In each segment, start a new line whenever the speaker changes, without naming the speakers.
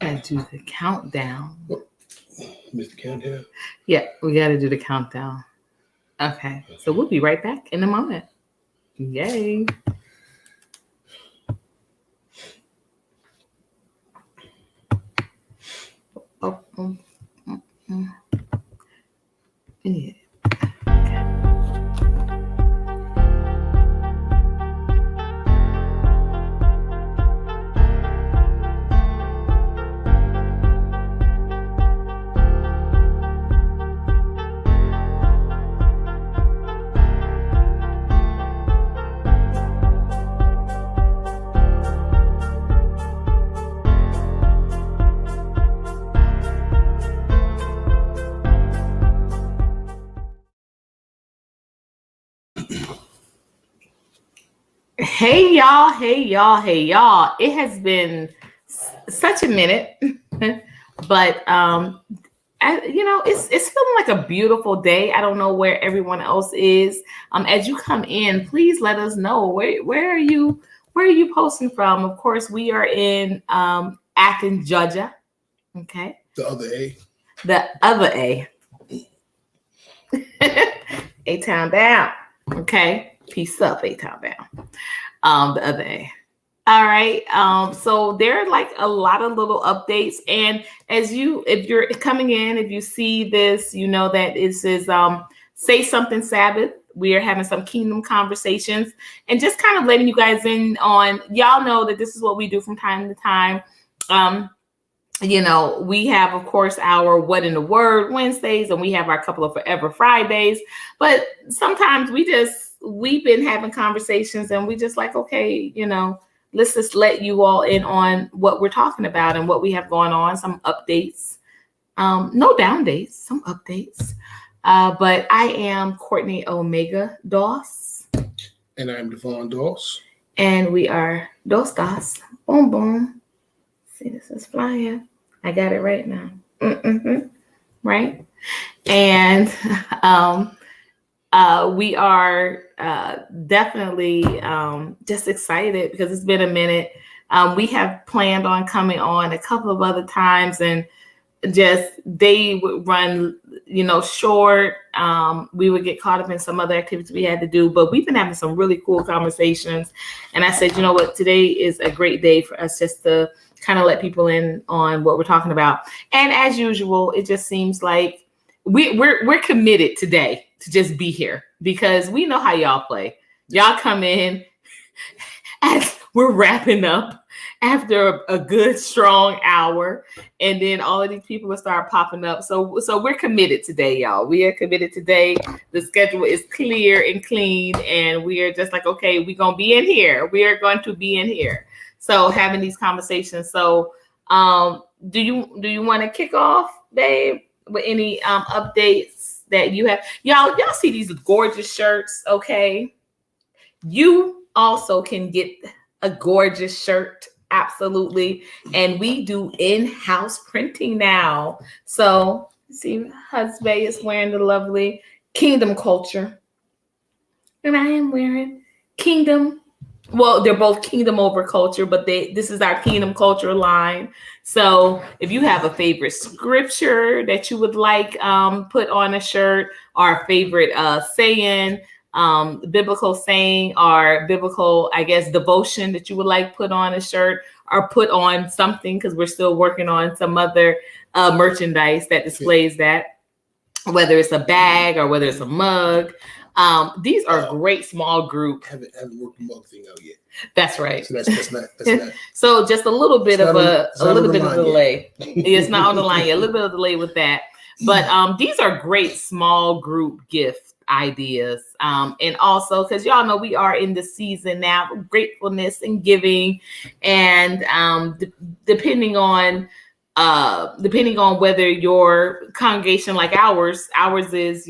Gotta do the countdown.
Mr. Countdown?
Yeah, we gotta do the countdown. Okay, so we'll be right back in a moment. Yay. Oh, yeah. Hey y'all, hey y'all, hey y'all. It has been such a minute, but it's feeling like a beautiful day. I don't know where everyone else is. As you come in, please let us know where are you posting from. Of course, we are in Athens, Georgia. Okay.
The other A.
The other A. A-Town down. Okay. Peace up, A-Town down. The other A. All right. So there are like a lot of little updates. And if you're coming in, if you see this, you know that this is Say Something Sabbath. We are having some kingdom conversations and just kind of letting you guys in on, y'all know that this is what we do from time to time. We have, of course, our What in the Word Wednesdays, and we have our Couple of Forever Fridays. But sometimes we've been having conversations and we just like, okay, let's just let you all in on what we're talking about and what we have going on, some updates. No down days, some updates. But I am Courtney Omega Doss.
And I'm Devon Doss.
And we are Dos Doss. Boom, boom. See, this is flying. I got it right now. Right? And we are definitely just excited because it's been a minute. We have planned on coming on a couple of other times, and just they would run, short. We would get caught up in some other activities we had to do, but we've been having some really cool conversations. And I said, you know what, today is a great day for us just to kind of let people in on what we're talking about. And as usual, it just seems like we're committed today to just be here because we know how y'all play. Y'all come in as we're wrapping up after a good strong hour, and then all of these people will start popping up. So we're committed today, y'all. We are committed today. The schedule is clear and clean, and we are just like, okay, we're gonna be in here. We are going to be in here. So having these conversations. So do you want to kick off, babe, with any updates that you have? Y'all see these gorgeous shirts, okay? You also can get a gorgeous shirt, absolutely. And we do in-house printing now. So see, husband is wearing the lovely Kingdom Culture. And I am wearing Kingdom. Well, they're both Kingdom Over Culture, but this is our Kingdom Culture line. So if you have a favorite scripture that you would like put on a shirt, or a favorite saying, biblical saying, or biblical, I guess, devotion that you would like put on a shirt or put on something, because we're still working on some other merchandise that displays that, whether it's a bag or whether it's a mug. These are great small group.
Haven't worked the mug thing out yet.
That's right.
So that's not.
So just a little bit of a little bit of delay. It's not on the line yet. A little bit of delay with that. But these are great small group gift ideas. And also, because y'all know we are in the season now of gratefulness and giving, and depending on whether your congregation, like ours is,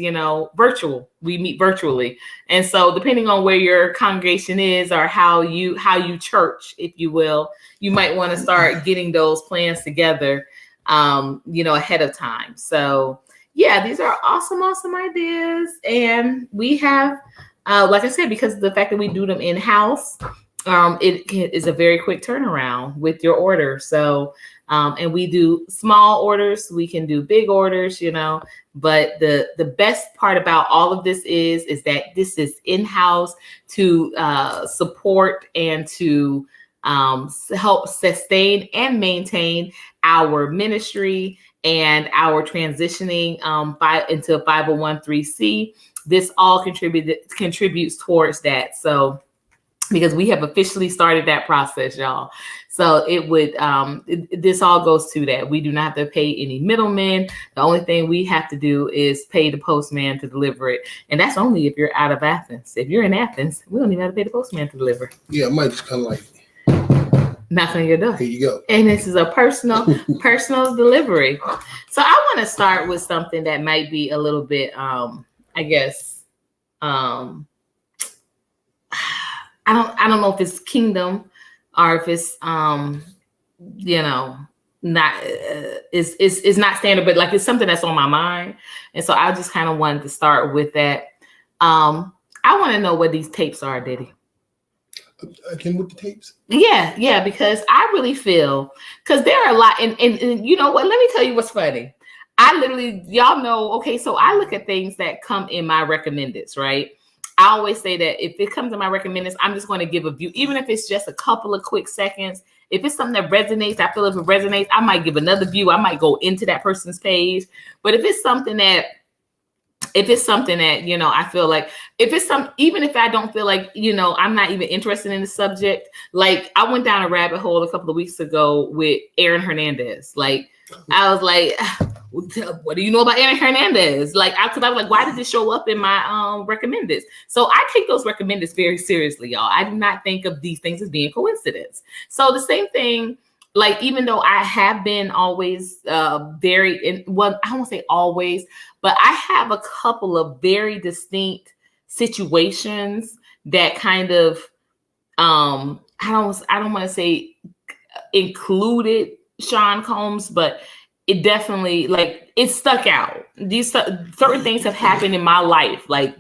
virtual. We meet virtually. And so depending on where your congregation is, or how you church, if you will, you might want to start getting those plans together, ahead of time. So yeah, these are awesome ideas. And we have, like I said, because of the fact that we do them in-house, is a very quick turnaround with your order. So, and we do small orders, we can do big orders, but the best part about all of this is that this is in-house to support and to help sustain and maintain our ministry and our transitioning into 501(c)(3). This all contributes towards that. So, because we have officially started that process, y'all. So it would, this all goes to that. We do not have to pay any middlemen. The only thing we have to do is pay the postman to deliver it. And that's only if you're out of Athens. If you're in Athens, we don't even have to pay the postman to deliver.
Yeah, I might just kind of like
knock on your door.
Here you go.
And this is a personal delivery. So I want to start with something that might be a little bit, I guess, I don't know if it's kingdom or if it's not it's not standard, but like it's something that's on my mind. And so I just kind of wanted to start with that. I want to know what these tapes are, Diddy.
Again with the tapes?
Yeah, because I really feel because there are a lot, and you know what? Let me tell you what's funny. I literally, y'all know, okay, so I look at things that come in my recommendeds, right? I always say that if it comes in my recommendeds, I'm just going to give a view, even if it's just a couple of quick seconds. If it's something that resonates, I feel if it resonates, I might give another view. I might go into that person's page. But if it's something that, I feel like even if I don't feel like, I'm not even interested in the subject, like I went down a rabbit hole a couple of weeks ago with Aaron Hernandez. Like, I was like, what do you know about Aaron Hernandez? Like, because I was like, why did this show up in my recommendeds? So I take those recommendeds very seriously, y'all. I do not think of these things as being coincidence. So the same thing, like, even though I have been always I won't say always, but I have a couple of very distinct situations that kind of, I don't want to say included Sean Combs, but it definitely, like, it stuck out. These certain things have happened in my life, like,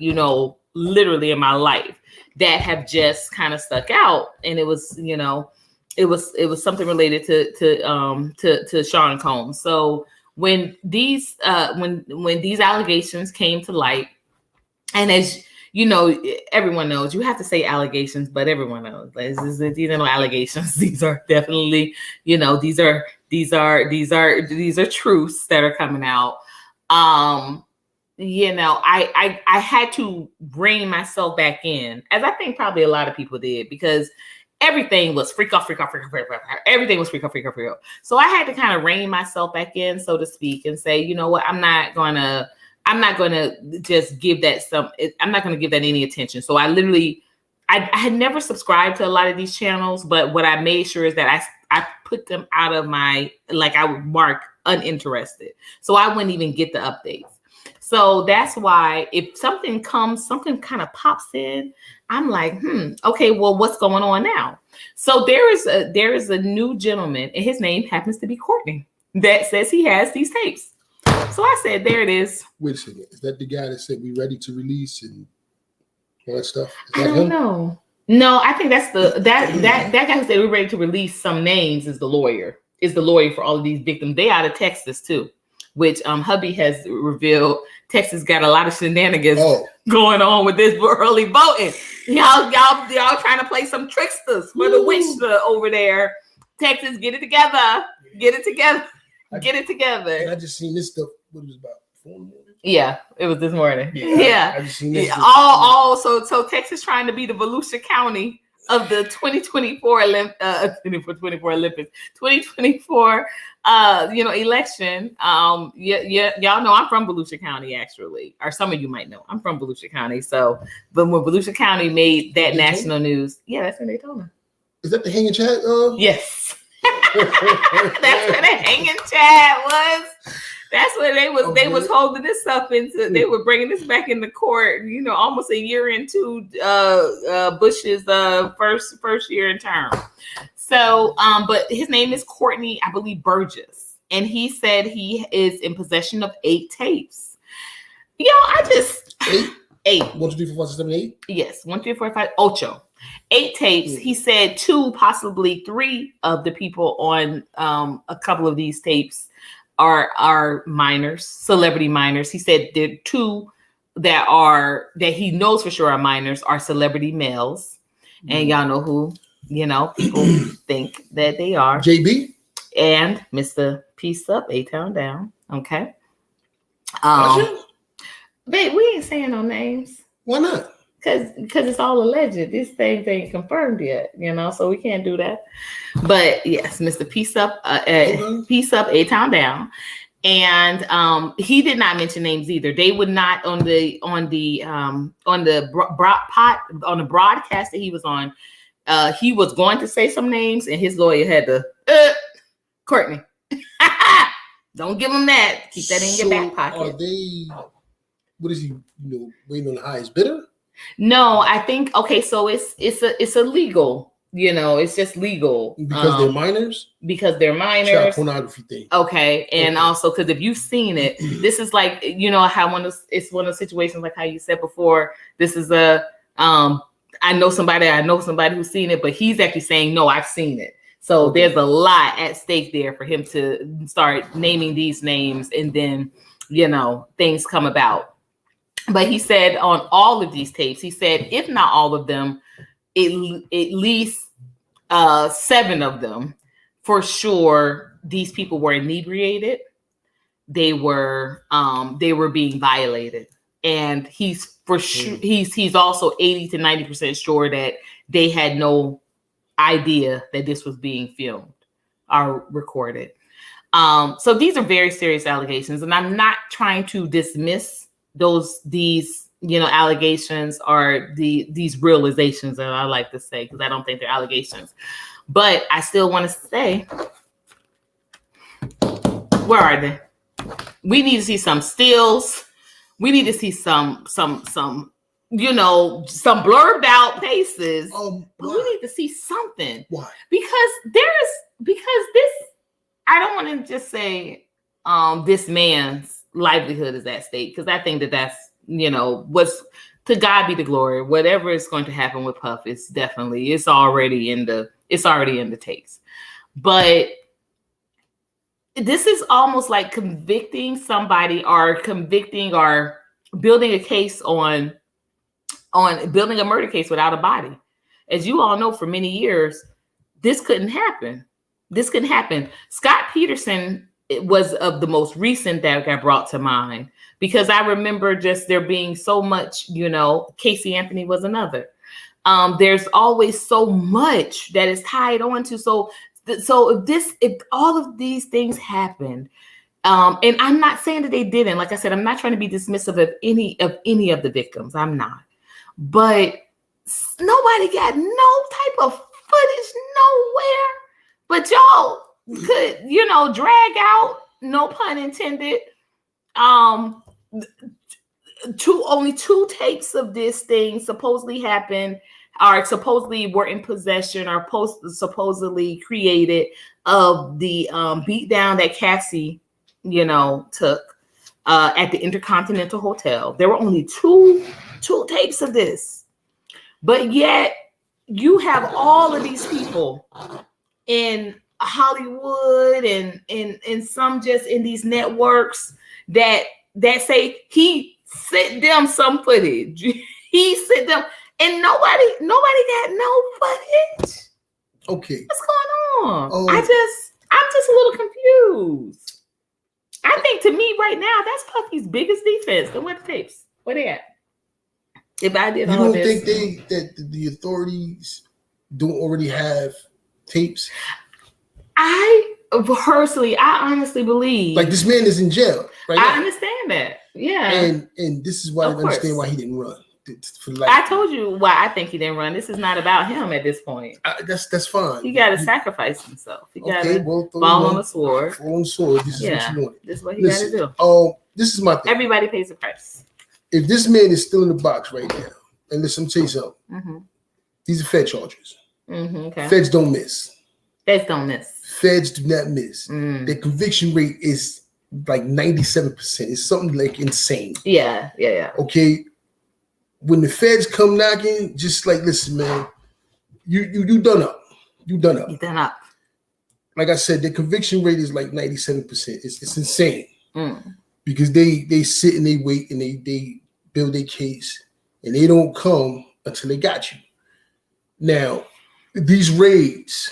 literally in my life, that have just kind of stuck out. And it was, it was something related to Sean Combs. So when these allegations came to light, and as everyone knows, you have to say allegations, but everyone knows these are no allegations. These are definitely, these are truths that are coming out. I had to bring myself back in, as I think probably a lot of people did, because everything was freak off. Everything was freak off. So I had to kind of rein myself back in, so to speak, and say, you know what, I'm not going to just give that I'm not going to give that any attention. So I had never subscribed to a lot of these channels, but what I made sure is that I put them out of my, like, I would mark uninterested. So I wouldn't even get the updates. So that's why if something kind of pops in, I'm like, okay, well, what's going on now? So there is a new gentleman, and his name happens to be Courtney, that says he has these tapes. So I said, there it is.
Wait a second. Is that the guy that said we ready to release and all that stuff? Is that
I don't know. No, I think that's that guy who said we're ready to release some names is the lawyer for all of these victims. They out of Texas too, which hubby has revealed Texas got a lot of shenanigans going on with this early voting. Y'all trying to play some tricksters for the witch over there. Texas, get it together.
And I just seen this stuff. What it was about 4 in the morning?
Yeah, it was this morning.
Yeah. I just seen this.
So Texas trying to be the Volusia County of the 2024 Olympics, 2024 election. Y'all know I'm from Volusia County, actually, or some of you might know I'm from Volusia County. So, but when Volusia County made that national news, that's when they told me.
Is that the hanging chat?
Yes. That's where the hanging chat was. That's where they was holding this up into. They were bringing this back into court. Almost a year into Bush's first year in term. So, but his name is Courtney, I believe, Burgess, and he said he is in possession of 8 tapes. I just
8.
8.
1, 2, 3, 4, 5, 6, 7, 8.
Yes, 1, 2, 3, 4, 5, ocho. 8 tapes. He said 2, possibly 3 of the people on a couple of these tapes are minors, celebrity minors. He said there are 2 that he knows for sure are minors are celebrity males, and y'all know who people think that they are.
JB
and Mr. Peace Up, A-Town Down. Okay. Babe, we ain't saying no names.
Why not?
Because it's all alleged. These things ain't confirmed yet, so we can't do that. But yes, Mr. Peace Up, Peace Up, A-Town Down. And he did not mention names either. They would not on the broadcast that he was on. He was going to say some names, and his lawyer had to Courtney. Don't give him that. Keep that in your back pocket.
Are they? What is he? Waiting on the highest bidder?
No, I think okay. So it's a legal. It's just legal
because they're minors.
Because they're minors.
Child pornography thing.
Okay, and also because if you've seen it, this is like how it's one of the situations like how you said before. This is a I know somebody who's seen it, but he's actually saying no, I've seen it. So there's a lot at stake there for him to start naming these names, and then things come about. But he said on all of these tapes, he said if not all of them, at least 7 of them, for sure, these people were inebriated. They were being violated, and he's for sure he's also 80 to 90% sure that they had no idea that this was being filmed or recorded. So these are very serious allegations, and I'm not trying to dismiss these allegations or these realizations that I like to say, because I don't think they're allegations. But I still want to say, where are they? We need to see some stills. We need to see some some blurbed out faces. But we need to see something.
Why?
Because this, I don't want to just say this man's livelihood is at stake, because I think that's what's to God be the glory. Whatever is going to happen with Puff is it's already in the takes. But this is almost like convicting somebody or building a case on building a murder case without a body. As you all know, for many years, this couldn't happen. Scott Peterson was of the most recent that got brought to mind, because I remember just there being so much, Casey Anthony was another. There's always so much that is tied on to. So if all of these things happened, and I'm not saying that they didn't, like I said, I'm not trying to be dismissive of any of the victims. I'm not, but nobody got no type of footage nowhere, but y'all could, drag out, no pun intended, only 2 tapes of this thing supposedly happened, or supposedly were in possession, or supposedly created, of the beat down that Cassie, took at the Intercontinental Hotel. There were only two tapes of this, but yet you have all of these people in Hollywood and some just in these networks that say he sent them some footage. He sent them, and nobody got no footage.
Okay,
what's going on? I'm just a little confused. I think to me right now, that's Puffy's biggest defense. Then what tapes? Where they at? If I did, you
don't think that the authorities don't already have tapes?
I honestly believe,
like, this man is in jail right now.
I understand that, yeah,
and this is why I understand why he didn't run.
I told you why I think he didn't run. This is not about him at this point.
That's fine.
He got to sacrifice himself. He got to fall on the sword.
Fall on the sword. This is what you want.
This is what he got to do.
This is my thing.
Everybody pays the price.
If this man is still in the box right now, and listen, I'm tell you something. These are Fed charges.
Okay.
Feds don't miss.
Feds don't miss.
Feds do not miss. The conviction rate is like 97%. It's something like insane.
Yeah.
Okay. when the feds come knocking, just like, listen, man, you done up. You done up.
You done up.
Like I said, the conviction rate is like 97%. It's insane. Because they sit and they wait and they build their case and they don't come until they got you. Now, these raids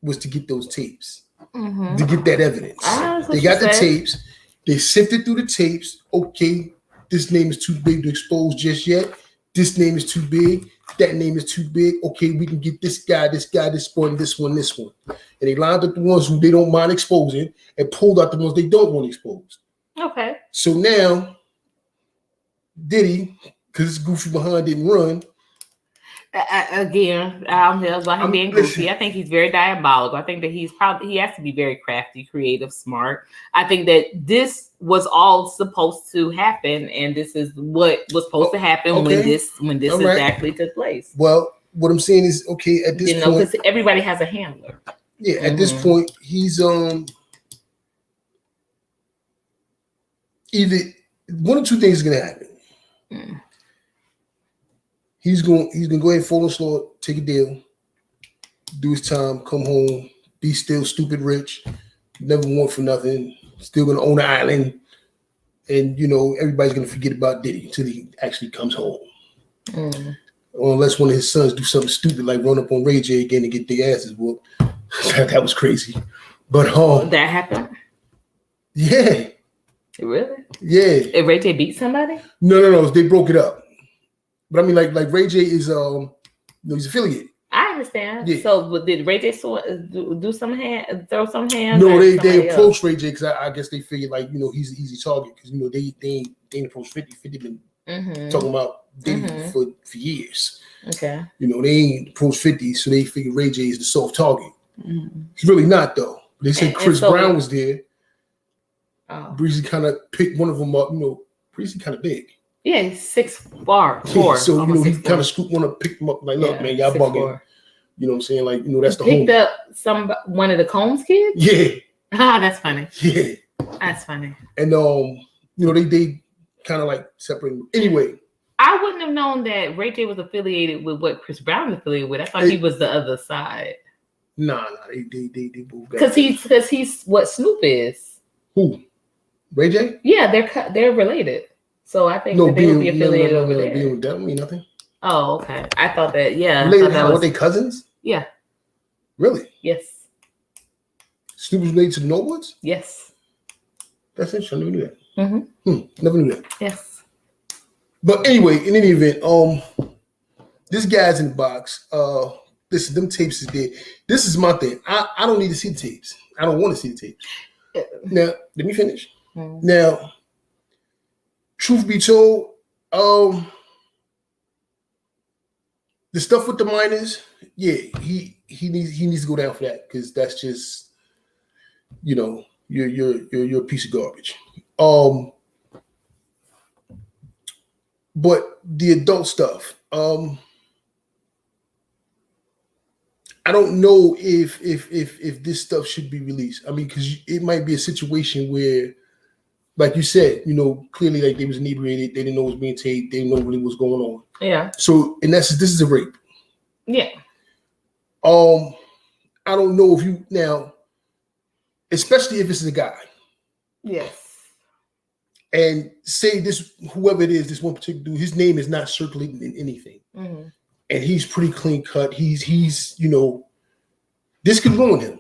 was to get those tapes, to get that evidence. They got the tapes. They sifted through the tapes. Okay, this name is too big to expose just yet. This name is too big. That name is too big. Okay, we can get this guy, this one, this one. And they lined up the ones who they don't mind exposing and pulled out the ones they don't want exposed.
Okay.
So now, Diddy, because this goofy behind didn't run.
Again, about him being goofy. I think he's very diabolical. I think that he has to be very crafty, creative, smart. I think that this was all supposed to happen, and this is what was supposed to happen when this exactly took place.
Well, what I'm saying is, okay, at this point,
because everybody has a handler.
Yeah, at this point, he's either one or two things is gonna happen. He's going to go ahead and fall on slow, take a deal, do his time, come home, be still stupid rich, never want for nothing, still going to own an island, and everybody's going to forget about Diddy until he actually comes home. Or unless one of his sons do something stupid like run up on Ray J again and get their asses whooped. That was crazy. But
that happened?
Yeah.
Really?
Yeah.
If Ray J beat somebody?
No. They broke it up. But I mean, like Ray J is, he's affiliated.
I understand. Yeah. So, did Ray J throw some hands?
No, they approached Ray J because I guess they figured he's an easy target because they ain't approached 50. 50 been talking about Diddy for years.
Okay.
They ain't approached 50, so they figured Ray J is the soft target. He's really not though. They said Chris Brown was there. Oh. Breezy kind of picked one of them up. Breezy kind of big.
Yeah, he's 6'4".
So he kind of scooped one up, picked him up, like, look, man, y'all bugging. You know what I'm saying? Like, that's the whole.
Picked up one of the Combs kids.
Yeah.
That's funny.
Yeah.
That's funny.
And they kind of like separated. Anyway,
I wouldn't have known that Ray J was affiliated with what Chris Brown was affiliated with. I thought he was the other side.
Nah, they both
got. Because he's what Snoop is.
Who? Ray J?
Yeah, they're related. So I think that they would be affiliated over there.
Being with them mean nothing.
Oh, okay. I thought that. Yeah.
Related how? Were they cousins?
Yeah.
Really?
Yes.
Snoop was related to the Norwoods?
Yes.
That's interesting. I never knew that. Never knew that.
Yes.
But anyway, in any event, this guy's in the box. Listen, them tapes is there. This is my thing. I don't need to see the tapes. I don't want to see the tapes. Now, let me finish. Now, truth be told, the stuff with the minors, yeah, he needs to go down for that because that's just, you're a piece of garbage. But the adult stuff, I don't know if this stuff should be released. I mean, because it might be a situation where, like you said, clearly like they was inebriated, they didn't know what was being taped, they didn't know really what's going on.
Yeah.
So in essence, this is a rape.
Yeah.
I don't know if you now, especially if it's a guy.
Yes.
And say this, whoever it is, this one particular dude, his name is not circulating in anything. And he's pretty clean cut. He's this could ruin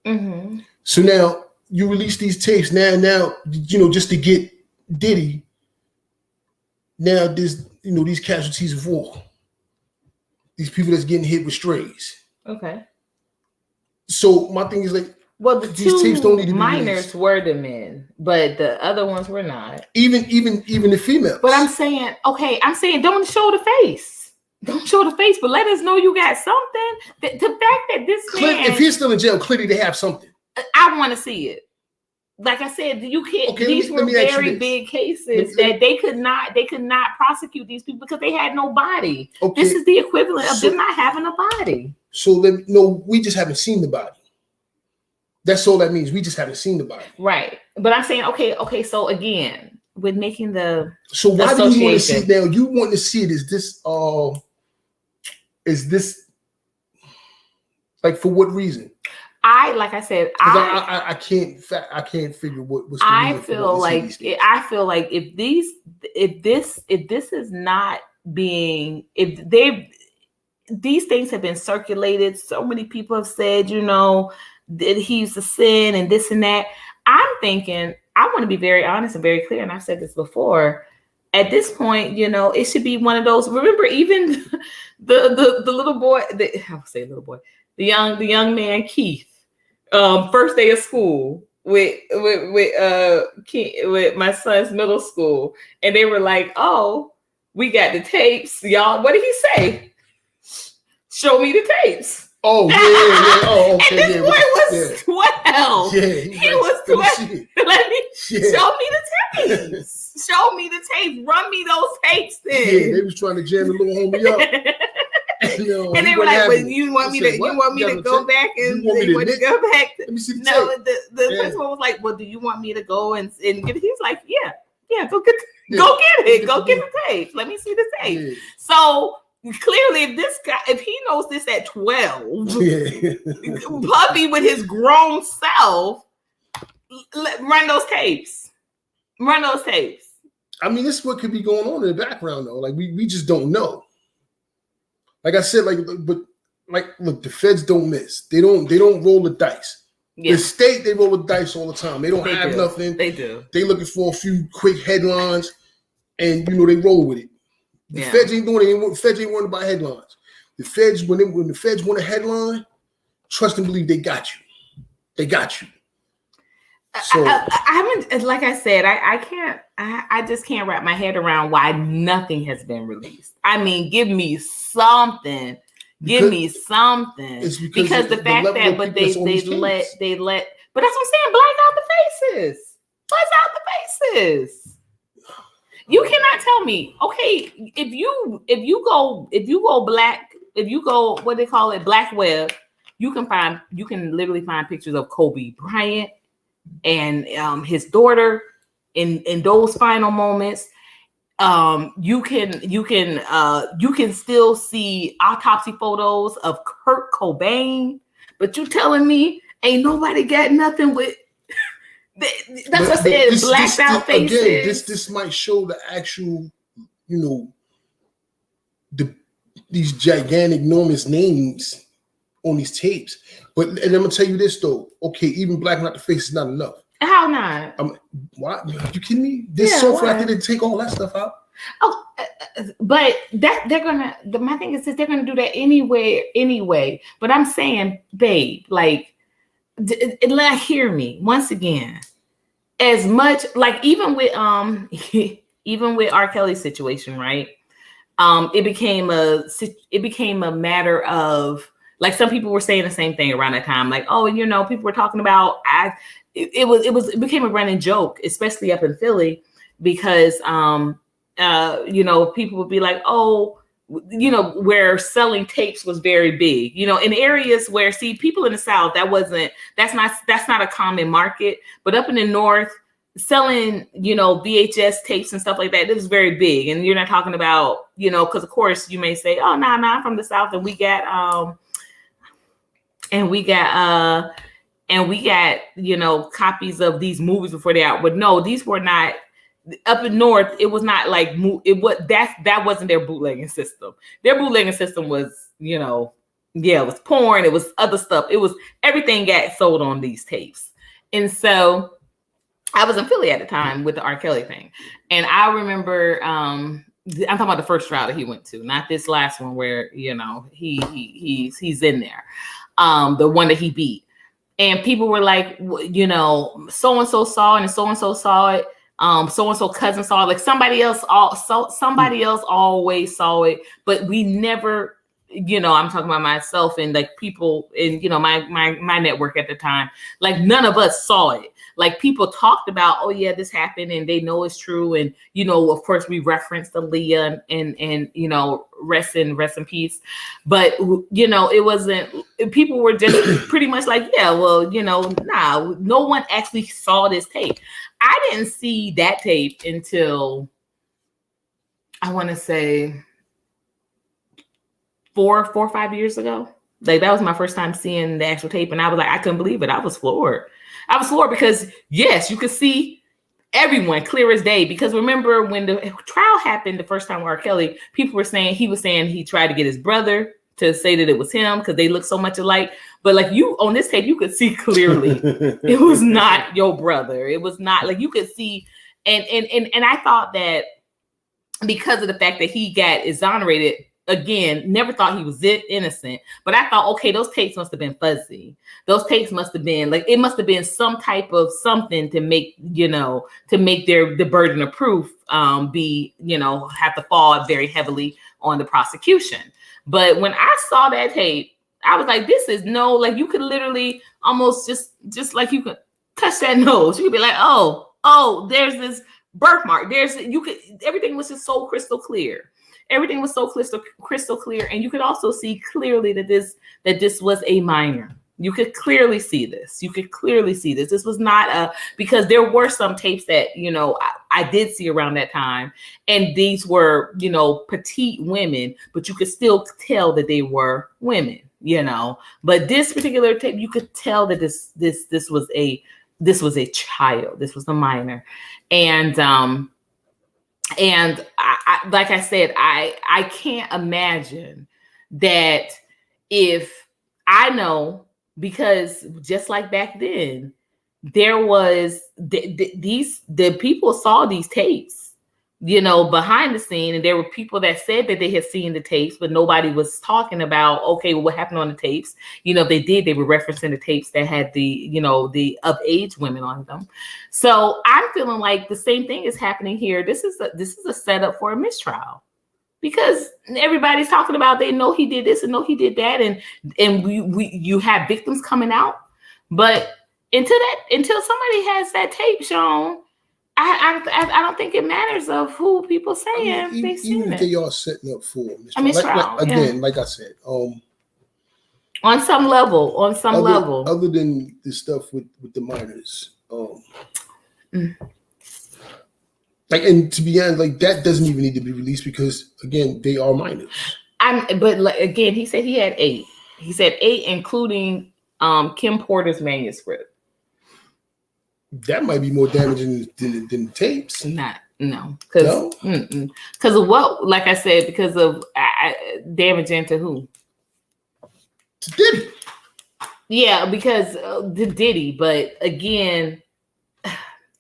him. So now you release these tapes now, just to get Diddy. Now there's, these casualties of war. These people that's getting hit with strays.
Okay.
So my thing is like,
well, the these tapes don't need to be minors released. Were the men, but the other ones were not.
Even the females.
But I'm saying don't show the face. Don't show the face, but let us know you got something. The fact that this man,
if he's still in jail, clearly they have something.
I want to see it. Like I said, you can't. Okay, these were very big cases that they could not prosecute these people because they had no body. Okay. This is the equivalent of them not having a body.
So we just haven't seen the body. That's all that means. We just haven't seen the body.
Right. But I'm saying, okay. So again, making the
So why do you want to see it now? You want to see it? Is this like for what reason?
Like I said,
I can't figure what's the reason.
I feel like if this is not being, these things have been circulated, so many people have said, that he's a sin and this and that. I'm thinking, I want to be very honest and very clear, and I've said this before. At this point, it should be one of those. Remember, even the little boy, I would say little boy, the young man Keith. First day of school with my son's middle school, and they were like, "Oh, we got the tapes, y'all." What did he say? Show me the tapes.
Oh yeah. Oh, okay.
And this boy was 12.
Yeah,
he was 12. Show me the tapes. Show me the tapes. Run me those tapes. Then.
Yeah, they was trying to jam the little homie up.
And they were like, "Well, you want me to go back and go back?"
Let me see the
tape. The principal was like, "Well, do you want me to go and get it?" He's like, "Yeah, go get it. Go get the tape. Let me see the tape." Yeah. So clearly, if he knows this at 12, puppy with his grown self, run those tapes. Run those tapes.
I mean, this is what could be going on in the background, though. Like we just don't know. Like I said, look, the feds don't miss. They don't roll the dice. Yeah. The state, they roll the dice all the time. They don't have nothing.
They do.
They looking for a few quick headlines, and they roll with it. The feds ain't doing it. The feds ain't worried about headlines. The feds, when the feds want a headline, trust and believe they got you. They got you. So
I haven't, like I said, I can't. I just can't wrap my head around why nothing has been released. I mean, give me something. Give me something. Because the fact that, but they let, but that's what I'm saying. Black out the faces. Black out the faces. You cannot tell me, okay, if you go black, what they call it, black web, you can literally find pictures of Kobe Bryant and his daughter in those final moments. You can still see autopsy photos of Kurt Cobain, but you telling me ain't nobody got nothing with that's what I said, blacked out faces.
Again, this might show the actual, these gigantic, enormous names on these tapes. But and I'm gonna tell you this though. Okay, even blacking out the face is not enough.
How not?
Why? Are you kidding me? This software after they take all that stuff out.
Oh, but that they're gonna. My thing is that they're gonna do that anyway. But I'm saying, babe, like, hear me once again. As much like even with R. Kelly's situation, right? It became a matter of, like, some people were saying the same thing around that time, like, oh, people were talking about it became a running joke, especially up in Philly, because people would be like, oh, where selling tapes was very big, in areas where, see, people in the South, that's not a common market, but up in the North, selling, VHS tapes and stuff like that, it was very big. And you're not talking about, because of course you may say, oh, no, I'm from the South and we got copies of these movies before they out. But no, these were not. Up in North, it was not like that wasn't their bootlegging system. Their bootlegging system was, it was porn, it was other stuff. It was everything got sold on these tapes. And so I was in Philly at the time with the R. Kelly thing. And I remember I'm talking about the first trial that he went to, not this last one where, he's in there. The one that he beat. And people were like, so-and-so saw it and so-and-so saw it. So-and-so cousin saw it, like somebody else always saw it, but we never I'm talking about myself and like people in, my network at the time, like none of us saw it. Like people talked about, oh yeah, this happened and they know it's true. And, of course we referenced Aaliyah and rest in peace. But, it wasn't, people were just pretty much like, yeah, well, nah, no one actually saw this tape. I didn't see that tape until, I want to say 4 or 5 years ago. Like that was my first time seeing the actual tape. And I was like, I couldn't believe it. I was floored because yes, you could see everyone clear as day. Because remember when the trial happened the first time with R. Kelly, people were saying, he tried to get his brother to say that it was him because they look so much alike. But like on this tape, you could see clearly it was not your brother. It was not, like you could see. And I thought that because of the fact that he got exonerated, again, never thought he was innocent, but I thought, okay, those tapes must have been fuzzy. Those tapes must have been like, it must have been some type of something to make, the burden of proof be, have to fall very heavily on the prosecution. But when I saw that tape, I was like, this is like you could literally almost just like you could touch that nose. You could be like, oh, there's this birthmark. Everything was just so crystal clear. Everything was so crystal clear. And you could also see clearly that this was a minor. You could clearly see this. This was not because there were some tapes that, I did see around that time. And these were, petite women, but you could still tell that they were women, But this particular tape, you could tell that this was a child. This was a minor. And I, like I said, I can't imagine that if I know, because just like back then, there was the people saw these tapes, behind the scene. And there were people that said that they had seen the tapes, but nobody was talking about, okay, well, what happened on the tapes? If they did, they were referencing the tapes that had the of age women on them. So I'm feeling like the same thing is happening here. This is a setup for a mistrial, because everybody's talking about, they know he did this and know he did that. And you have victims coming out, but until somebody has that tape shown, I don't think it matters of who people saying they seen
even
it.
if they are setting up for
mistrial.
Like I said,
on some level,
other than the stuff with the minors, like, and to be honest, like that doesn't even need to be released because again, they are minors.
But like, again, he said he had 8. He said 8, including Kim Porter's manuscript.
That might be more damaging than the tapes.
No, because of what? Like I said, because of damaging to who?
To Diddy.
Yeah, because the Diddy. But again,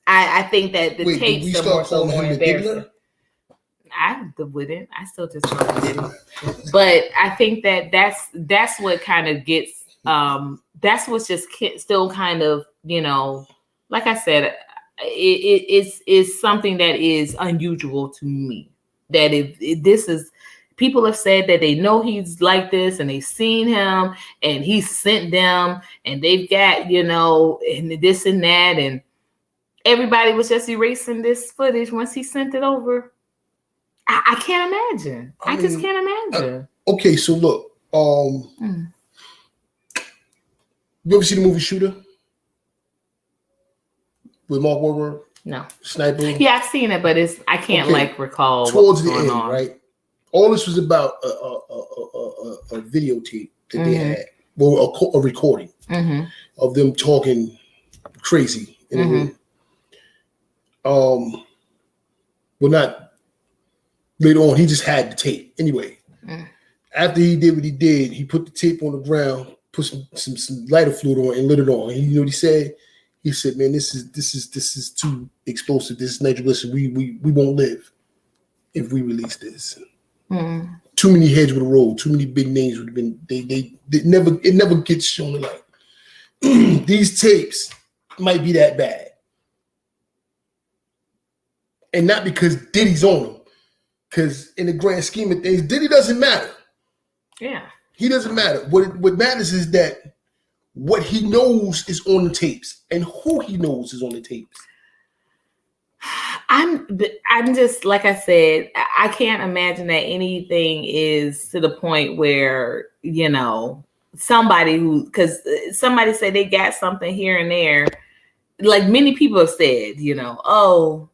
I think that the tapes are more embarrassing. I wouldn't. I still just call him Diddy. But I think that that's what kind of gets. That's what's just still kind of like I said, it's something that is unusual to me. That if this is, people have said that they know he's like this and they've seen him and he sent them and they've got, and this and that. And everybody was just erasing this footage once he sent it over. I can't imagine. I just can't imagine.
Okay, so look, you ever see the movie Shooter? With Mark Wahlberg?
No.
Sniper?
Yeah, I've seen it, but I can't recall.
Towards the end, right? All this was about a videotape that they had, well, a recording of them talking crazy in the room. Well, not later on. He just had the tape anyway. After he did what he did, he put the tape on the ground, put some lighter fluid on, and lit it on. And you know what he said? He said, "Man, this is too explosive. This is nitroglycerin. We won't live if we release this. Too many heads would have rolled. Too many big names would have been. It never gets shown the light. These tapes might be that bad, and not because Diddy's on them. Because in the grand scheme of things, Diddy doesn't matter.
Yeah.
He doesn't matter. What matters is that what he knows is on the tapes and who he knows is on the tapes.
I'm just, like I said, I can't imagine that anything is to the point where, you know, somebody because somebody said they got something here and there. Like many people have said, you know, oh,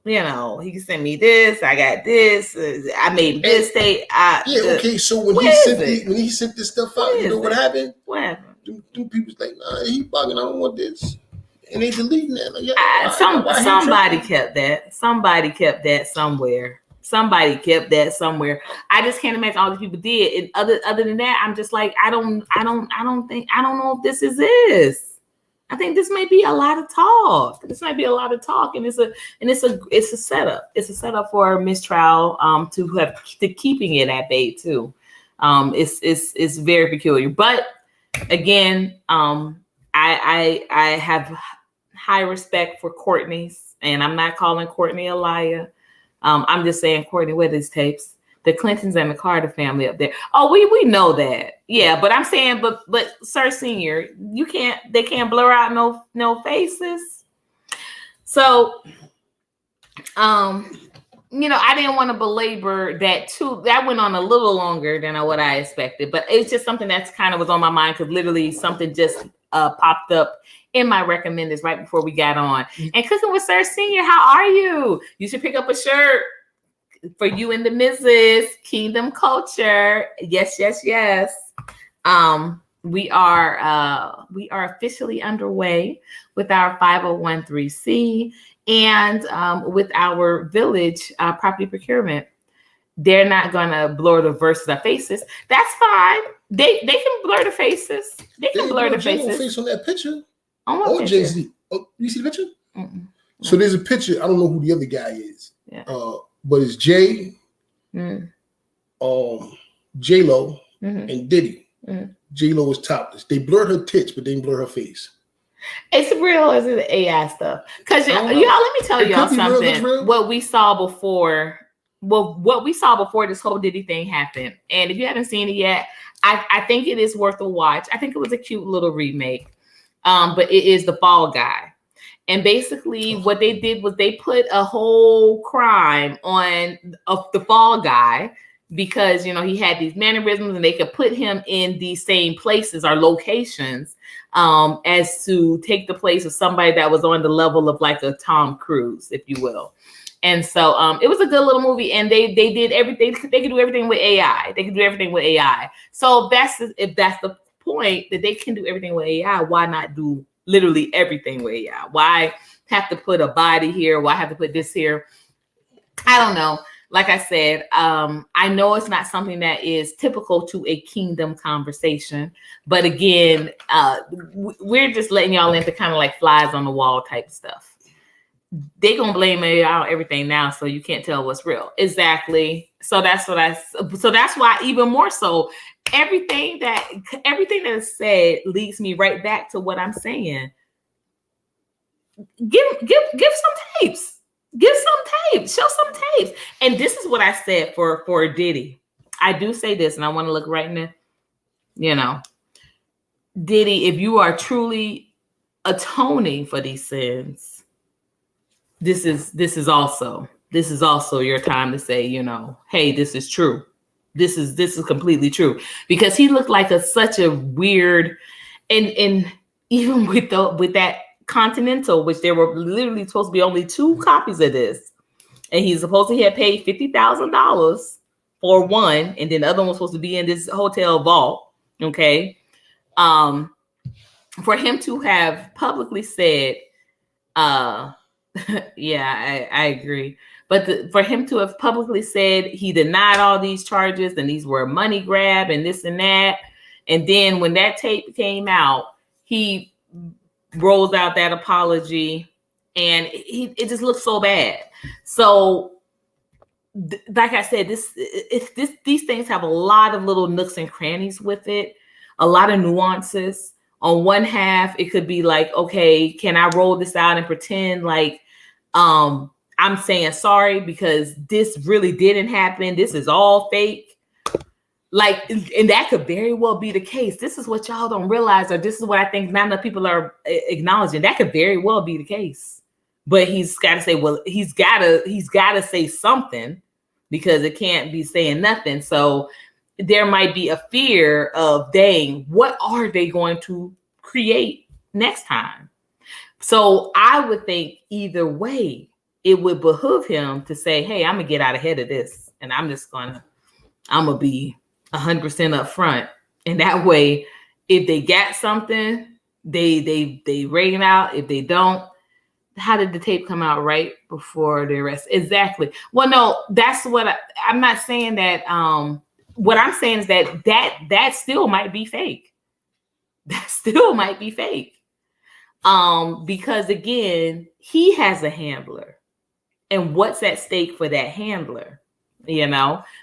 you know, he can send me this. I got this. I made this state.
Okay. So when he sent this stuff out, you know what happened?
What happened?
Them people's like, nah, he bugging. I don't want this, and they deleting that. Like,
somebody kept that. Somebody kept that somewhere. Somebody kept that somewhere. I just can't imagine all these people did. And other than that, I'm just like, I don't know if this is this. I think this may be a lot of talk. This might be a lot of talk, and it's a setup. It's a setup for mistrial to have to keeping it at bay too. It's very peculiar. But again, I have high respect for Courtney's, and I'm not calling Courtney a liar. I'm just saying, Courtney, where these tapes? The Clintons and the Carter family up there. Oh, we know that. Yeah, but I'm saying, but Sir Senior, they can't blur out no faces. So, you know, I didn't want to belabor that too. That went on a little longer than what I expected, but it's just something that's kind of was on my mind because literally something just popped up in my recommenders right before we got on. And Cooking with Sir Senior, how are you? You should pick up a shirt for you and the Mrs. Kingdom Culture. Yes. We are officially underway with our 501(c) and with our village property procurement. They're not gonna blur the versus our faces. That's fine. They can blur the faces. They can blur the faces.
Face on that picture.
On
Jay-Z. Oh, you see the picture? Mm-mm. So there's a picture. I don't know who the other guy is.
Yeah.
But it's Jay, J-Lo, and Diddy. J-Lo is topless. They blur her tits, but they didn't blur her face. It's
real, or is it AI stuff? Because y'all, let me tell y'all something. What we saw before this whole Diddy thing happened, and if you haven't seen it yet, I think it is worth a watch. I think it was a cute little remake, but it is The Fall Guy. And basically what they did was they put a whole crime on the Fall Guy because, you know, he had these mannerisms and they could put him in these same places or locations as to take the place of somebody that was on the level of like a Tom Cruise, if you will. And so it was a good little movie, and they did everything. They could do everything with AI. They could do everything with AI. So if that's the point, that they can do everything with AI, why not do literally everything with AI? Why have to put a body here? Why have to put this here? I don't know. Like I said, I know it's not something that is typical to a kingdom conversation, but again, we're just letting y'all into kind of like flies on the wall type stuff. They gonna blame AI on everything now, so you can't tell what's real. Exactly. So that's why even more so, everything that is said leads me right back to what I'm saying. Give some tapes. Give some tapes. Show some tapes. And this is what I said for Diddy. I do say this, and I want to look right in the, you know, Diddy, if you are truly atoning for these sins, this is also your time to say, you know, hey, this is true. This is completely true, because he looked like such a weird, and even with that Continental, which there were literally supposed to be only 2 copies of this, and he's supposed to have paid $50,000 for one, and then the other one was supposed to be in this hotel vault. Okay, for him to have publicly said, yeah, I agree. But for him to have publicly said he denied all these charges and these were a money grab and this and that, and then when that tape came out, he rolls out that apology, and it just looks so bad. So, like I said, these things have a lot of little nooks and crannies with it, a lot of nuances. On one half, it could be like, okay, can I roll this out and pretend like I'm saying sorry because this really didn't happen. This is all fake. Like, and that could very well be the case. This is what y'all don't realize, or this is what I think not enough people are acknowledging. That could very well be the case. But he's got to say, well, he's got to say something, because it can't be saying nothing. So there might be a fear of, dang, what are they going to create next time? So I would think either way, it would behoove him to say, hey, I'm gonna get out ahead of this, and I'm gonna be 100% up front. And that way, if they got something, they ring out. If they don't, how did the tape come out right before the arrest? Exactly. Well, no, that's what I'm not saying that. What I'm saying is that still might be fake. That still might be fake. Because again, he has a handler, and what's at stake for that handler?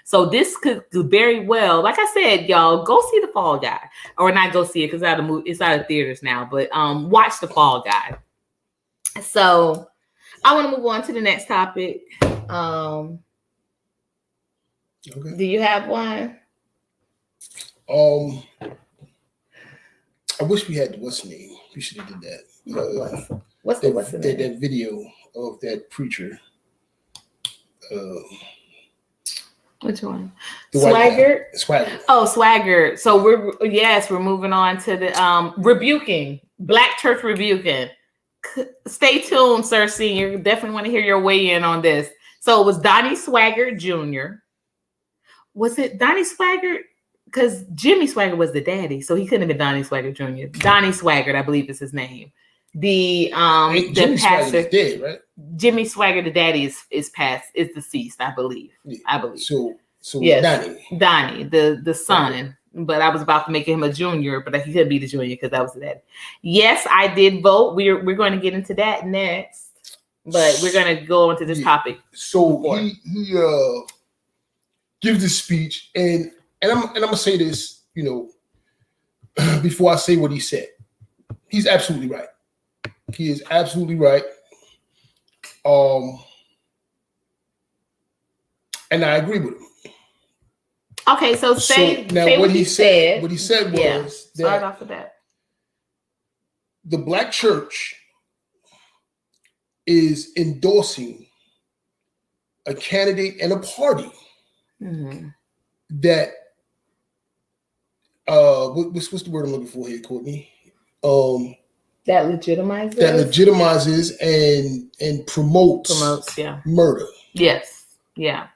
So this could very well, like I said, y'all, go see The Fall Guy, or not go see it because it's out of theaters now. But watch The Fall Guy. So I want to move on to the next topic. Okay. Do you have one?
I wish we had what's the name. We should have did that.
What's the name?
That video of that preacher.
Which one? Swagger. Oh, Swagger. So we're moving on to the rebuking, Black church rebuking. Stay tuned, Sir Senior. Definitely want to hear your weigh in on this. So it was Donnie Swaggart Jr. Was it Donnie Swaggart? Because Jimmy Swaggart was the daddy, so he couldn't have been Donnie Swaggart Jr. Donnie Swaggart, I believe, is his name. The
Jimmy pastor is dead, right?
Jimmy Swaggart, the daddy, is deceased, I believe.
Yeah.
I believe.
So yes,
Donnie, the son. Okay. But I was about to make him a junior, but he could be the junior because that was the daddy. Yes, I did vote. We're going to get into that next, but we're going to go into this topic.
So he gives this speech, and I'm gonna say this, before I say what he said. He's absolutely right. He is absolutely right. And I agree with him.
Okay, so say
what he said. What he said was that
start off with that.
The Black church is endorsing a candidate and a party that what's the word I'm looking for here, Courtney?
That legitimizes.
And promotes murder.
Yes. Yeah.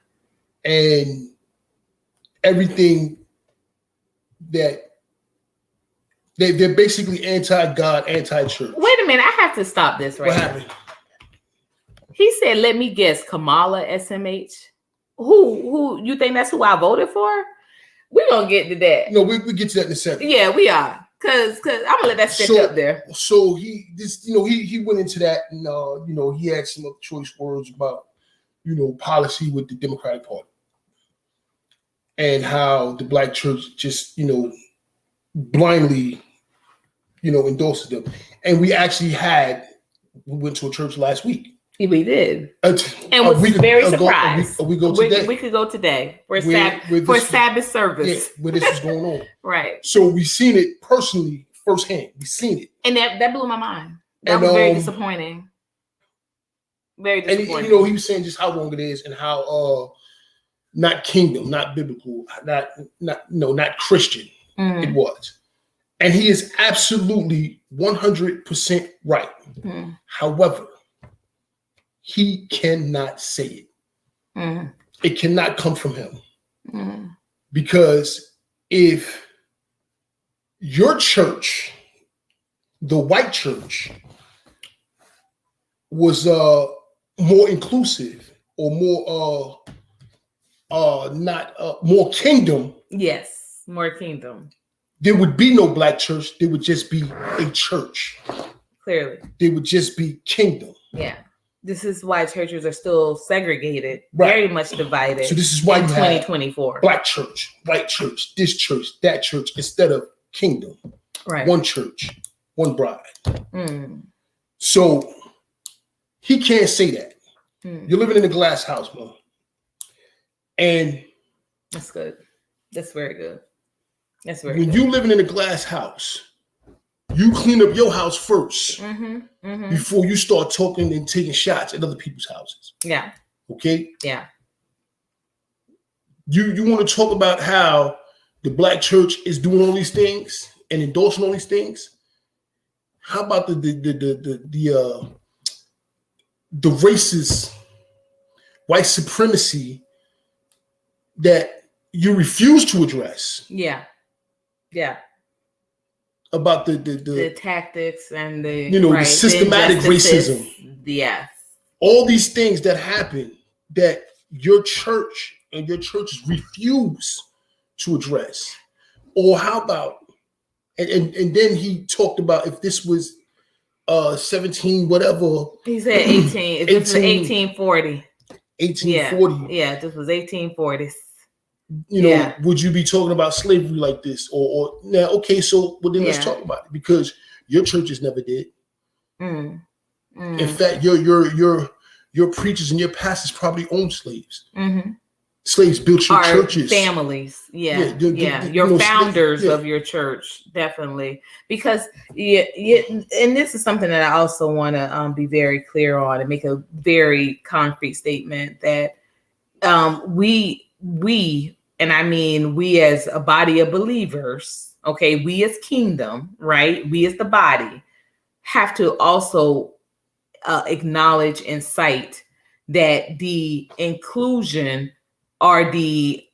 And everything that they're basically anti-God, anti-church.
Wait a minute, I have to stop this right now. What happened? He said, let me guess, Kamala SMH. Who you think that's who I voted for? We're gonna get to that.
No, we get to that in a second.
Yeah, we are. Cause I'm gonna let that sit up there.
So he went into that, and he had some choice words about policy with the Democratic Party and how the Black church just blindly endorses them. And we went to a church last week.
We did, and was very surprised.
We
could go today for Sabbath service.
Yeah, where this is going on.
Right.
So we seen it personally, firsthand. We seen it,
and that blew my mind. That was very disappointing. Very disappointing.
And he was saying just how wrong it is, and how not kingdom, not biblical, not Christian it was. And he is absolutely 100% right. However, he cannot say it. It cannot come from him. Because if your church, the white church, was more inclusive or more kingdom.
Yes, more kingdom.
There would be no Black church. There would just be a church.
Clearly.
There would just be kingdom.
Yeah. This is why churches are still segregated, very much divided.
So this is why
in 2024.
Black church, white church, this church, that church, instead of kingdom.
Right.
One church, one bride. So he can't say that. You're living in a glass house, bro. And
that's good. That's very good. That's very
When
good.
you living in a glass house, you clean up your house first before you start talking and taking shots at other people's houses.
Yeah.
Okay?
Yeah.
You want to talk about how the black church is doing all these things and endorsing all these things? How about the racist white supremacy that you refuse to address?
Yeah. Yeah.
About
The tactics and the
the systematic racism.
Yes.
All these things that happen that your church and your churches refuse to address. Or how about, and then he talked about if this was 17 whatever.
He said 18. This was 1840.
1840.
Yeah, this was 1840s.
Would you be talking about slavery like this? Or now, okay, so then let's talk about it, because your churches never did. In fact, your preachers and your pastors probably owned slaves. Slaves built your churches.
Families. Your founders of your church, definitely. Because and this is something that I also want to be very clear on and make a very concrete statement that we and I mean we as a body of believers, okay, we as kingdom, right? We as the body have to also acknowledge and cite that the inclusion or the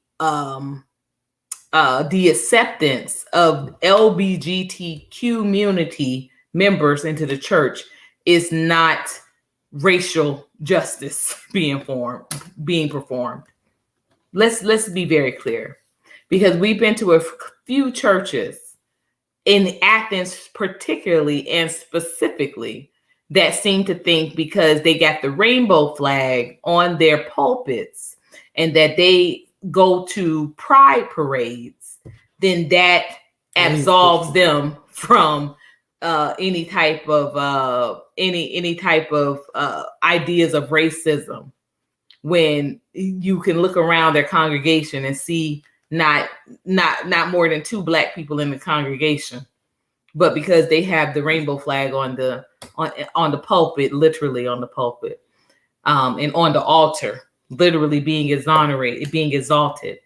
acceptance of LGBTQ community members into the church is not racial justice being performed. Let's be very clear, because we've been to a few churches in Athens particularly and specifically that seem to think because they got the rainbow flag on their pulpits and that they go to pride parades, then that absolves them from any type of ideas of racism. When you can look around their congregation and see not more than 2 black people in the congregation, but because they have the rainbow flag on the pulpit, literally on the pulpit, and on the altar, literally being exalted.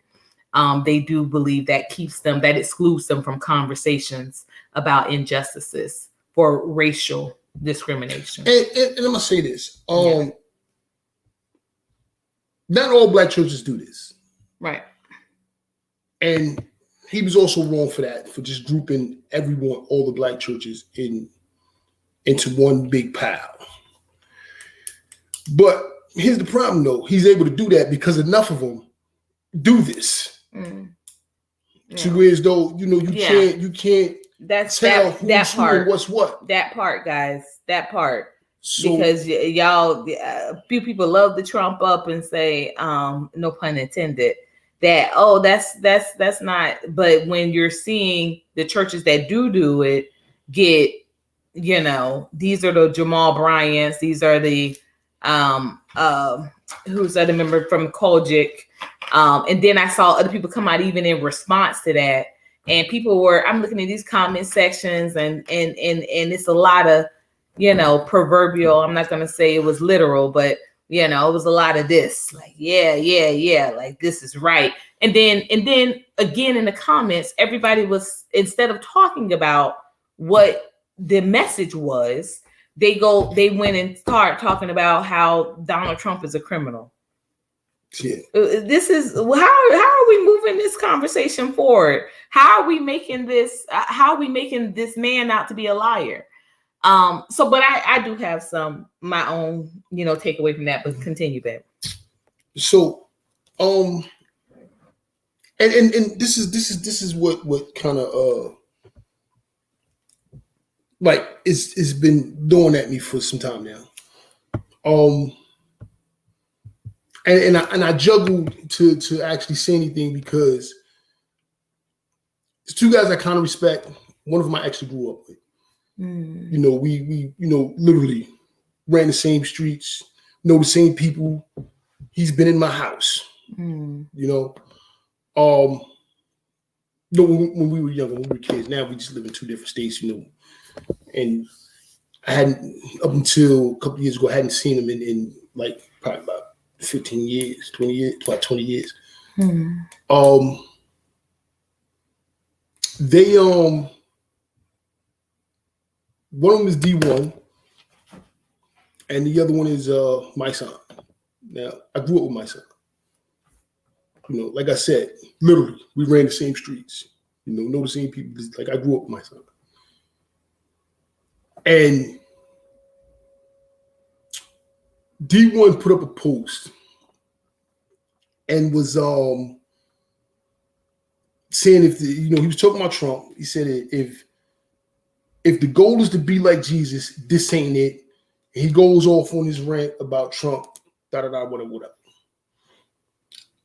They do believe that excludes them from conversations about injustices for racial discrimination.
And I'm gonna say this. Not all black churches do this.
Right.
And he was also wrong for that, for just grouping all the black churches into one big pile. But here's the problem, though. He's able to do that because enough of them do this. To where as though, you can't tell who's who and what's what. That part,
guys. That part. So, because y'all, a few people love to trump up and say, no pun intended, that that's not. But when you're seeing the churches that do it get, these are the Jamal Bryants, these are the who's the member from Kojic, and then I saw other people come out even in response to that, and I'm looking at these comment sections and it's a lot of proverbial. I'm not going to say it was literal, but it was a lot of this, like, yeah, like this is right. And then again, in the comments, everybody was, instead of talking about what the message was, they went and start talking about how Donald Trump is a criminal.
Yeah.
This is how are we moving this conversation forward? How are we making this man out to be a liar? But I do have my own, takeaway from that, but continue, babe. So,
and this is what kind of, like it's been doing at me for some time now. And I juggled to actually say anything because it's 2 guys I kind of respect. One of them I actually grew up with. We literally ran the same streets, know the same people. He's been in my house, No, when we were younger, when we were kids. Now we just live in two different states, And I hadn't, up until a couple of years ago, I hadn't seen him in like probably about 15 years, 20 years, about 20 years. They one of them is D1 and the other one is my son. Now, I grew up with my son. Like I said, literally, we ran the same streets. Know the same people. Like I grew up with my son. And D1 put up a post and was saying he was talking about Trump. He said if the goal is to be like Jesus, this ain't it. And he goes off on his rant about Trump, whatever.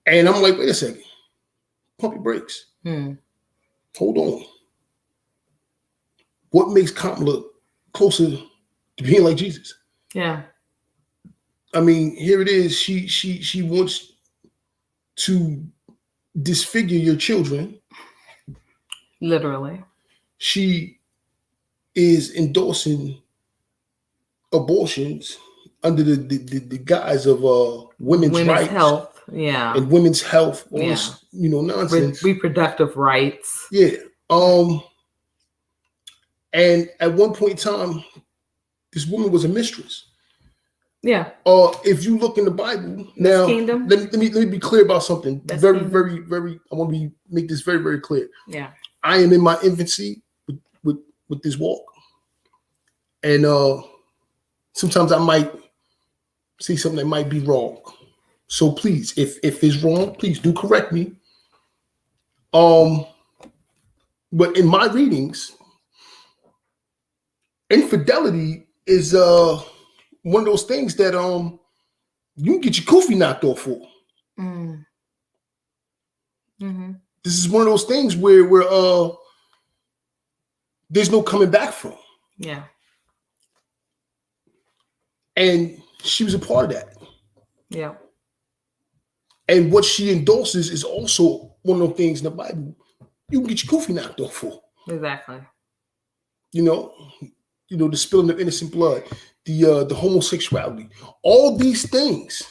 And I'm like, wait a second, pump your brakes. Hold on. What makes Kamala closer to being like Jesus?
Yeah.
I mean, here it is. She wants to disfigure your children.
Literally.
She is endorsing abortions under the guise of women's rights,
health, yeah,
and women's health, all this, nonsense,
reproductive rights,
yeah. And at one point in time, this woman was a mistress.
Yeah.
If you look in the Bible now, let me be clear about something. Very, very. I want to make this very, very clear.
Yeah.
I am in my infancy with this walk, and sometimes I might see something that might be wrong. So please, if it's wrong, please do correct me. But in my readings, infidelity is one of those things that you can get your kufi knocked off for. This is one of those things where there's no coming back from.
Yeah.
And she was a part of that.
Yeah.
And what she endorses is also one of those things in the Bible you can get your kufi knocked off for.
Exactly.
The spilling of innocent blood, the homosexuality, all these things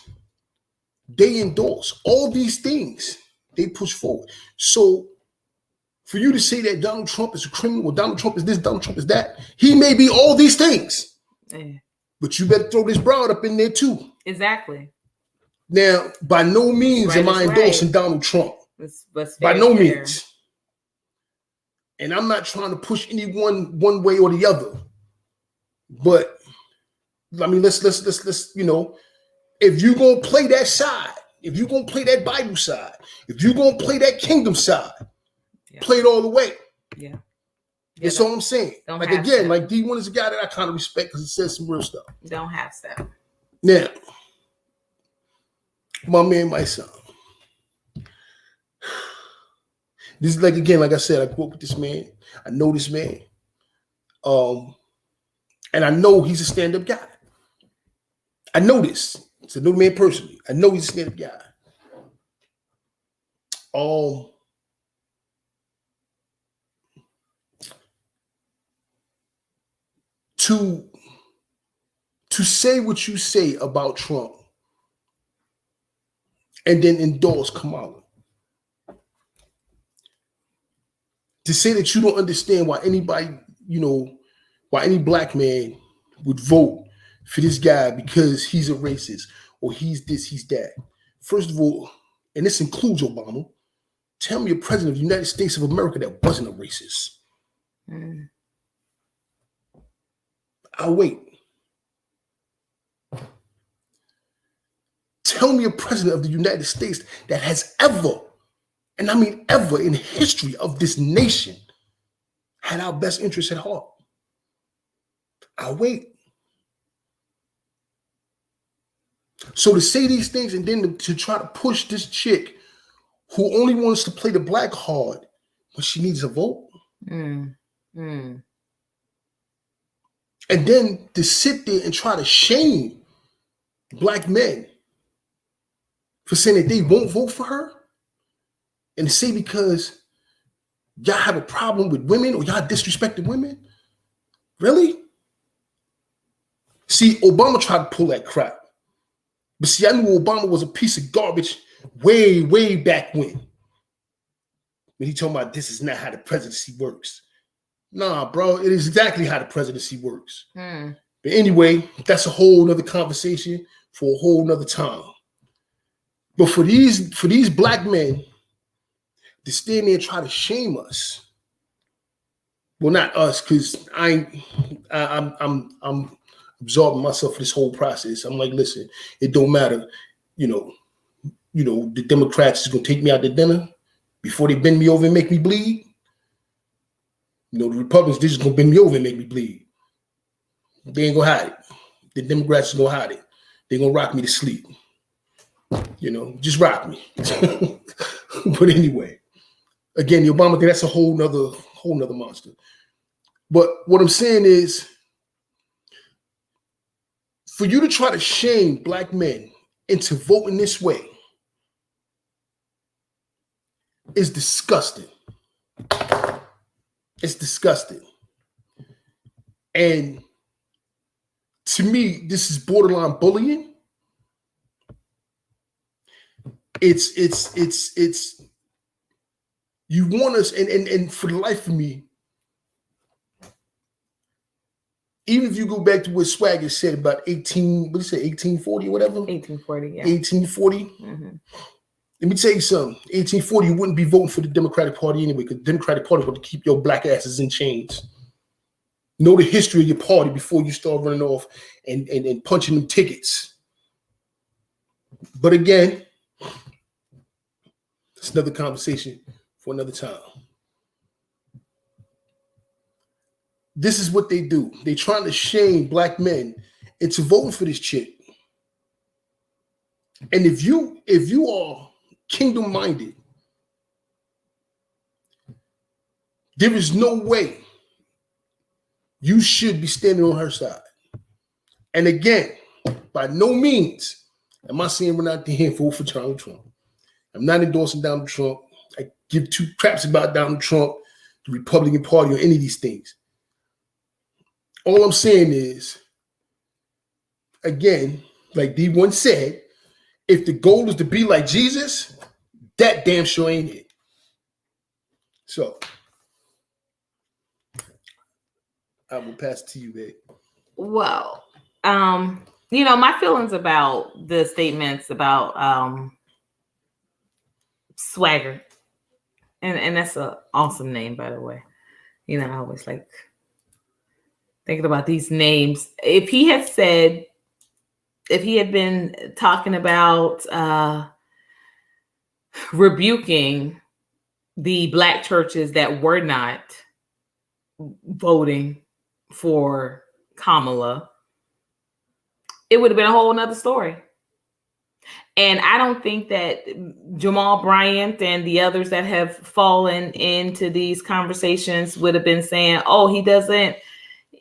they endorse, all these things they push forward. So for you to say that Donald Trump is a criminal, or Donald Trump is this, Donald Trump is that, he may be all these things. But you better throw this broad up in there too.
Exactly.
Now, by no means am I endorsing Donald Trump. By no means. And I'm not trying to push anyone one way or the other. But I mean, let's if you're gonna play that side, if you're gonna play that Bible side, if you're gonna play that kingdom side, play it all the way.
Yeah.
That's all I'm saying. Like again, like D1 is a guy that I kind of respect because he says some real stuff.
Don't have stuff.
Now, my man, my son. This is like I said, I grew up with this man. I know this man. And I know he's a stand-up guy. I know this. It's a new man personally. I know he's a stand-up guy. To say what you say about Trump and then endorse Kamala. To say that you don't understand why anybody, why any black man would vote for this guy because he's a racist or he's this, he's that. First of all, and this includes Obama, tell me a president of the United States of America that wasn't a racist. I'll wait. Tell me a president of the United States that has ever, and I mean ever in the history of this nation, had our best interests at heart. I'll wait. So to say these things and then to try to push this chick who only wants to play the black card, but she needs a vote. And then to sit there and try to shame black men for saying that they won't vote for her, and to say because Y'all have a problem with women or y'all disrespecting women? Really? See, Obama tried to pull that crap. But see, I knew Obama was a piece of garbage way, way back when he told me this is not how the presidency works. Nah, bro, it is exactly how the presidency works. But anyway, that's a whole nother conversation for a whole nother time. But for these black men to stand there and try to shame us, well, not us, because I'm absorbing myself for this whole process. I'm like, listen, it don't matter, you know, the Democrats is gonna take me out to dinner before they bend me over and make me bleed. The Republicans, they're just gonna bend me over and make me bleed. They ain't gonna hide it. The Democrats are gonna hide it. They're gonna rock me to sleep. Just rock me. But anyway, again, the Obama thing, that's a whole nother monster. But what I'm saying is, for you to try to shame black men into voting this way is disgusting. It's disgusting. And to me, this is borderline bullying. It's you want us, and for the life of me, even if you go back to what Swagger said about 1840 or whatever?
1840, yeah.
1840. Mm-hmm. Let me tell you something. 1840, you wouldn't be voting for the Democratic Party anyway, because the Democratic Party would keep your black asses in chains. Know the history of your party before you start running off and punching them tickets. But again, it's another conversation for another time. This is what they do. They're trying to shame black men into voting for this chick. And if you are kingdom-minded, there is no way you should be standing on her side. And again, by no means am I saying we're not there for Donald Trump. I'm not endorsing Donald Trump. I give two craps about Donald Trump, the Republican Party, or any of these things. All I'm saying is, again, like D1 said, if the goal is to be like Jesus, that damn sure ain't it. So, I will pass it to you, babe.
Well, my feelings about the statements about Swagger, and that's an awesome name, by the way. I always like thinking about these names. If he had been talking about rebuking the black churches that were not voting for Kamala, it would have been a whole nother story. And I don't think that Jamal Bryant and the others that have fallen into these conversations would have been saying, oh, he doesn't,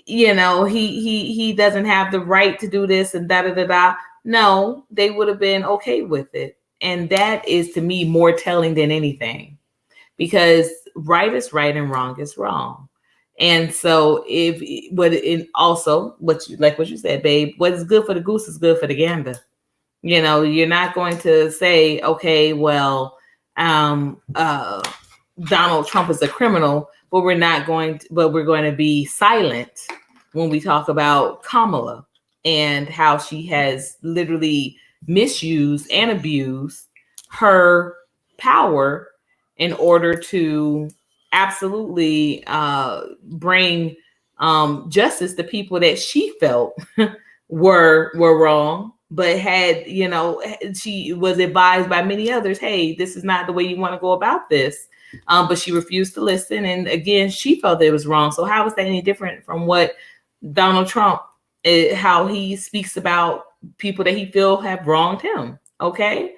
he doesn't have the right to do this and da-da-da-da. No, they would have been okay with it. And that is, to me, more telling than anything, because right is right and wrong is wrong. And so what you said, babe, what is good for the goose is good for the gander. You're not going to say, okay, well, Donald Trump is a criminal, but we're going to be silent when we talk about Kamala and how she has literally misused and abused her power in order to absolutely bring justice to people that she felt were wrong, but she was advised by many others, hey, this is not the way you want to go about this. But she refused to listen. And again, she felt that it was wrong. So how is that any different from what Donald Trump, how he speaks about people that he feel have wronged him? Okay.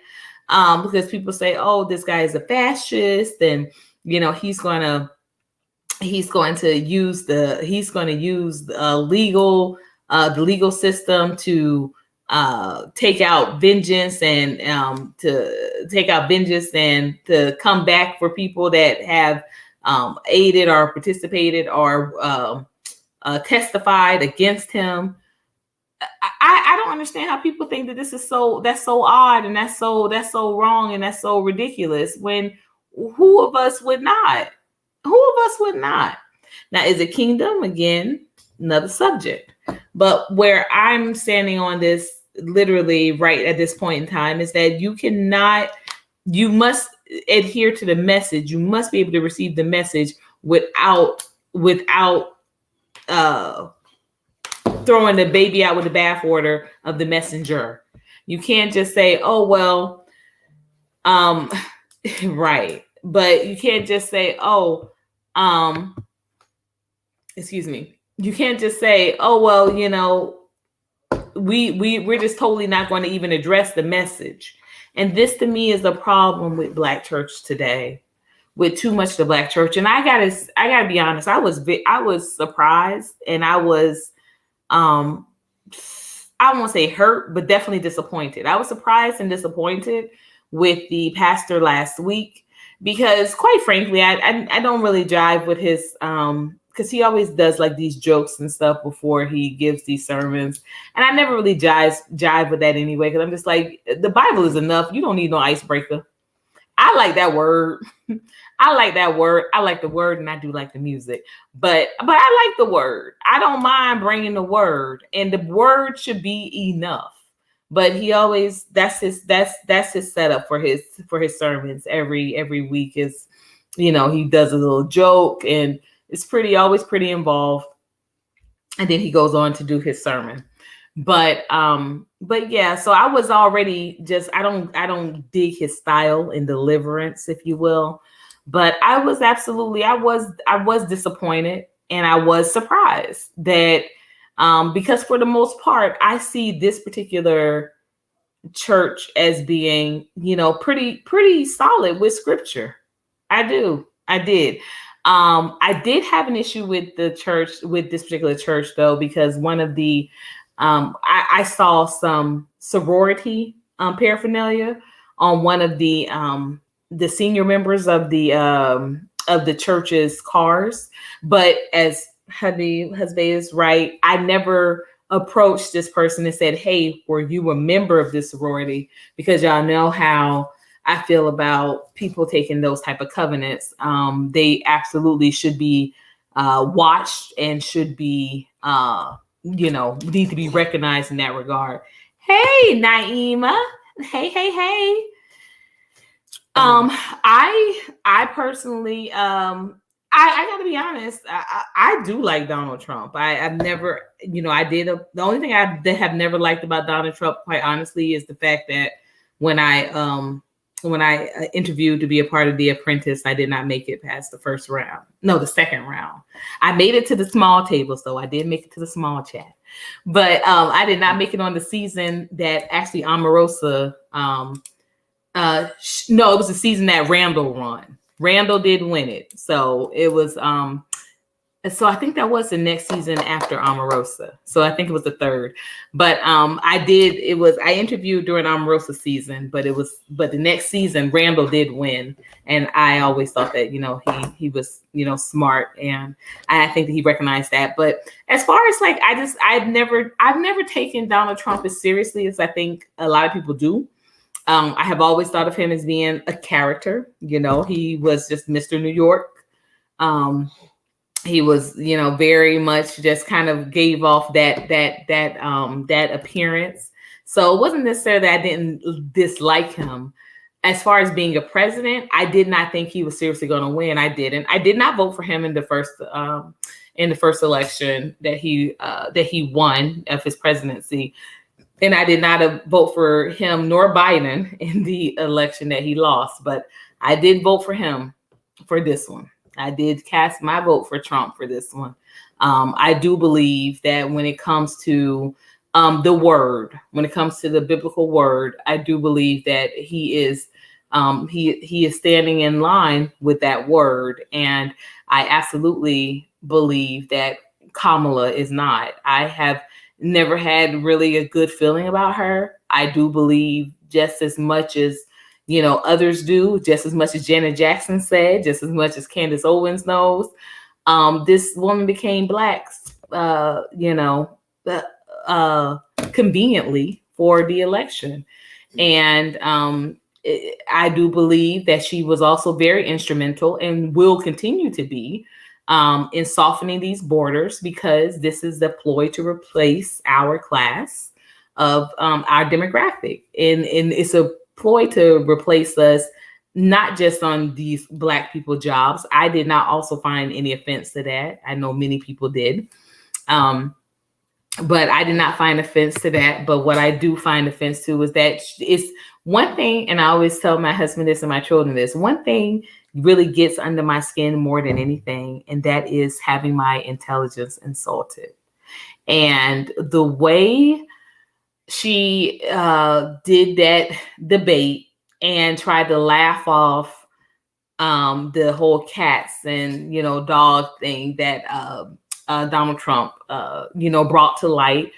Because people say, oh, this guy is a fascist, and he's going to use the legal system to take out vengeance and to come back for people that have aided or participated or testified against him. I don't understand how people think that that's so odd and that's so wrong and that's so ridiculous when who of us would not? Who of us would not? Now, is it kingdom? Again, another subject. But where I'm standing on this literally right at this point in time is that you must adhere to the message. You must be able to receive the message without throwing the baby out with the bathwater of the messenger. You can't just say, oh, well, right. But you can't just say, oh, excuse me. You can't just say, oh, well, you know, we're just totally not going to even address the message. And this to me is a problem with Black church today, with too much of the Black church. And I gotta be honest, I was surprised, and I was I won't say hurt, but definitely disappointed. I was surprised and disappointed with the pastor last week because, quite frankly, I don't really jive with his because he always does like these jokes and stuff before he gives these sermons, and I never really jive with that anyway because I'm just like, the Bible is enough. You don't need no icebreaker. I like that word. I like that word. I like the word, and I do like the music. But I like the word. I don't mind bringing the word, and the word should be enough. But he always that's his setup for his sermons every week is, you know, he does a little joke, and it's always pretty involved, and then he goes on to do his sermon. But yeah, so I was already just I don't dig his style in deliverance, if you will. But I was disappointed, and I was surprised that because for the most part, I see this particular church as being, you know, pretty solid with scripture. I did. I did have an issue with this particular church though, because one of the I saw some sorority paraphernalia on one of the senior members of the church's cars. But as Hadi is right, I never approached this person and said, hey, were you a member of this sorority? Because y'all know how I feel about people taking those type of covenants. They absolutely should be watched and should be need to be recognized in that regard. Hey, Naima. Hey. I personally, I gotta be honest. I do like Donald Trump. I've never, the only thing I have never liked about Donald Trump, quite honestly, is the fact that when I interviewed to be a part of The Apprentice, I did not make it past the first round. No, the second round. I made it to the small table, so I did make it to the small chat. But I did not make it on the season that actually Omarosa. No, it was the season that Randall won. Randall did win it, so it was. So I think that was the next season after Omarosa. So I think it was the third. But I interviewed during Omarosa season, but the next season Randall did win. And I always thought that, he was, smart, and I think that he recognized that. But as far as like, I've never taken Donald Trump as seriously as I think a lot of people do. I have always thought of him as being a character. He was just Mr. New York. He was, very much just kind of gave off that appearance. So it wasn't necessarily that I didn't dislike him. As far as being a president, I did not think he was seriously going to win. I didn't. I did not vote for him in the first election that he won of his presidency, and I did not vote for him nor Biden in the election that he lost. But I did vote for him for this one. I did cast my vote for Trump for this one. I do believe that when it comes to the word, when it comes to the biblical word, I do believe that he is standing in line with that word. And I absolutely believe that Kamala is not. I have never had really a good feeling about her. I do believe just as much as Others do just as much as Janet Jackson said, just as much as Candace Owens knows. This woman became black, uh, uh, conveniently for the election. And I do believe that she was also very instrumental and will continue to be in softening these borders, because this is a ploy to replace our class of our demographic. And it's a ploy to replace us, not just on these Black people jobs. I did not also find any offense to that. I know many people did. But I did not find offense to that. But what I do find offense to is that it's one thing, and I always tell my husband this and my children this, one thing really gets under my skin more than anything, and that is having my intelligence insulted. And the way she did that debate and tried to laugh off the whole cats and dog thing that Donald Trump brought to light.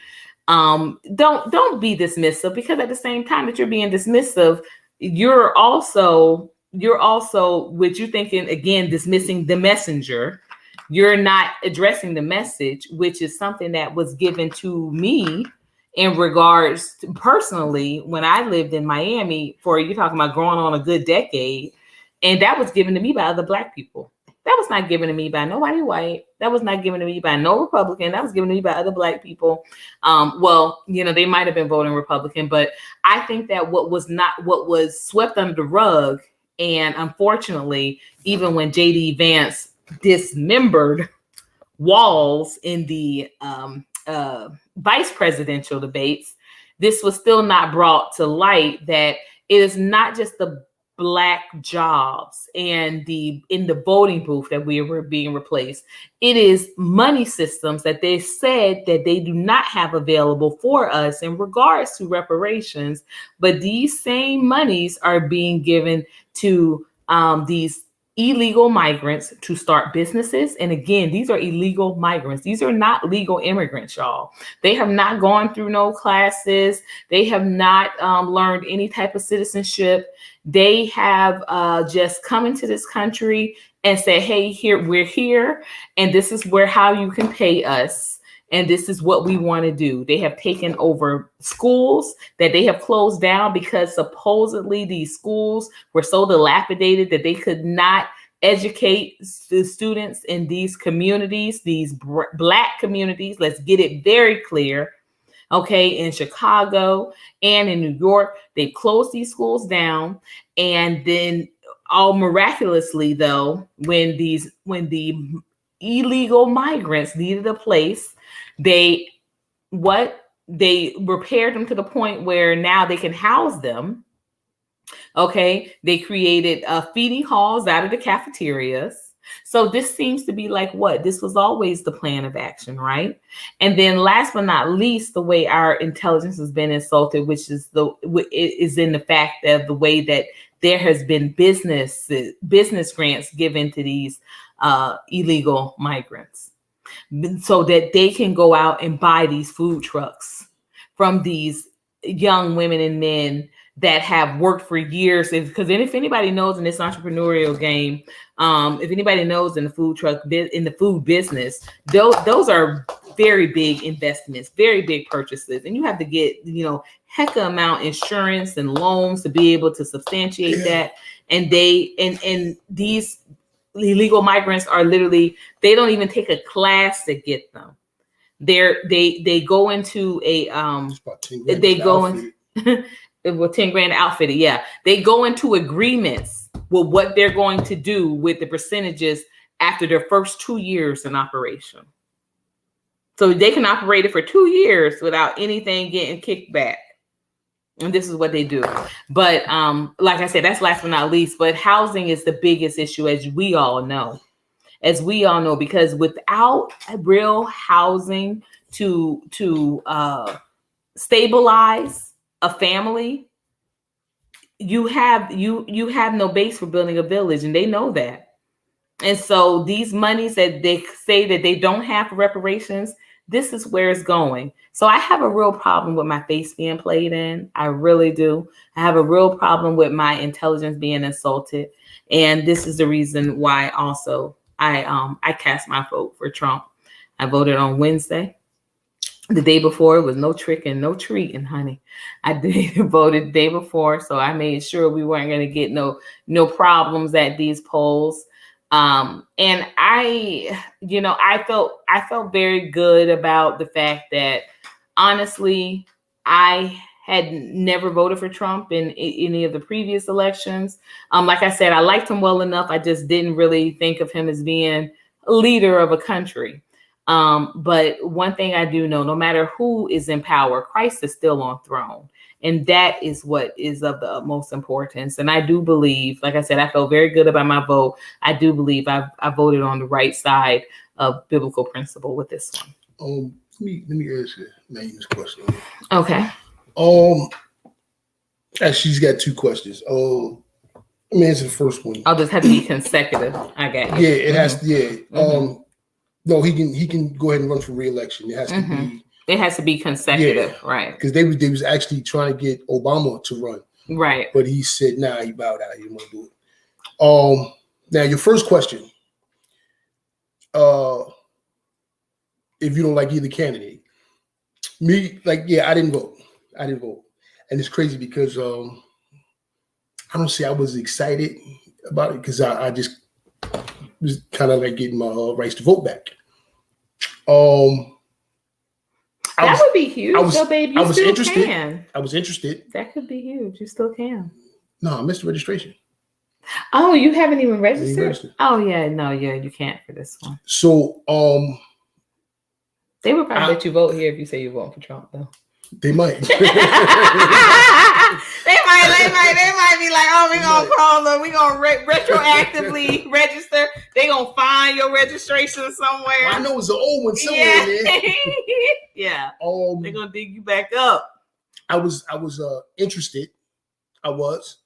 Don't be dismissive, because at the same time that you're being dismissive, you're also what you thinking, again, dismissing the messenger. You're not addressing the message, which is something that was given to me in regards to personally when I lived in Miami for, you're talking about growing on a good decade, and that was given to me by other Black people. That was not given to me by nobody white. That was not given to me by no Republican. That was given to me by other Black people. They might have been voting Republican, but I think that what was swept under the rug, and unfortunately, even when J.D. Vance dismembered Walls in the vice presidential debates, this was still not brought to light that it is not just the Black jobs and in the voting booth that we were being replaced. It is money systems that they said that they do not have available for us in regards to reparations, but these same monies are being given to these illegal migrants to start businesses. And again, these are illegal migrants. These are not legal immigrants, y'all. They have not gone through no classes. They have not learned any type of citizenship. They have just come into this country and said, hey, we're here, and this is how you can pay us. And this is what we want to do. They have taken over schools that they have closed down because supposedly these schools were so dilapidated that they could not educate the students in these communities, these Black communities. Let's get it very clear. Okay, in Chicago and in New York, they closed these schools down. And then all miraculously, though, when the illegal migrants needed a place, they repaired them to the point where now they can house them. Okay, they created feeding halls out of the cafeterias. So this seems to be like this was always the plan of action, right? And then last but not least, the way our intelligence has been insulted, which is in the fact of the way that there has been business grants given to these illegal migrants, so that they can go out and buy these food trucks from these young women and men that have worked for years. Because then, if anybody knows in this entrepreneurial game, if anybody knows in the food business, those are very big investments, very big purchases, and you have to get heck amount insurance and loans to be able to substantiate that. And these illegal migrants are literally, they don't even take a class to get them. They go into a they go in with 10 grand outfitted. Yeah. They go into agreements with what they're going to do with the percentages after their first 2 years in operation. So they can operate it for 2 years without anything getting kicked back. And this is what they do. But like I said, that's last but not least. But housing is the biggest issue, as we all know. Because without real housing to stabilize a family, you have no base for building a village, and they know that. And so these monies that they say that they don't have for reparations, this is where it's going. So I have a real problem with my face being played in. I really do. I have a real problem with my intelligence being insulted. And this is the reason why also I cast my vote for Trump. I voted on Wednesday. The day before, it was no trick and no treating, honey. I did voted the day before, so I made sure we weren't going to get no problems at these polls. And I felt very good about the fact that honestly, I had never voted for Trump in any of the previous elections. Like I said, I liked him well enough. I just didn't really think of him as being a leader of a country. But one thing I do know, no matter who is in power, Christ is still on throne. And that is what is of the utmost importance. And I do believe, like I said, I felt very good about my vote. I do believe I voted on the right side of biblical principle with this one.
Let me ask you Naeem's question.
Okay.
Actually, she's got two questions. Let me answer the first one.
I'll just have to be consecutive. I got you.
Yeah, it has to. Yeah. No, he can go ahead and run for re-election. It has to be.
It has to be consecutive, right?
Because they was actually trying to get Obama to run,
right?
But he said, "Nah, he bowed out. He didn't want to do it." Now your first question. If you don't like either candidate, I didn't vote. And it's crazy because I don't say I was excited about it because I just was kind of like getting my rights to vote back.
That would be huge, though, babe. You still
interested.
can.
I was interested.
That could be huge. You still can.
No, I missed the registration.
Oh, you haven't even registered? Oh, yeah. No, yeah, you can't for this one.
So,
they would probably let you vote here if you say you're voting for Trump, though.
They might.
They might be like, oh, we're going to call them. We're going to retroactively register. They're going to find your registration somewhere.
Well, I know it's an old one somewhere there.
Yeah. They're going to dig you back up.
I was interested. I was.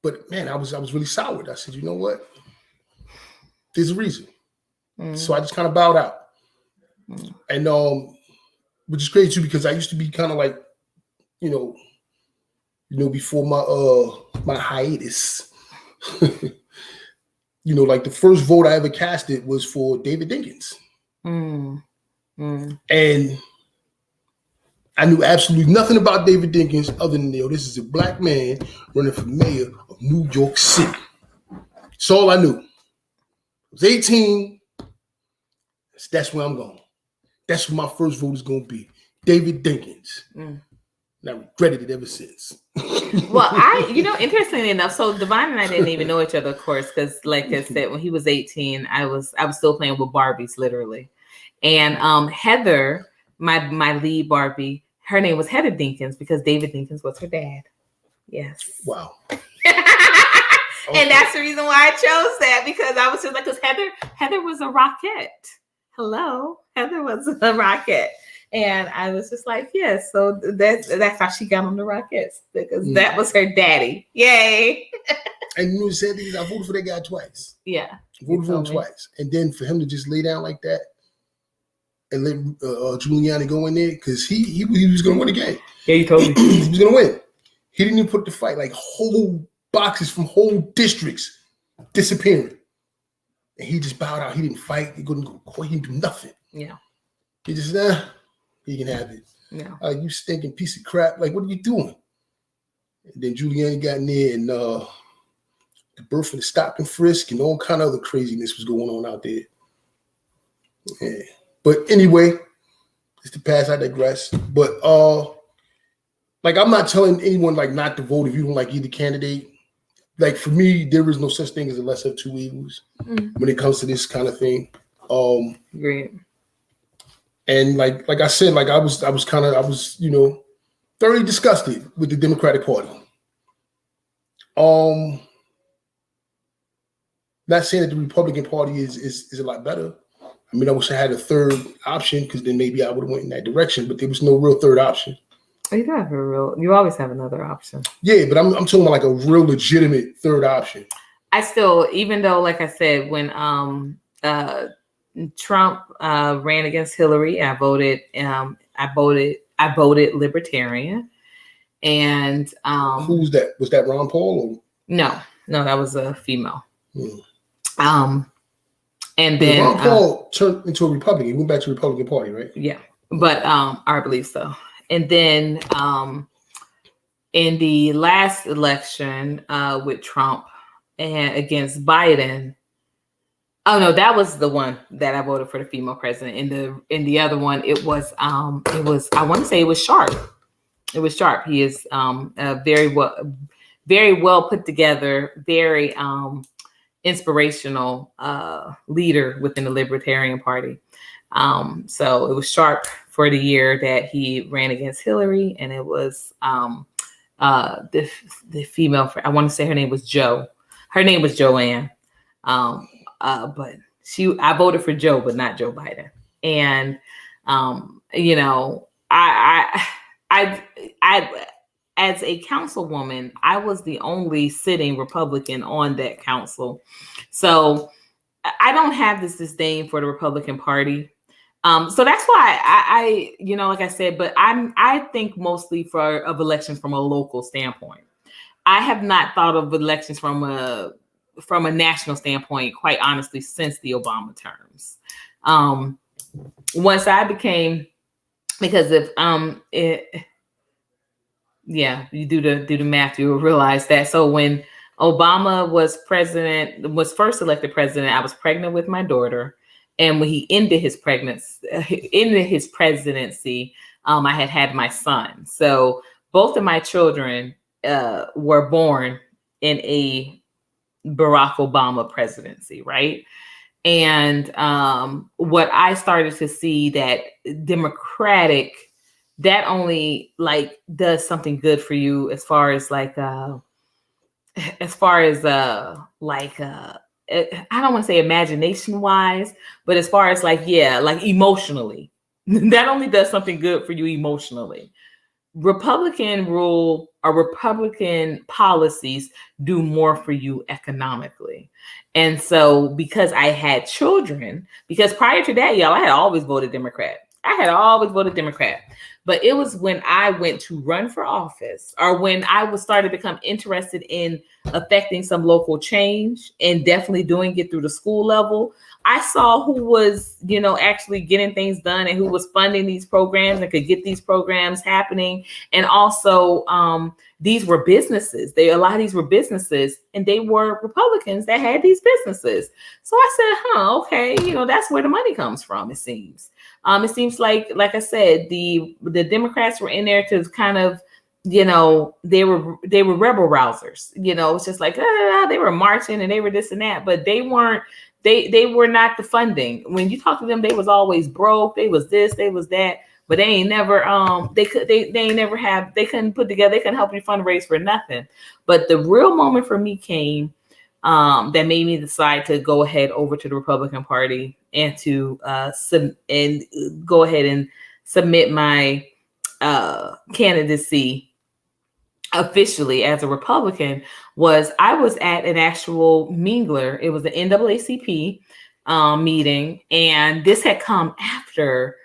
But man, I was really soured. I said, you know what? There's a reason. So I just kind of bowed out. And which is crazy too, because I used to be kind of like, before my hiatus, like the first vote I ever casted was for David Dinkins. And I knew absolutely nothing about David Dinkins other than, this is a black man running for mayor of New York City. That's all I knew. I was 18. That's where I'm going. That's what my first vote is going to be. David Dinkins. And I regretted it ever since.
Well, interestingly enough, so Devon and I didn't even know each other, of course, because like I said, when he was 18, I was still playing with Barbies, literally. And Heather, my lead Barbie, her name was Heather Dinkins because David Dinkins was her dad. Yes. Wow. And that's the reason why I chose that, because I was just like, because Heather was a rocket. Hello, Heather was a rocket. And I was just like, yes. So that's how she got on the Rockets, because that was her daddy. Yay.
And the sad thing is, I voted for that guy twice.
Yeah.
I voted for him twice. And then for him to just lay down like that and let Giuliani go in there, because he was going to win the game. Yeah, you told me. He was going to win. He didn't even put the fight, like whole boxes from whole districts disappearing. And he just bowed out. He didn't fight. He couldn't go court. He didn't do nothing. Yeah. He just, he can have it. Yeah. You stinking piece of crap. Like, what are you doing? And then Giuliani got in there, and the birth of the stop and frisk and all kind of other craziness was going on out there. Yeah. But anyway, it's the past. I digress. But I'm not telling anyone not to vote if you don't like either candidate. Like, for me, there is no such thing as a lesser of two evils when it comes to this kind of thing. Great. And like I said, I was thoroughly disgusted with the Democratic Party. Not saying that the Republican Party is a lot better. I mean, I wish I had a third option, because then maybe I would have went in that direction, but there was no real third option.
You always have another option.
Yeah, but I'm talking about a real legitimate third option.
I still, even though, like I said, when Trump ran against Hillary. I voted Libertarian. And
who's that? Was that Ron Paul? Or?
No, that was a female.
Hmm.
And then
Ron Paul turned into a Republican. He went back to the Republican Party, right?
Yeah, but I believe so. And then in the last election with Trump and against Biden. Oh no, that was the one that I voted for the female president. In the other one, it was I want to say it was Sharp. It was Sharp. He is a very well put together, very inspirational leader within the Libertarian Party. So it was Sharp for the year that he ran against Hillary, and it was the female. I want to say her name was Jo. Her name was Joanne. But I voted for Joe, but not Joe Biden. And you know, I as a councilwoman, I was the only sitting Republican on that council. So I don't have this disdain for the Republican Party. So that's why I you know, like I said, but I think mostly of elections from a local standpoint. I have not thought of elections from a national standpoint, quite honestly, since the Obama terms. Once I became, because if you do the math, you will realize that. So when Obama was first elected president, I was pregnant with my daughter, and when he ended his presidency, I had my son. So both of my children were born in a Barack Obama presidency, right? And what I started to see that Democratic, that only like does something good for you as far as like I don't want to say imagination wise, but as far as like emotionally, that only does something good for you emotionally. Republican rule or Republican policies do more for you economically. And so because I had children, because prior to that, y'all, I had always voted Democrat. But it was when I went to run for office, or when I was started to become interested in affecting some local change and definitely doing it through the school level. I saw who was, actually getting things done and who was funding these programs and could get these programs happening. And also, these were businesses. A lot of these were businesses, and they were Republicans that had these businesses. So I said, okay, that's where the money comes from, it seems. It seems like I said, the Democrats were in there to kind of, they were rebel rousers. It's just like they were marching and they were this and that, but they weren't. They were not the funding. When you talk to them, they was always broke. They was this, they was that, but they ain't never they couldn't put together. They couldn't help you fundraise for nothing. But the real moment for me came that made me decide to go ahead over to the Republican Party and to go ahead and submit my candidacy officially as a Republican. I was at an actual mingler. It was the NAACP meeting, and this had come after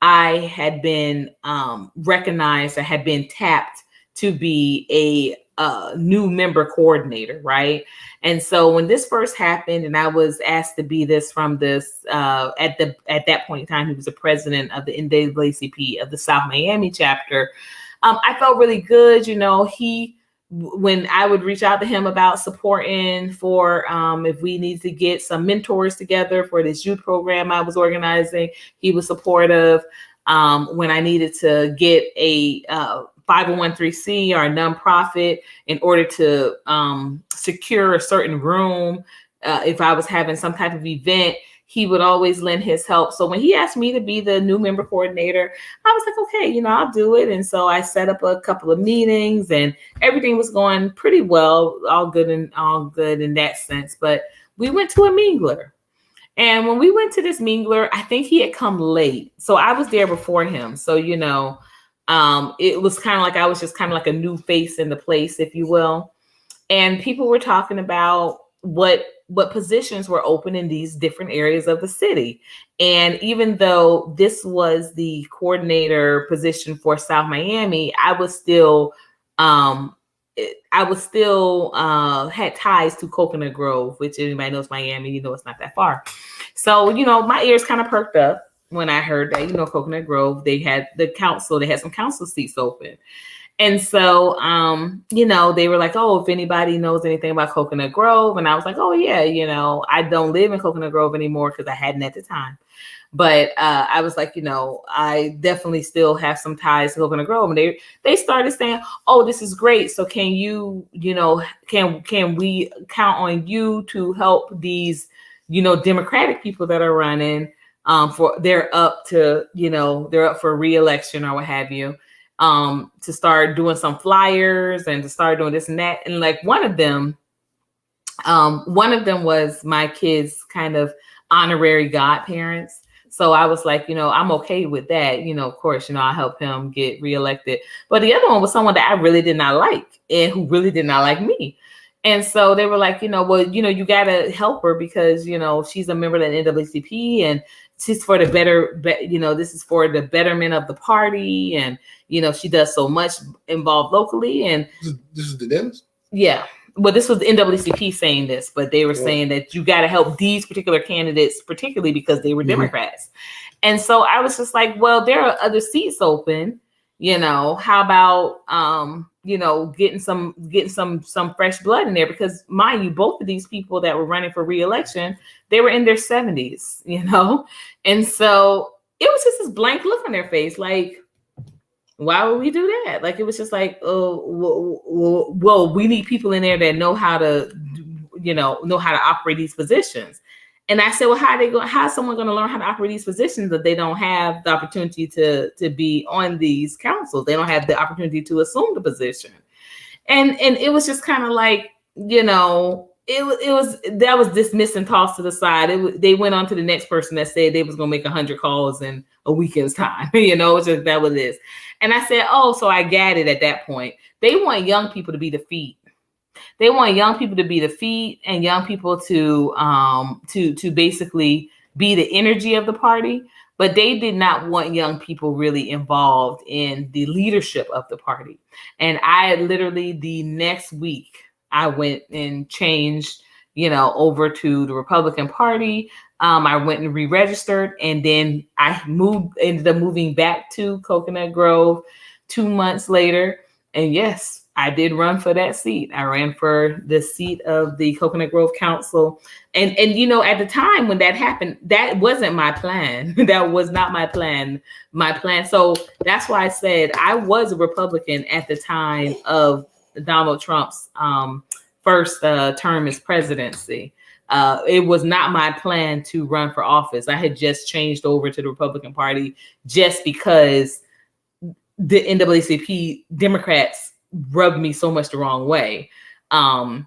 I had been recognized. I had been tapped to be a new member coordinator, right? And so when this first happened, and I was asked to be at that point in time, he was the president of the NAACP of the South Miami chapter. I felt really good. When I would reach out to him about supporting for if we need to get some mentors together for this youth program I was organizing, he was supportive. When I needed to get a 501(c)(3) or a nonprofit in order to secure a certain room, if I was having some type of event, he would always lend his help. So when he asked me to be the new member coordinator, I was like, okay, I'll do it. And so I set up a couple of meetings, and everything was going pretty well, all good in that sense. But we went to a mingler. And when we went to this mingler, I think he had come late. So I was there before him. So, it was kind of like I was just kind of like a new face in the place, if you will. And people were talking about what positions were open in these different areas of the city. And even though this was the coordinator position for South Miami, I was still had ties to Coconut Grove, which anybody knows Miami, it's not that far. So, my ears kind of perked up when I heard that, Coconut Grove, they had some council seats open. And so, they were like, oh, if anybody knows anything about Coconut Grove. And I was like, oh, yeah, I don't live in Coconut Grove anymore because I hadn't at the time. But I was like, I definitely still have some ties to Coconut Grove. And they started saying, oh, this is great. So can you, can we count on you to help these, Democratic people that are running they're up for re-election or what have you. To start doing some flyers and to start doing this and that. And like one of them was my kids' kind of honorary godparents. So I was like, I'm okay with that. Of course, I'll help him get reelected. But the other one was someone that I really did not like and who really did not like me. And so they were like, well, you got to help her because, she's a member of the NAACP and she's for the this is for the betterment of the party. And, she does so much involved locally. And
this is the Dems?
Yeah. Well, this was the NAACP saying this, but they were saying that you got to help these particular candidates, particularly because they were Democrats. And so I was just like, well, there are other seats open. How about, getting some fresh blood in there? Because mind you, both of these people that were running for re-election, they were in their 70s, And so it was just this blank look on their face. Like, why would we do that? Like, it was just like, oh, well, we need people in there that know how to operate these positions. And I said, well, how's someone going to learn how to operate these positions if they don't have the opportunity to be on these councils? They don't have the opportunity to assume the position. And it was just kind of like, that was dismissed and tossed to the side. They went on to the next person that said they was going to make 100 calls in a weekend's time. It's just, that was this. And I said, oh, so I got it at that point. They want young people to be the feet. They want young people to be the feet and young people to basically be the energy of the party. But they did not want young people really involved in the leadership of the party. And I literally the next week, I went and changed, over to the Republican Party. I went and re-registered, and then I ended up moving back to Coconut Grove 2 months later. And yes, I did run for that seat. I ran for the seat of the Coconut Grove Council. And at the time when that happened, that wasn't my plan. That was not my plan. So that's why I said I was a Republican at the time of Donald Trump's first term as presidency. It was not my plan to run for office. I had just changed over to the Republican Party just because the NAACP Democrats rubbed me so much the wrong way. And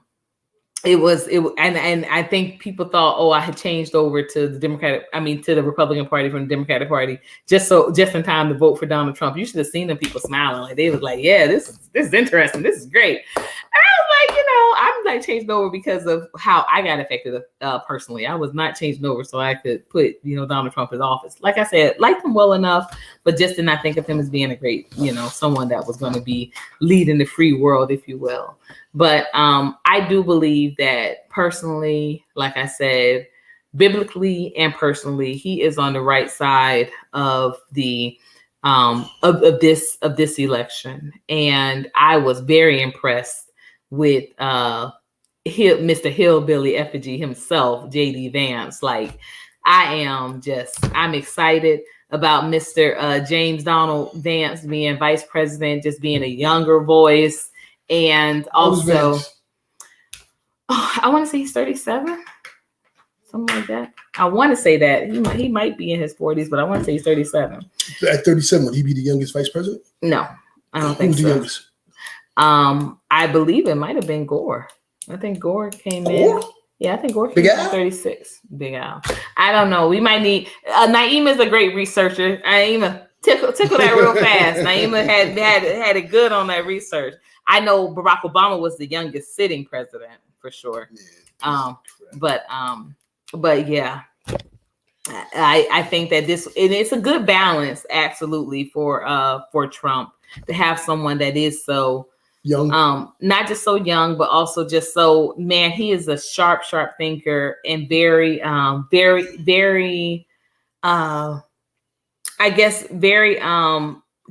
I think people thought, oh, I had changed over to the to the Republican Party from the Democratic Party just in time to vote for Donald Trump. You should have seen them people smiling. Like, they was like, yeah, this is interesting. This is great. And I was like, I'm like changed over because of how I got affected personally. I was not changed over so I could put, Donald Trump in office. Like I said, liked him well enough, but just did not think of him as being a great, someone that was going to be leading the free world, if you will. But I do believe that personally, like I said, biblically and personally, he is on the right side of the of this election. And I was very impressed with Mr. Hillbilly Effigy himself, JD Vance. Like, I'm excited about Mr. James Donald Vance being vice president, just being a younger voice. And also, I want to say he's 37, something like that. I want to say that he might be in his 40s, but I want to say he's 37.
At 37, would he be the youngest vice president?
No, I don't think so. Who's the youngest? I believe it might have been Gore. I think Gore came in. Yeah, I think Gore came in 36. Big Al. I don't know. We might need Naima is a great researcher. Naima, Tickle that real fast. Naima had it good on that research. I know Barack Obama was the youngest sitting president for sure.
Yeah,
But yeah, I think that it's a good balance, absolutely, for Trump to have someone that is so
young,
not just so young, but also just so, man, he is a sharp thinker and very very I guess very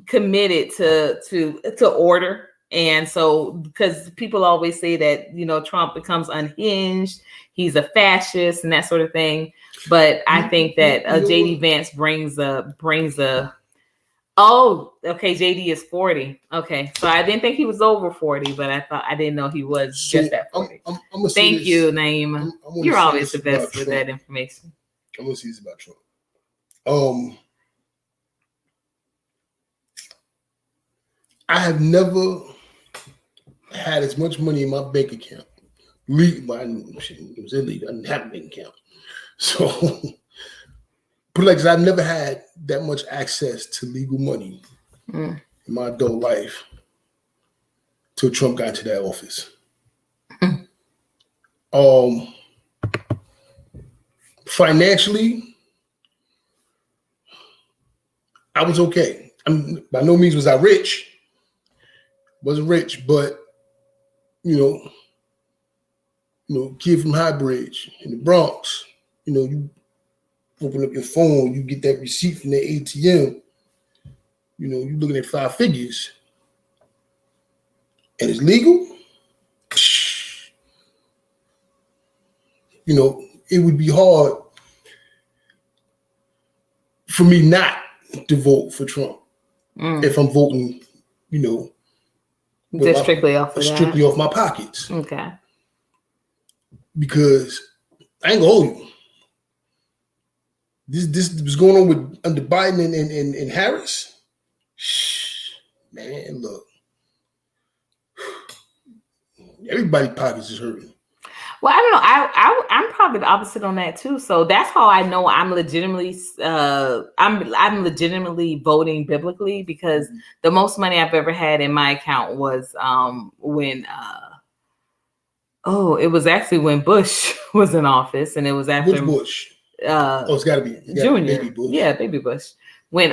committed to order. And so, because people always say that, you know, Trump becomes unhinged, he's a fascist and that sort of thing. But I think that JD Vance brings a oh, okay, JD is 40. Okay. So I didn't think he was over 40, but I didn't know he was just at 40. Thank you, Naima. You're always the best with that information.
I'm gonna say this about Trump. I have never had as much money in my bank account. It was illegal. I didn't have a bank account. So, but like I've never had that much access to legal money in my adult life till Trump got into that office. Financially, I was okay. By no means was I rich. Wasn't rich, but you know, kid from Highbridge in the Bronx, you know, you open up your phone, you get that receipt from the ATM, you know, you're looking at 5 figures. And it's legal. You know, it would be hard for me not to vote for Trump if I'm voting, you know,
just strictly off
my pockets.
Okay.
Because I ain't gonna hold you. This was going on with under Biden and Harris. Man, look. Everybody's pockets is hurting.
Well, I don't know. I'm probably the opposite on that too. So that's how I know I'm legitimately I'm legitimately voting biblically, because the most money I've ever had in my account was when it was actually when Bush was in office, and it was after
Which Bush? It's got to be
Junior.
Baby Bush.
Yeah, Baby Bush. When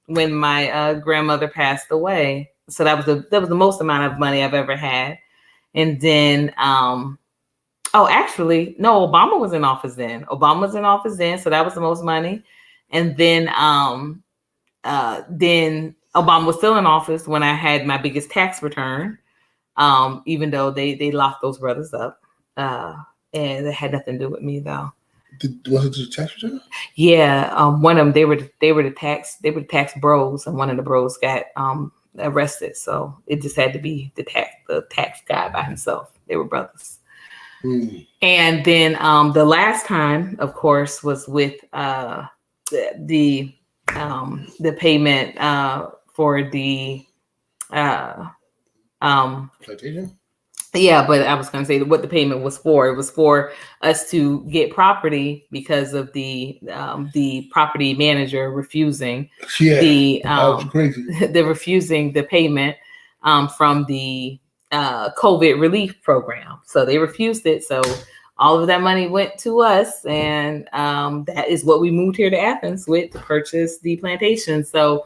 when my grandmother passed away. So that was the most amount of money I've ever had. And then actually, no, Obama was in office then. So that was the most money. And then Obama was still in office when I had my biggest tax return. Even though they locked those brothers up. And it had nothing to do with me though.
Was it the tax return?
Yeah, one of them they were the tax bros, and one of the bros got arrested. So it just had to be the tax guy by himself. They were brothers. And then the last time, of course, was with the payment for the
plantation.
Yeah, but I was going to say what the payment was for. It was for us to get property because of the property manager refusing refusing the payment from the COVID relief program. So they refused it. So all of that money went to us, and that is what we moved here to Athens with to purchase the plantation. So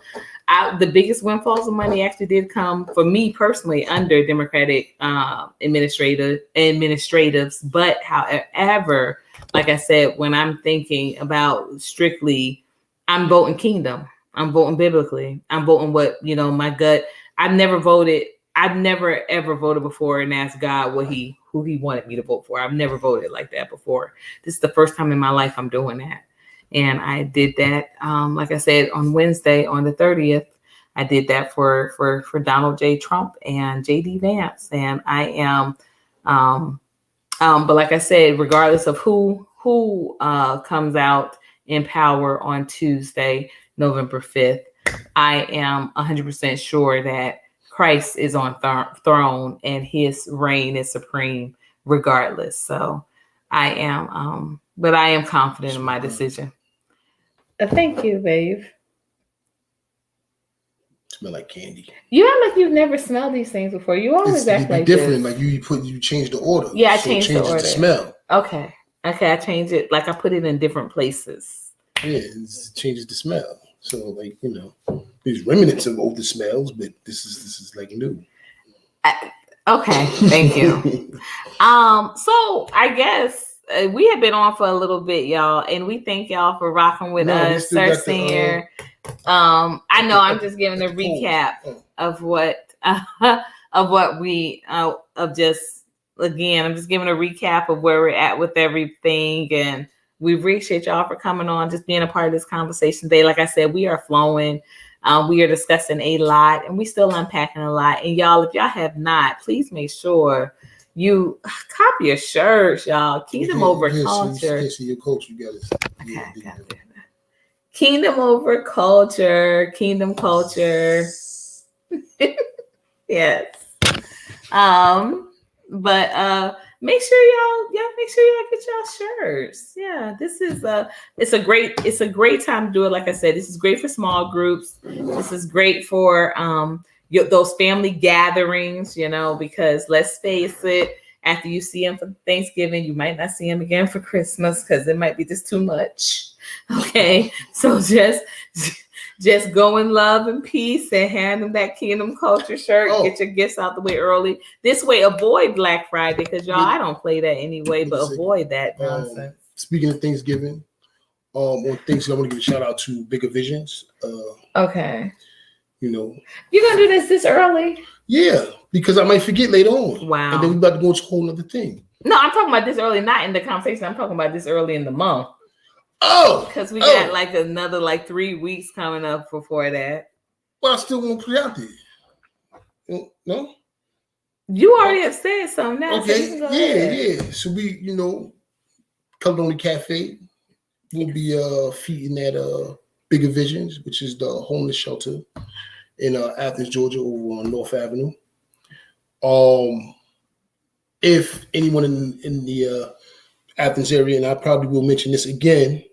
the biggest windfalls of money actually did come for me personally under Democratic administratives. But however, like I said, when I'm thinking about strictly, I'm voting kingdom. I'm voting biblically. I'm voting what, my gut. I've never ever voted before and asked God who he wanted me to vote for. I've never voted like that before. This is the first time in my life I'm doing that. And I did that, like I said, on Wednesday, on the 30th, I did that for Donald J. Trump and JD Vance. And I am, but like I said, regardless of who comes out in power on Tuesday, November 5th, I am 100% sure that Christ is on throne and his reign is supreme regardless. So I am, but I am confident in my decision. Thank you, babe.
Smell like candy.
You act like you've never smelled these things before. You always act
It'd be
like
different.
this.
Like you change the order.
Yeah, I
so it
changed the
changes
order.
the smell.
Okay. I changed it. Like I put it in different places.
Yeah, it changes the smell. So like, there's remnants of older smells, but this is like new.
Okay, thank you. So I guess we have been on for a little bit, y'all, and we thank y'all for rocking with us, Sir Senior. I know I'm just giving a recap of what we of just again. I'm just giving a recap of where we're at with everything, and we appreciate y'all for coming on, just being a part of this conversation today. Like I said, we are flowing. We are discussing a lot, and we still unpacking a lot. And y'all, if y'all have not, please make sure you copy your shirts, y'all. Kingdom over culture.
You see your coach, you got it.
Okay, got it. Kingdom over culture. Kingdom culture. Yes. But make sure y'all get y'all shirts. Yeah, this is it's a great time to do it. Like I said, this is great for small groups. This is great for those family gatherings, because let's face it, after you see them for Thanksgiving, you might not see them again for Christmas because it might be just too much. Okay, so just go in love and peace and hand them that Kingdom Culture shirt. Get your gifts out the way early. This way, avoid Black Friday because y'all, I don't play that anyway, but avoid that nonsense.
Speaking of Thanksgiving, on Thanksgiving, I want to give a shout out to Bigger Visions.
Okay.
You're
gonna do this early?
Yeah, because I might forget later on.
Wow.
And then we're about to go into a whole other thing.
No, I'm talking about this early, not in the conversation. I'm talking about this early in the month.
Oh,
because we got like another 3 weeks coming up before that.
Well, I still won't put it out there. No,
you already have said something now.
Okay,
so
yeah. So we, Colored Only Cafe will be feeding at Bigger Visions, which is the homeless shelter in Athens, Georgia, over on North Avenue. If anyone in the Athens area, and I probably will mention this again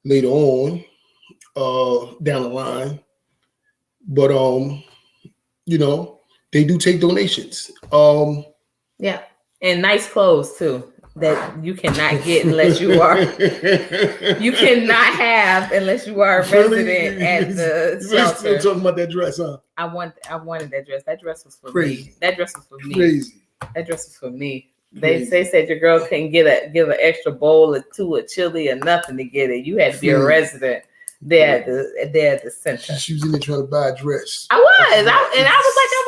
later on down the line, but they do take donations.
Yeah, and nice clothes too that you cannot get unless you are you cannot have unless you are a resident at the shelter.
Still talking about that dress, huh?
I wanted that dress. That dress was for
Crazy.
me. That dress was for me.
Crazy.
That dress was for me. They said your girl couldn't give an extra bowl or two of chili or nothing to get it. You had to be a resident there at the center.
She was in there trying to buy a dress.
I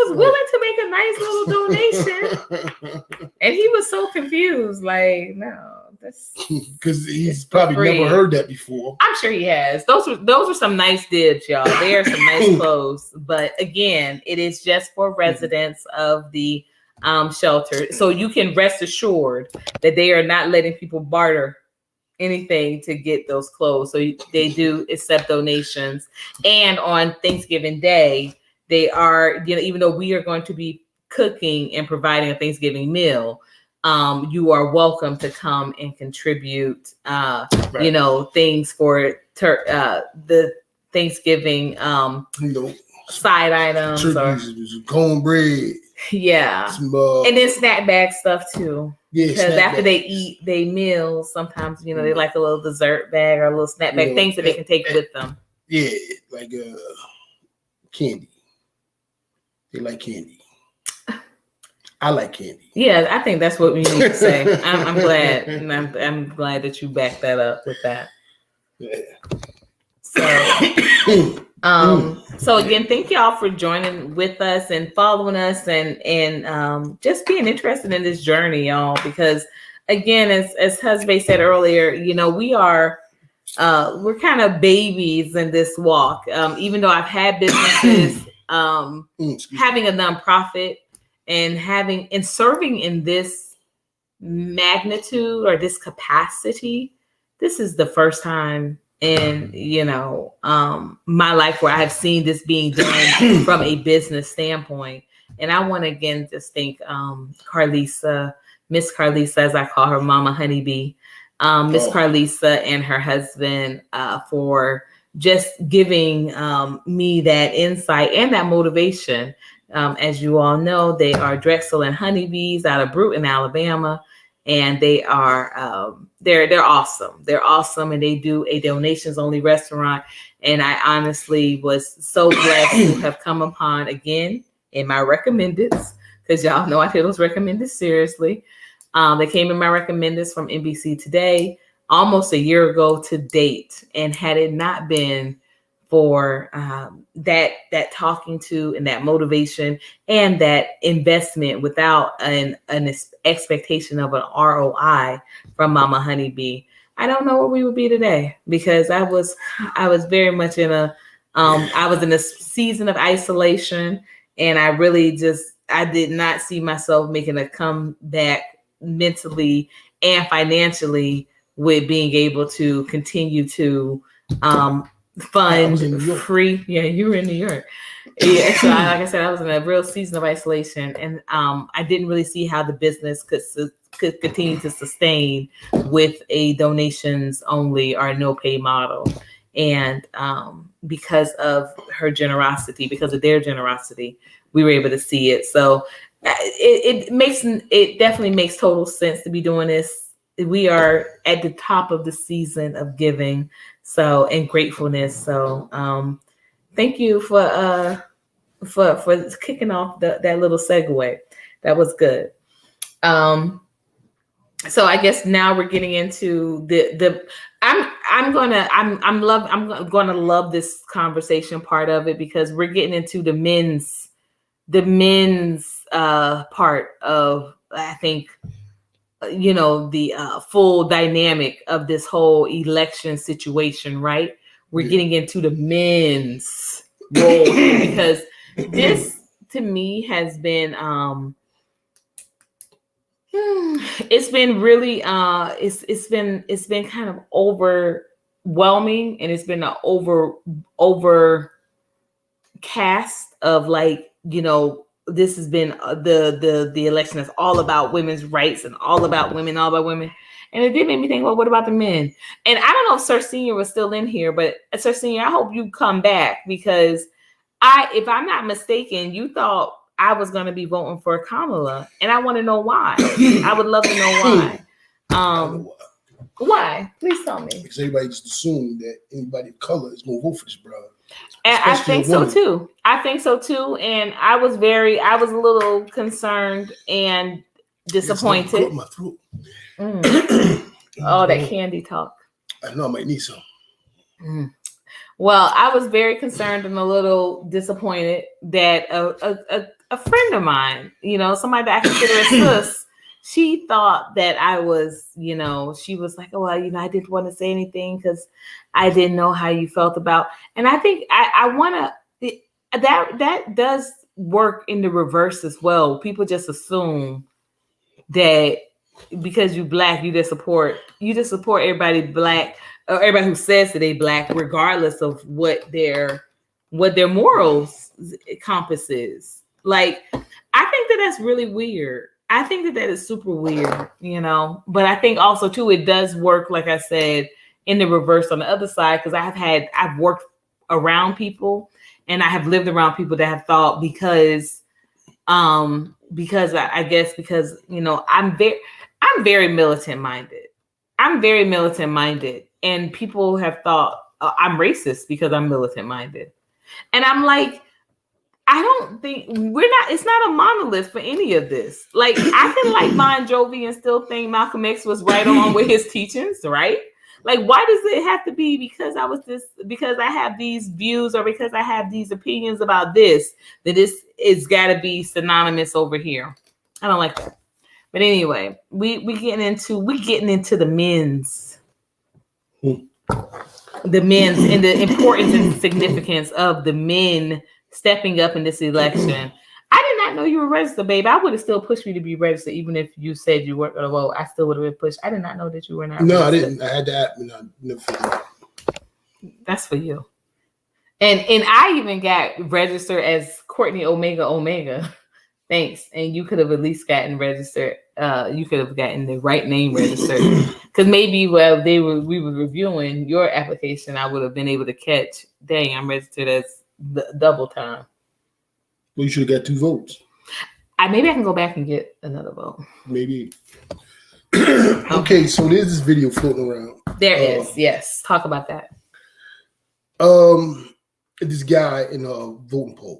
was willing to make a nice little donation. And he was so confused. Like, no, that's
because he's probably never heard that before.
I'm sure he has. Those are some nice dibs, y'all. They are some nice clothes. But again, it is just for residents of the shelter, so you can rest assured that they are not letting people barter anything to get those clothes. So they do accept donations, and on Thanksgiving Day, they are, even though we are going to be cooking and providing a Thanksgiving meal, you are welcome to come and contribute, things for the Thanksgiving side items,
turkeys, cornbread.
Yeah, and then snack bag stuff too. Yeah, because after they eat their meals, sometimes they like a little dessert bag or a little snack bag, things that they can take with them.
Yeah, like candy. They like candy. I like candy.
Yeah, I think that's what we need to say. I'm glad, and I'm glad that you backed that up with that.
Yeah.
So again, thank y'all for joining with us and following us and just being interested in this journey, y'all. Because again, as Husband said earlier, we are we're kind of babies in this walk. Even though I've had businesses, having a nonprofit and serving in this magnitude or this capacity, this is the first time in my life where I have seen this being done from a business standpoint. And I want to again just thank Carlisa, Miss Carlisa, as I call her, Mama Honeybee, Miss Carlisa and her husband for just giving me that insight and that motivation. As you all know, they are Drexel and Honeybees out of Bruton, Alabama, and they are they're awesome. They're awesome, and they do a donations only restaurant. And I honestly was so blessed to have come upon again in my recommendeds, because y'all know I take those recommended seriously. They came in my recommendeds from NBC Today almost a year ago to date. And had it not been for that talking to and that motivation and that investment without an expectation of an ROI from Mama Honeybee, I don't know where we would be today, because I was very much in a I was in a season of isolation, and I really I did not see myself making a comeback mentally and financially with being able to continue to fund free. Yeah, you were in New York. Yeah, so like I said, I was in a real season of isolation, and I didn't really see how the business could continue to sustain with a donations only or no pay model. And because of her generosity, because of their generosity, we were able to see it. So it definitely makes total sense to be doing this. We are at the top of the season of giving, so, and gratefulness. So thank you for kicking off that little segue. That was good. So I guess now we're getting into I'm gonna love this conversation part of it, because we're getting into the men's part of, I think, the full dynamic of this whole election situation, right? We're getting into the men's role here, because this to me has been it's been really it's been kind of overwhelming, and it's been an overcast of, like, this has been the election is all about women's rights and all about women. And it did make me think, well, what about the men? And I don't know if Sir Senior was still in here, but Sir Senior, I hope you come back, because if I'm not mistaken, you thought I was going to be voting for Kamala, and I want to know why. I would love to know why. Why? Please tell me.
Because everybody just assumed that anybody of color is going to vote for this brother.
And I think so too. And I was a little concerned and disappointed.
Yes, my throat.
Oh, that candy talk.
I know I might need some.
Well, I was very concerned and a little disappointed that a friend of mine, somebody that I consider a sis, she thought that I was, she was like, oh, well, I didn't want to say anything because I didn't know how you felt about. And I think I want to, that does work in the reverse as well. People just assume that because you Black, you just support everybody Black, or everybody who says that they Black, regardless of what their morals compass is. Like, I think that that's really weird. I think that is super weird, but I think also too, it does work, like I said, in the reverse on the other side, because I've worked around people, and I have lived around people that have thought because I guess because I'm very militant minded. And people have thought I'm racist because I'm militant minded. And I'm like, I don't think it's not a monolith for any of this. Like, I can like Bon Jovi and still think Malcolm X was right on with his teachings, right? Like, why does it have to be because I have these views, or because I have these opinions about this, that this is got to be synonymous over here? I don't like that. But anyway, we getting into the men's. The men's, and the importance and significance of the men stepping up in this election. I did not know you were registered, babe. I would have still pushed you to be registered, even if you said you weren't going to vote. I still would have been pushed. I did not know that you were not registered.
No, I didn't. I had the app, and I never figured it out.
That's for you. And I even got registered as Courtney Omega. Thanks. And you could have at least gotten registered you could have gotten the right name registered. Because maybe while we were reviewing your application, I would have been able to catch. Dang, I'm registered as double time.
Well, you should have got 2 votes.
Maybe I can go back and get another vote.
Maybe. Okay, so there's this video floating around.
There is, yes. Talk about that.
This guy in a voting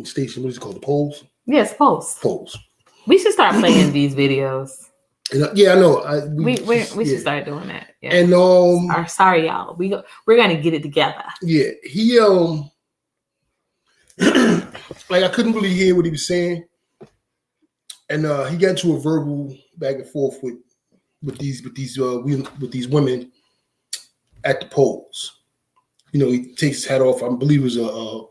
station. What is it called? The polls?
Yes, polls. We should start playing these videos.
Yeah, I know.
We should start doing that. Yeah.
And
sorry, y'all. We're gonna get it together.
Yeah, he like I couldn't really hear what he was saying, and he got into a verbal back and forth with these women at the polls. You know, he takes his hat off. I believe it was a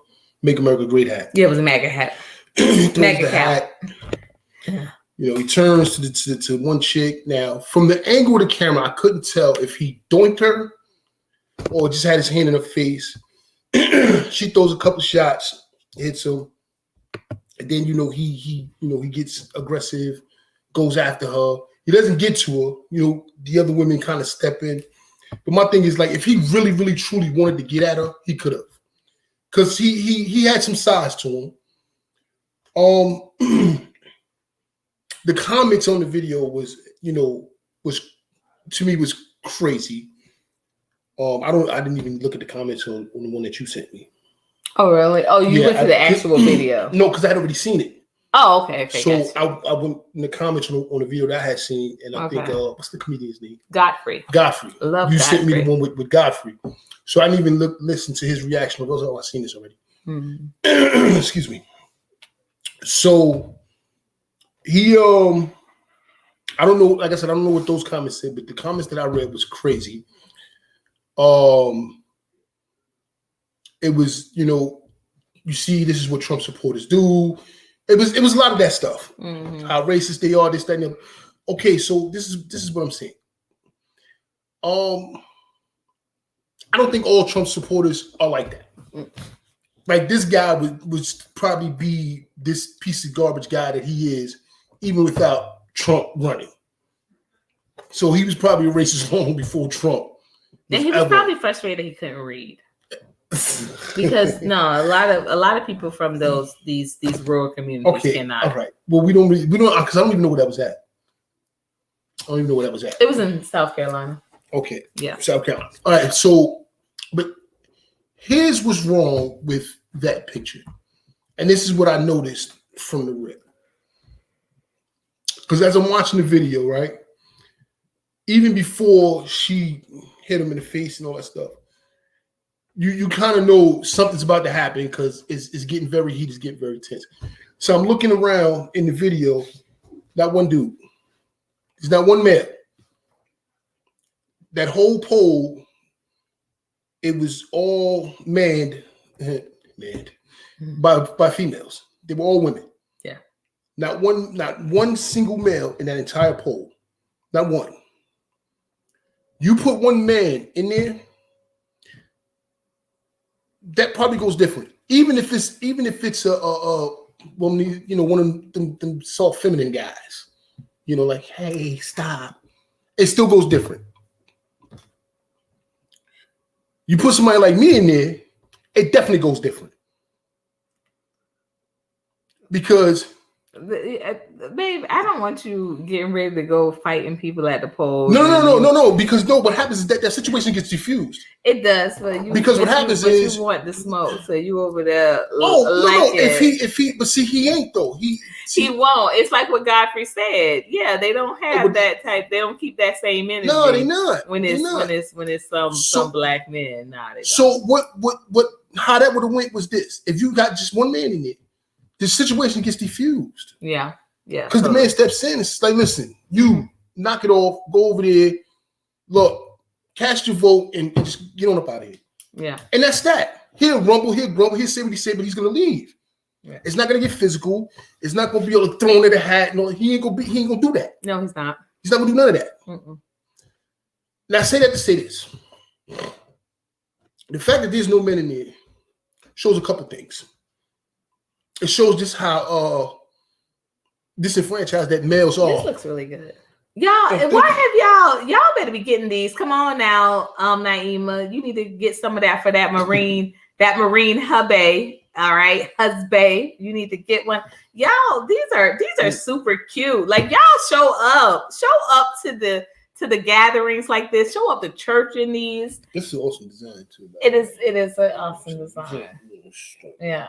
"Make America Great" hat.
Yeah, it was a MAGA hat.
MAGA hat. You know, he turns to one chick. Now, from the angle of the camera, I couldn't tell if he doinked her or just had his hand in her face. She throws a couple shots, hits him, and then he gets aggressive, goes after her. He doesn't get to her. You know, the other women kind of step in. But my thing is, like, if he really, really, truly wanted to get at her, he could have, because he had some size to him. The comments on the video was to me crazy. I didn't even look at the comments on the one that you sent me.
Oh, really? Oh, you went to the actual video?
No, because I had already seen it.
Oh, okay.
So gotcha. I went in the comments on the video that I had seen, and I think what's the comedian's name?
Godfrey.
Love you Godfrey. Sent me the one with Godfrey, so I didn't even listen to his reaction. I was like, oh, I've seen this already. Mm-hmm. Excuse me. So he I don't know. Like I said, I don't know what those comments said, but the comments that I read was crazy. It was, you see, this is what Trump supporters do. It was a lot of that stuff. Mm-hmm. How racist they are, this, that, and the other. Okay, so this is what I'm saying. I don't think all Trump supporters are like that. Mm. Like, this guy would probably be this piece of garbage guy that he is, even without Trump running. So he was probably a racist long before Trump.
And he was probably frustrated he couldn't read. Because a lot of people from these rural communities cannot.
All right. Well, we don't because I don't even know where that was at.
It was in South Carolina.
Okay.
Yeah.
South Carolina. All right. So, but here's what's wrong with that picture, and this is what I noticed from the rip. Because as I'm watching the video, right, even before she hit him in the face and all that stuff, you kind of know something's about to happen because it's getting very heated, it's getting very tense. So I'm looking around in the video, not one dude. There's not one male. That whole poll, it was all manned by females. They were all women.
Yeah.
Not one single male in that entire poll. Not one. You put one man in there, that probably goes different. Even if it's a woman, one of them soft feminine guys, like, hey, stop. It still goes different. You put somebody like me in there, it definitely goes different. Because,
babe, I don't want you getting ready to go fighting people at the polls.
No. Because what happens is that situation gets diffused.
It does, but what happens is you want the smoke, so you over there.
No. But he ain't though. He
won't. It's like what Godfrey said. Yeah, they don't have that type. They don't keep that same energy.
No, they not.
When it's some black men. Nah, they don't.
So what? How that would have went was this: if you got just one man in it, the situation gets diffused.
Yeah.
Because the man steps in. It's like, listen, you knock it off, go over there, look, cast your vote, and just get on up out of here.
Yeah.
And that's that. He'll rumble, he'll grumble, he'll say what he said, but he's gonna leave. Yeah. It's not gonna get physical. It's not gonna be able to throw in the hat. No, he ain't gonna do that.
No, he's not.
He's not gonna do none of that. Mm-mm. Now I say that to say this. The fact that there's no men in there shows a couple things. It shows just how disenfranchise that males
This
are.
looks really good. Y'all, why have y'all better be getting these. Come on now, Naima. You need to get some of that for that marine hubby. All right, husband. You need to get one. Y'all, these are super cute. Like y'all show up to the gatherings like this. Show up to church in these.
This is an awesome design too.
It is an awesome design. Yeah.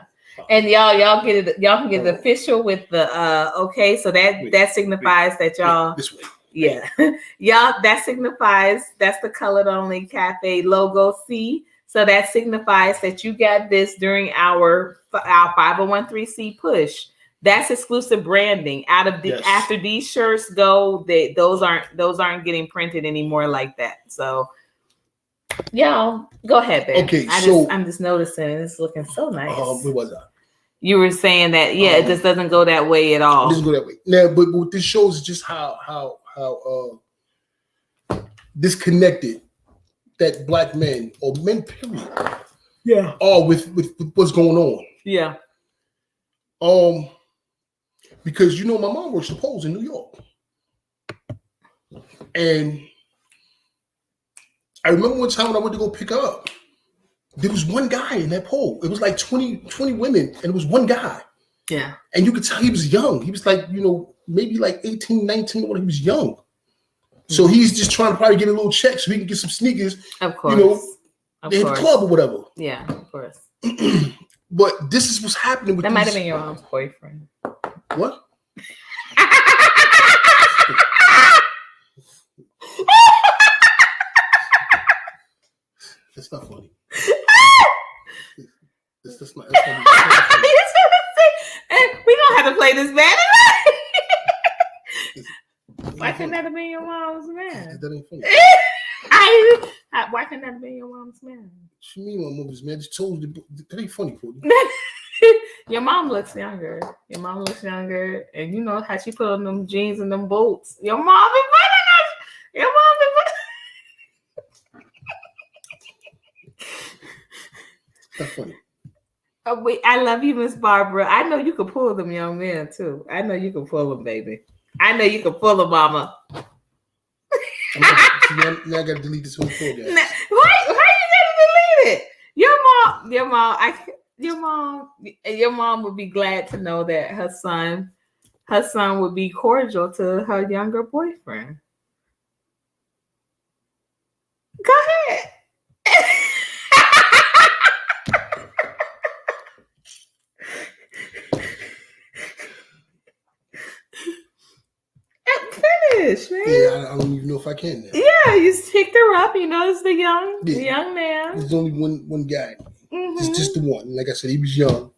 And y'all get it. Y'all can get it official with the okay. So that signifies that y'all.
This way.
Yeah, y'all. That signifies that's the Colored Only Cafe logo. See, so that signifies that you got this during our 501(c) push. That's exclusive branding. After these shirts go, those aren't getting printed anymore like that. So. Y'all, go ahead, babe.
Okay,
I'm just noticing it's looking so nice.
Where was I?
You were saying that it just doesn't go that way at all.
It doesn't go that way. Now, but what this shows is just how disconnected that black men or men period are with what's going on.
Yeah.
Because my mom works the polls in New York. And I remember one time when I went to go pick her up, there was one guy in that poll. It was like 20 women, and it was one guy.
Yeah.
And you could tell he was young. He was like, maybe like 18, 19, when he was young. So he's just trying to probably get a little check so he can get some sneakers.
Of course.
They hit the club or whatever.
Yeah, of course.
But this is what's happening with
that might have been your mom's boyfriend.
What? That's not funny. That's not funny.
We don't have to play this bad. Why couldn't that have been your mom's man?
That ain't funny.
Why couldn't that have been your mom's man?
What you mean my mom's man? Just told you that ain't funny, Cody.
Your mom looks younger. And you know how she put on them jeans and them boots. Your mom be putting us. Your mom be putting.
That's funny.
I love you, Miss Barbara. I know you can pull them young men too. I know you can pull them, baby. I know you can pull them, mama.
Now I gotta delete this whole program.
Why you gotta delete it? Your mom would be glad to know that her son would be cordial to her younger boyfriend. Go ahead. Finish, man.
Yeah, I don't even know if I can now.
Yeah, you picked her up. You notice the young man.
There's only one guy. Mm-hmm. It's just the one. Like I said, he was young.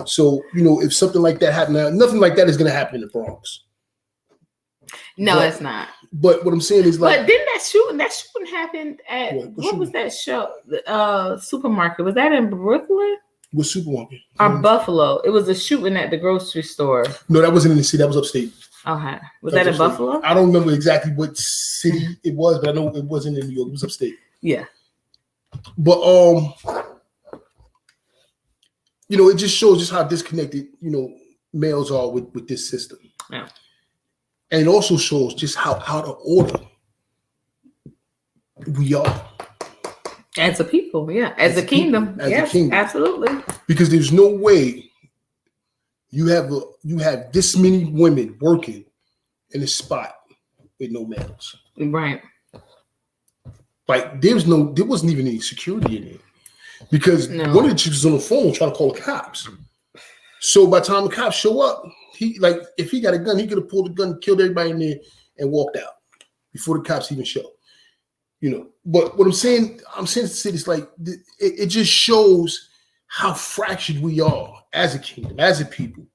So, if something like that happened now, nothing like that is going to happen in the Bronx.
No, it's not.
But what I'm saying is like...
But didn't that shooting happened at... What was that show? Supermarket. Was that in Brooklyn?
What supermarket?
Or Buffalo. It was a shooting at the grocery store.
No, that wasn't in the city. That was upstate.
Okay. Was that in Buffalo?
I don't remember exactly what city it was, but I know it wasn't in New York. It was upstate.
Yeah.
But it just shows just how disconnected, males are with this system.
Yeah. And
it also shows just how out of order we are.
As a people, yeah. As a kingdom. Yes, a kingdom. Absolutely.
Because there's no way you have this many women working in a spot with no males.
Right.
Like there wasn't even any security in it. Because one of the chicks was on the phone trying to call the cops. So by the time the cops show up, if he got a gun, he could have pulled the gun, killed everybody in there, and walked out before the cops even show. But what I'm saying to say is like it just shows how fractured we are as a kingdom, as a people,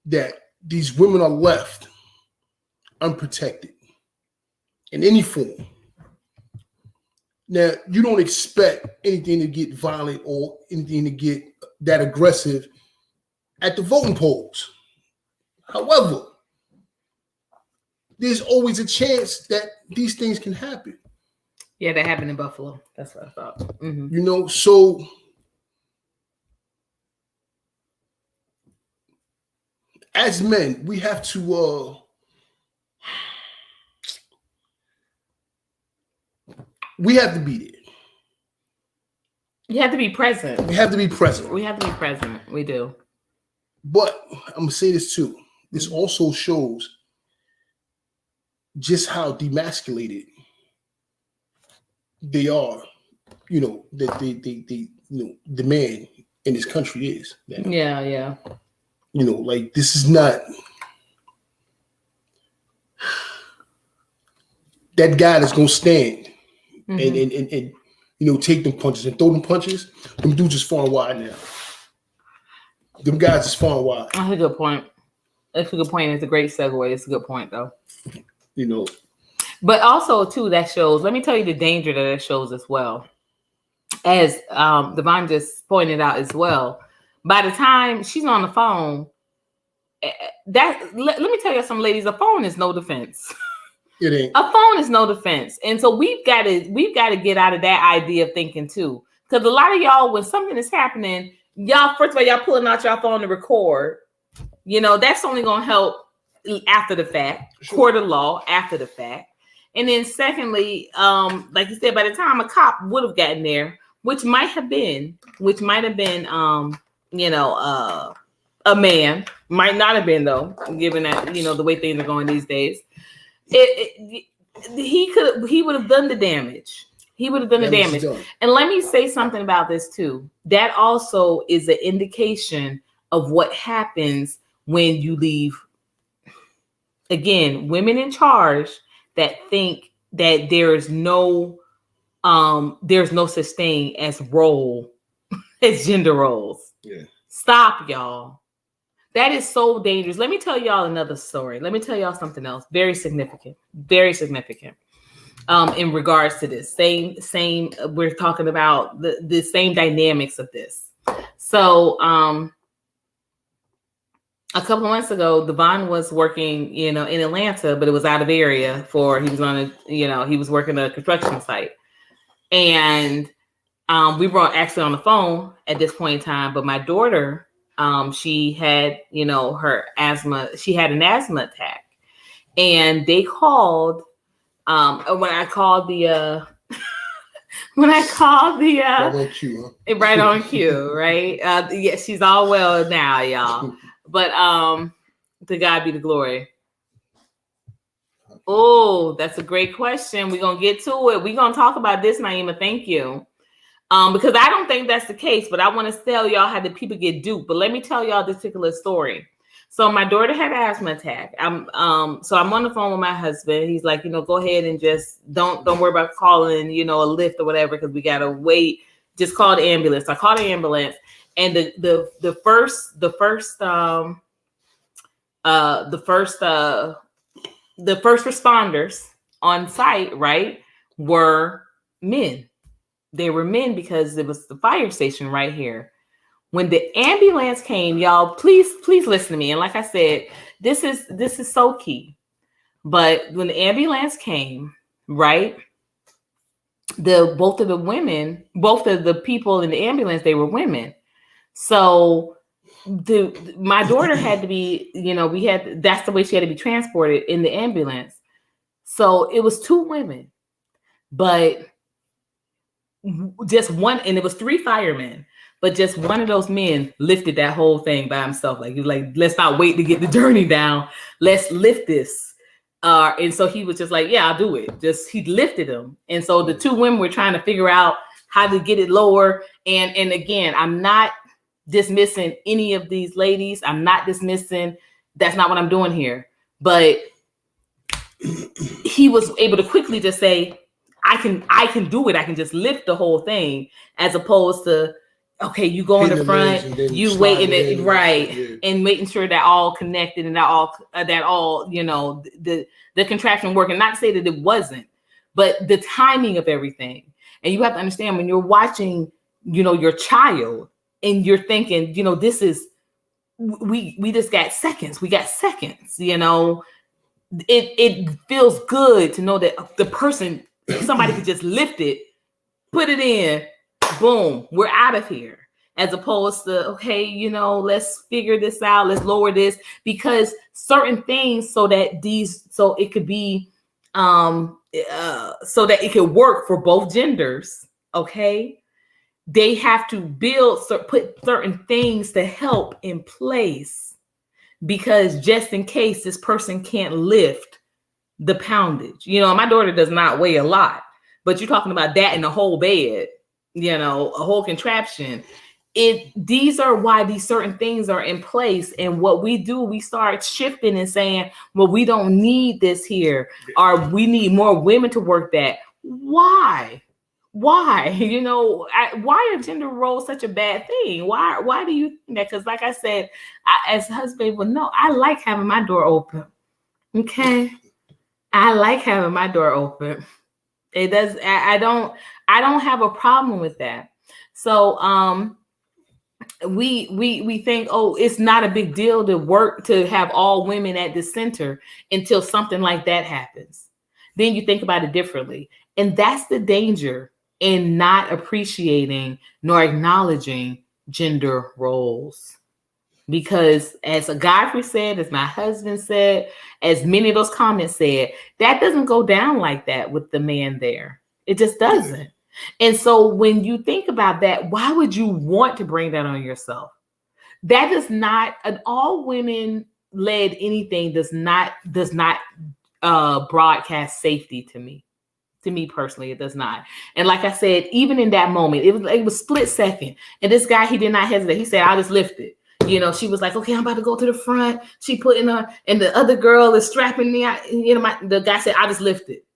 that these women are left unprotected in any form. Now, you don't expect anything to get violent or anything to get that aggressive at the voting polls. However, there's always a chance that these things can happen.
Yeah, that happened in Buffalo. That's what I thought. Mm-hmm.
So as men, we have to be there.
You have to be present.
We have to be present.
We have to be present. We do.
But I'm gonna say this too. This also shows just how demasculated they are. You know, that they the man in this country is now.
Yeah.
You know, like this is not that guy that's gonna stand and take them punches and throw them punches. Them dudes is far and wide now. Them guys is far and wide.
That's a good point. It's a great segue. It's a good point though.
You know.
But also too, that shows, let me tell you the danger that it shows as well. As Devon just pointed out as well, by the time she's on the phone, let me tell you something, ladies, a phone is no defense.
It ain't.
A phone is no defense. And so we've got to get out of that idea of thinking too. Because a lot of y'all, when something is happening, y'all, first of all, y'all pulling out your phone to record. You know, that's only going to help after the fact,
sure.
Court of law after the fact. And then secondly, like you said, by the time a cop would have gotten there, which might have been, a man, might not have been though, given that, the way things are going these days. He would have done the damage. He would have done the damage. And let me say something about this too. That also is an indication of what happens when you leave, again, women in charge that think that there's no such thing as as gender roles.
Yeah.
Stop, y'all. That is so dangerous. Let me tell y'all another story. Let me tell y'all something else. Very significant. Very significant. In regards to this. Same, we're talking about the same dynamics of this. So a couple of months ago, Devon was working, in Atlanta, but it was out of area he was working a construction site. And we were actually on the phone at this point in time, but my daughter, she had, her asthma, she had an asthma attack. And they called, when I called the right on cue, right? Yeah, she's all well now, y'all. But to God be the glory. Oh, that's a great question. We're gonna get to it. We're gonna talk about this, Naima. Thank you. Because I don't think that's the case, but I want to tell y'all how the people get duped. But let me tell y'all this particular story. So my daughter had an asthma attack. So I'm on the phone with my husband. He's like, go ahead and just don't worry about calling, a lift or whatever, because we gotta wait. Just call the ambulance. I called the ambulance, and the first responders on site, right, were men. They were men because it was the fire station right here. When the ambulance came, y'all, please listen to me. And like I said, this is so key. But when the ambulance came, right, both of the people in the ambulance, they were women. So my daughter had to be, that's the way she had to be transported in the ambulance. So it was two women, but just one, and it was three firemen, but just one of those men lifted that whole thing by himself. Like, let's not wait to get the journey down. Let's lift this. And so he was just like, yeah, I'll do it. He lifted them. And so the two women were trying to figure out how to get it lower. And again, I'm not dismissing any of these ladies. I'm not dismissing. That's not what I'm doing here. But he was able to quickly just say, I can do it. I can just lift the whole thing, as opposed to, okay, you go in the front, you waiting it right, yeah, and making sure that all connected and that all the contraption working. Not to say that it wasn't, but the timing of everything. And you have to understand, when you're watching, your child, and you're thinking, this is, we just got seconds. We got seconds. It feels good to know that the person, somebody could just lift it, put it in, boom, we're out of here. as opposed to, okay, let's figure this out, let's lower this, because certain things, so it could be, so that it could work for both genders, okay? They have to put certain things to help in place, because just in case this person can't lift the poundage. My daughter does not weigh a lot, but you're talking about that in a whole bed, a whole contraption. These are why these certain things are in place. And what we do, we start shifting and saying, well, we don't need this here, or we need more women to work that. Why? Why are gender roles such a bad thing? Why do you think that? Because like I said, as a husband will know, I like having my door open. Okay, I like having my door open. It does. I don't have a problem with that. So we think, oh, it's not a big deal to have all women at the center until something like that happens. Then you think about it differently, and that's the danger in not appreciating nor acknowledging gender roles. Because as Godfrey said, as my husband said, as many of those comments said, that doesn't go down like that with the man there. It just doesn't. And so when you think about that, why would you want to bring that on yourself? That does not, an all women led anything does not broadcast safety to me. To me personally, it does not. And like I said, even in that moment, it was split second. And this guy, he did not hesitate. He said, I'll just lift it. She was like, okay, I'm about to go to the front. She put in her, and the other girl is strapping me out. The guy said, I'll just lift it.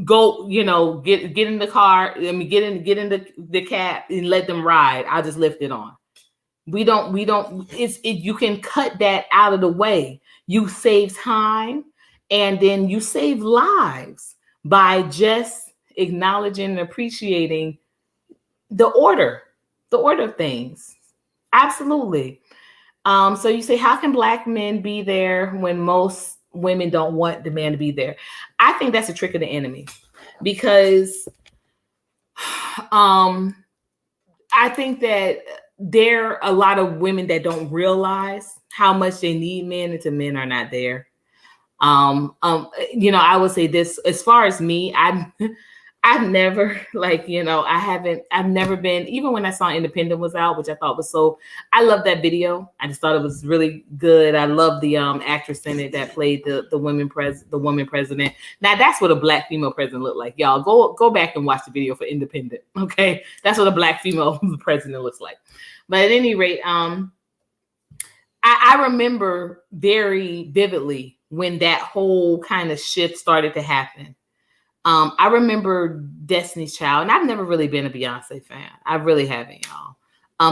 Go, get in the car. I mean, get in the cab and let them ride. I'll just lift it on. We don't, you can cut that out of the way. You save time, and then you save lives by just acknowledging and appreciating the order of things. Absolutely. So you say, how can Black men be there when most women don't want the man to be there? I think that's a trick of the enemy, because I think that there are a lot of women that don't realize how much they need men until men are not there. I would say this, as far as me, I've never I've never been, even when I saw Independent was out, which I thought was I love that video. I just thought it was really good. I love the actress in it that played the woman president. Now that's what a Black female president looked like. Y'all go back and watch the video for Independent. Okay. That's what a Black female president looks like. But at any rate, I remember very vividly when that whole kind of shift started to happen. I remember Destiny's Child, and I've never really been a Beyonce fan. I really haven't, y'all.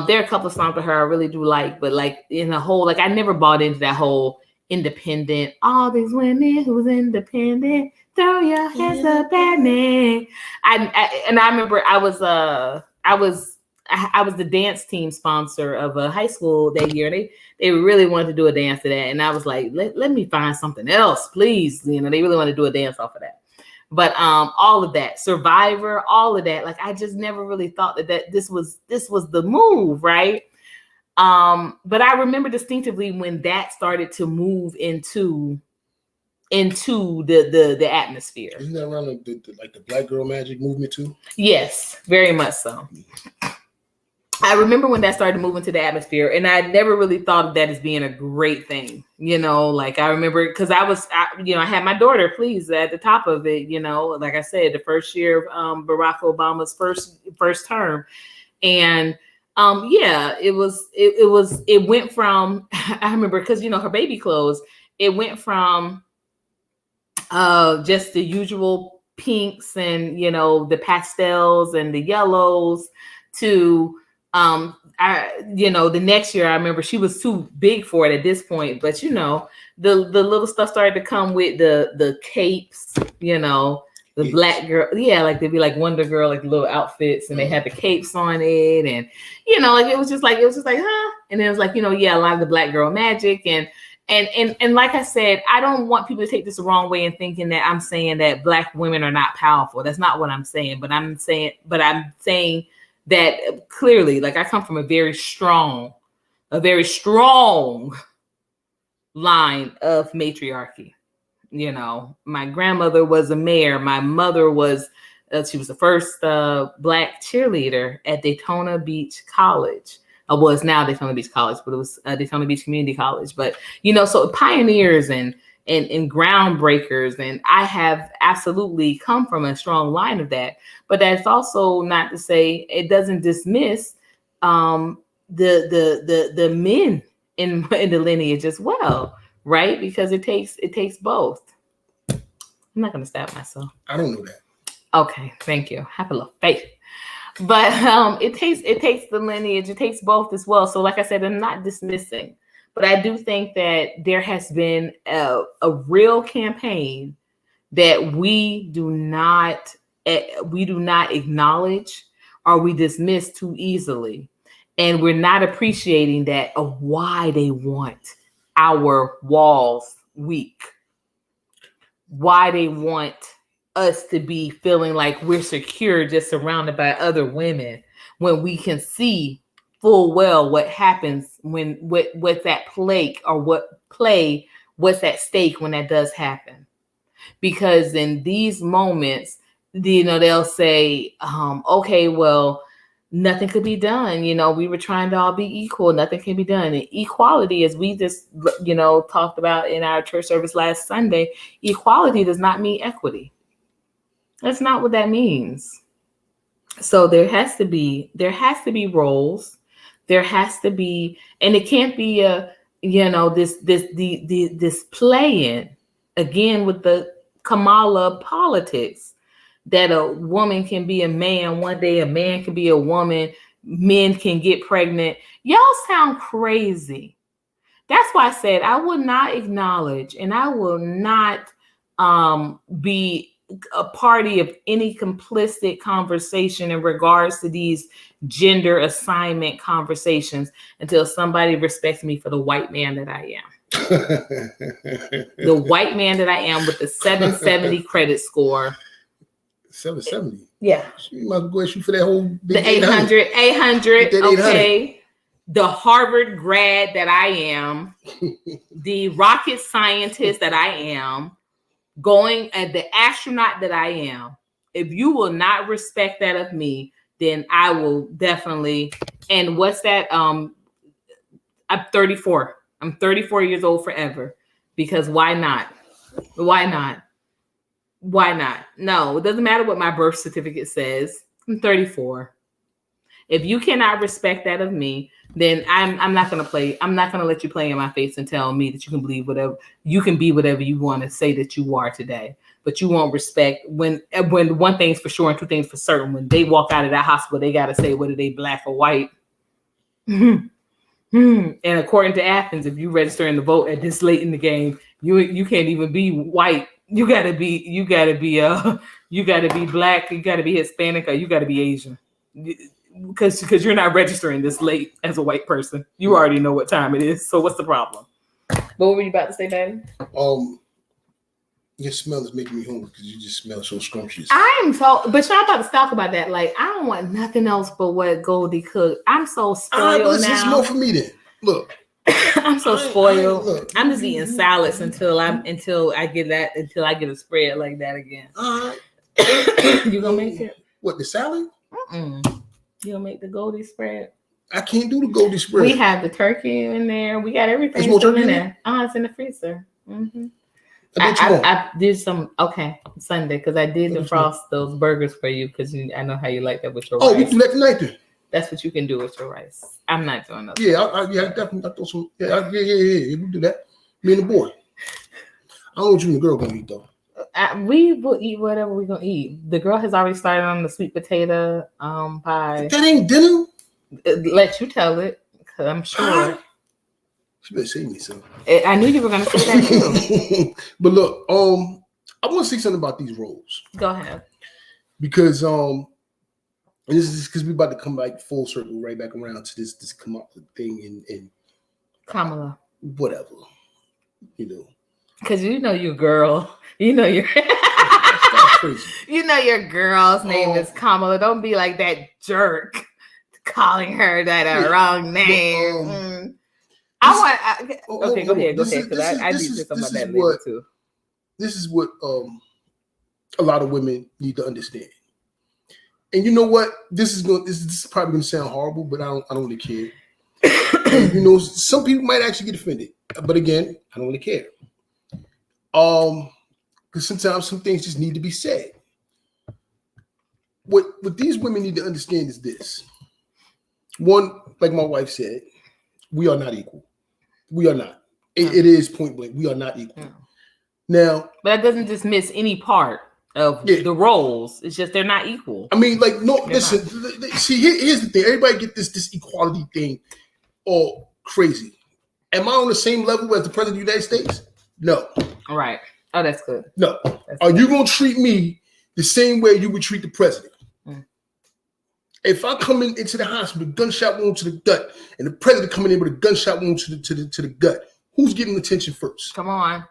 There are a couple of songs by her I really do like, but like in the whole, like I never bought into that whole independent, all these women who's independent, throw your hands up at me. I remember I was the dance team sponsor of a high school that year. They really wanted to do a dance to that, and I was like, let me find something else, please. They really want to do a dance off of that. But all of that, Survivor, all of that, like I just never really thought that this was the move, right? But I remember distinctively when that started to move into the atmosphere.
Isn't that around the Black Girl Magic movement too?
Yes, very much so. I remember when that started to move into the atmosphere, and I never really thought of that as being a great thing. Like I remember, because I had my daughter, please, at the top of it, like I said, the first year of Barack Obama's first term. And it went from, I remember, because, her baby clothes, it went from just the usual pinks and, the pastels and the yellows to, the next year, I remember she was too big for it at this point, but the little stuff started to come with the capes, the Black girl, like they'd be like Wonder Girl, like little outfits, and they had the capes on it, and like it was just like huh, and then it was like a lot of the Black Girl Magic, and like I said, I don't want people to take this the wrong way and thinking that I'm saying that Black women are not powerful. That's not what I'm saying, but I'm saying that clearly, like I come from a very strong line of matriarchy. You know, my grandmother was a mayor. My mother was, she was the first Black cheerleader at Daytona Beach College. Well, it's now Daytona Beach College, but it was Daytona Beach Community College. But, you know, so pioneers and groundbreakers. And I have absolutely come from a strong line of that. But that's also not to say it doesn't dismiss the men in the lineage as well, right? Because it takes both. I'm not going to stab myself.
I don't know that.
Okay, thank you. Have a little faith. But it takes the lineage, it takes both as well. So like I said, I'm not dismissing, but I do think that there has been a real campaign that we do not acknowledge or we dismiss too easily. And we're not appreciating that of why they want our walls weak, why they want us to be feeling like we're secure just surrounded by other women, when we can see full well what happens when what's at play or what's at stake when that does happen. Because in these moments, you know, they'll say, okay, well, nothing could be done. You know, we were trying to all be equal. Nothing can be done. And equality, as we just, you know, talked about in our church service last Sunday, equality does not mean equity. That's not what that means. So there has to be roles. There has to be, and it can't be this play-in again with the Kamala politics that a woman can be a man one day, a man can be a woman, men can get pregnant. Y'all sound crazy. That's why I said I will not acknowledge and I will not be a party of any complicit conversation in regards to these gender assignment conversations until somebody respects me for the white man that I am. The white man that I am with the 770 credit score.
770?
Yeah.
You might go shoot for that whole big
the 800. Okay. The Harvard grad that I am, the rocket scientist that I am, going at the astronaut that I am. If you will not respect that of me, then I will definitely. And what's that? I'm 34. I'm 34 years old forever. Because why not? Why not? Why not? No, it doesn't matter what my birth certificate says. I'm 34. If you cannot respect that of me, then I'm not gonna play. I'm not gonna let you play in my face and tell me that you can believe whatever you can be, whatever you want to say that you are today. But you won't respect when one thing's for sure and two things for certain. When they walk out of that hospital, they gotta say whether they black or white. And according to Athens, if you register in the vote at this late in the game, you can't even be white. You gotta be black. You gotta be Hispanic, or you gotta be Asian. Because you're not registering this late as a white person. You already know what time it is. So what's the problem? What were you about to say, Daddy?
Your smell is making me hungry because you just smell so scrumptious.
But y'all about to talk about that. Like, I don't want nothing else but what Goldie cooked. I'm so spoiled now.
It's more for me then. Look.
I'm so spoiled. I'm just eating salads until I get a spread like that again. You gonna make it?
What, the salad?
You gonna make the Goldie spread?
I can't do the Goldie spread.
We have the turkey in there. We got everything still in there. It's in the freezer. Mm-hmm. I did some Sunday because I did defrost those burgers for you because I know how you like that with your rice.
We can do that tonight then.
That's what you can do with your rice. I'm not doing that.
Yeah, I definitely. I throw some. Yeah. We do that. Me and the boy. I don't know what you and the girl gonna eat though.
We will eat whatever we're gonna eat. The girl has already started on the sweet potato pie.
That ain't dinner.
Let you tell it, because I'm sure.
You better say me so.
I knew you were gonna say that too.
But look, I want to say something about these roles.
Go ahead.
Because and this is because we're about to come back full circle right back around to this Kamala thing and
Kamala.
Whatever. You know.
Because you know your girl. You know your you know your girl's name is Kamala. Don't be like that jerk. calling her that wrong name. Okay, go ahead. Because I need to say something about that later too.
This is what a lot of women need to understand. And you know what? This is probably going to sound horrible, but I don't really care. And, some people might actually get offended, but again, I don't really care. Because sometimes some things just need to be said. What these women need to understand is this. One, like my wife said, we are not equal. We are not. It is point blank. We are not equal. Now,
but that doesn't dismiss any part of the roles. It's just they're not equal.
I mean, like, no, listen. See, here's the thing. Everybody get this equality thing all crazy. Am I on the same level as the president of the United States? No.
All right. Oh, that's good.
No. Are you going to treat me the same way you would treat the president? If I come into the hospital, gunshot wound to the gut, and the president coming in with a gunshot wound to the gut, who's getting attention first?
Come on.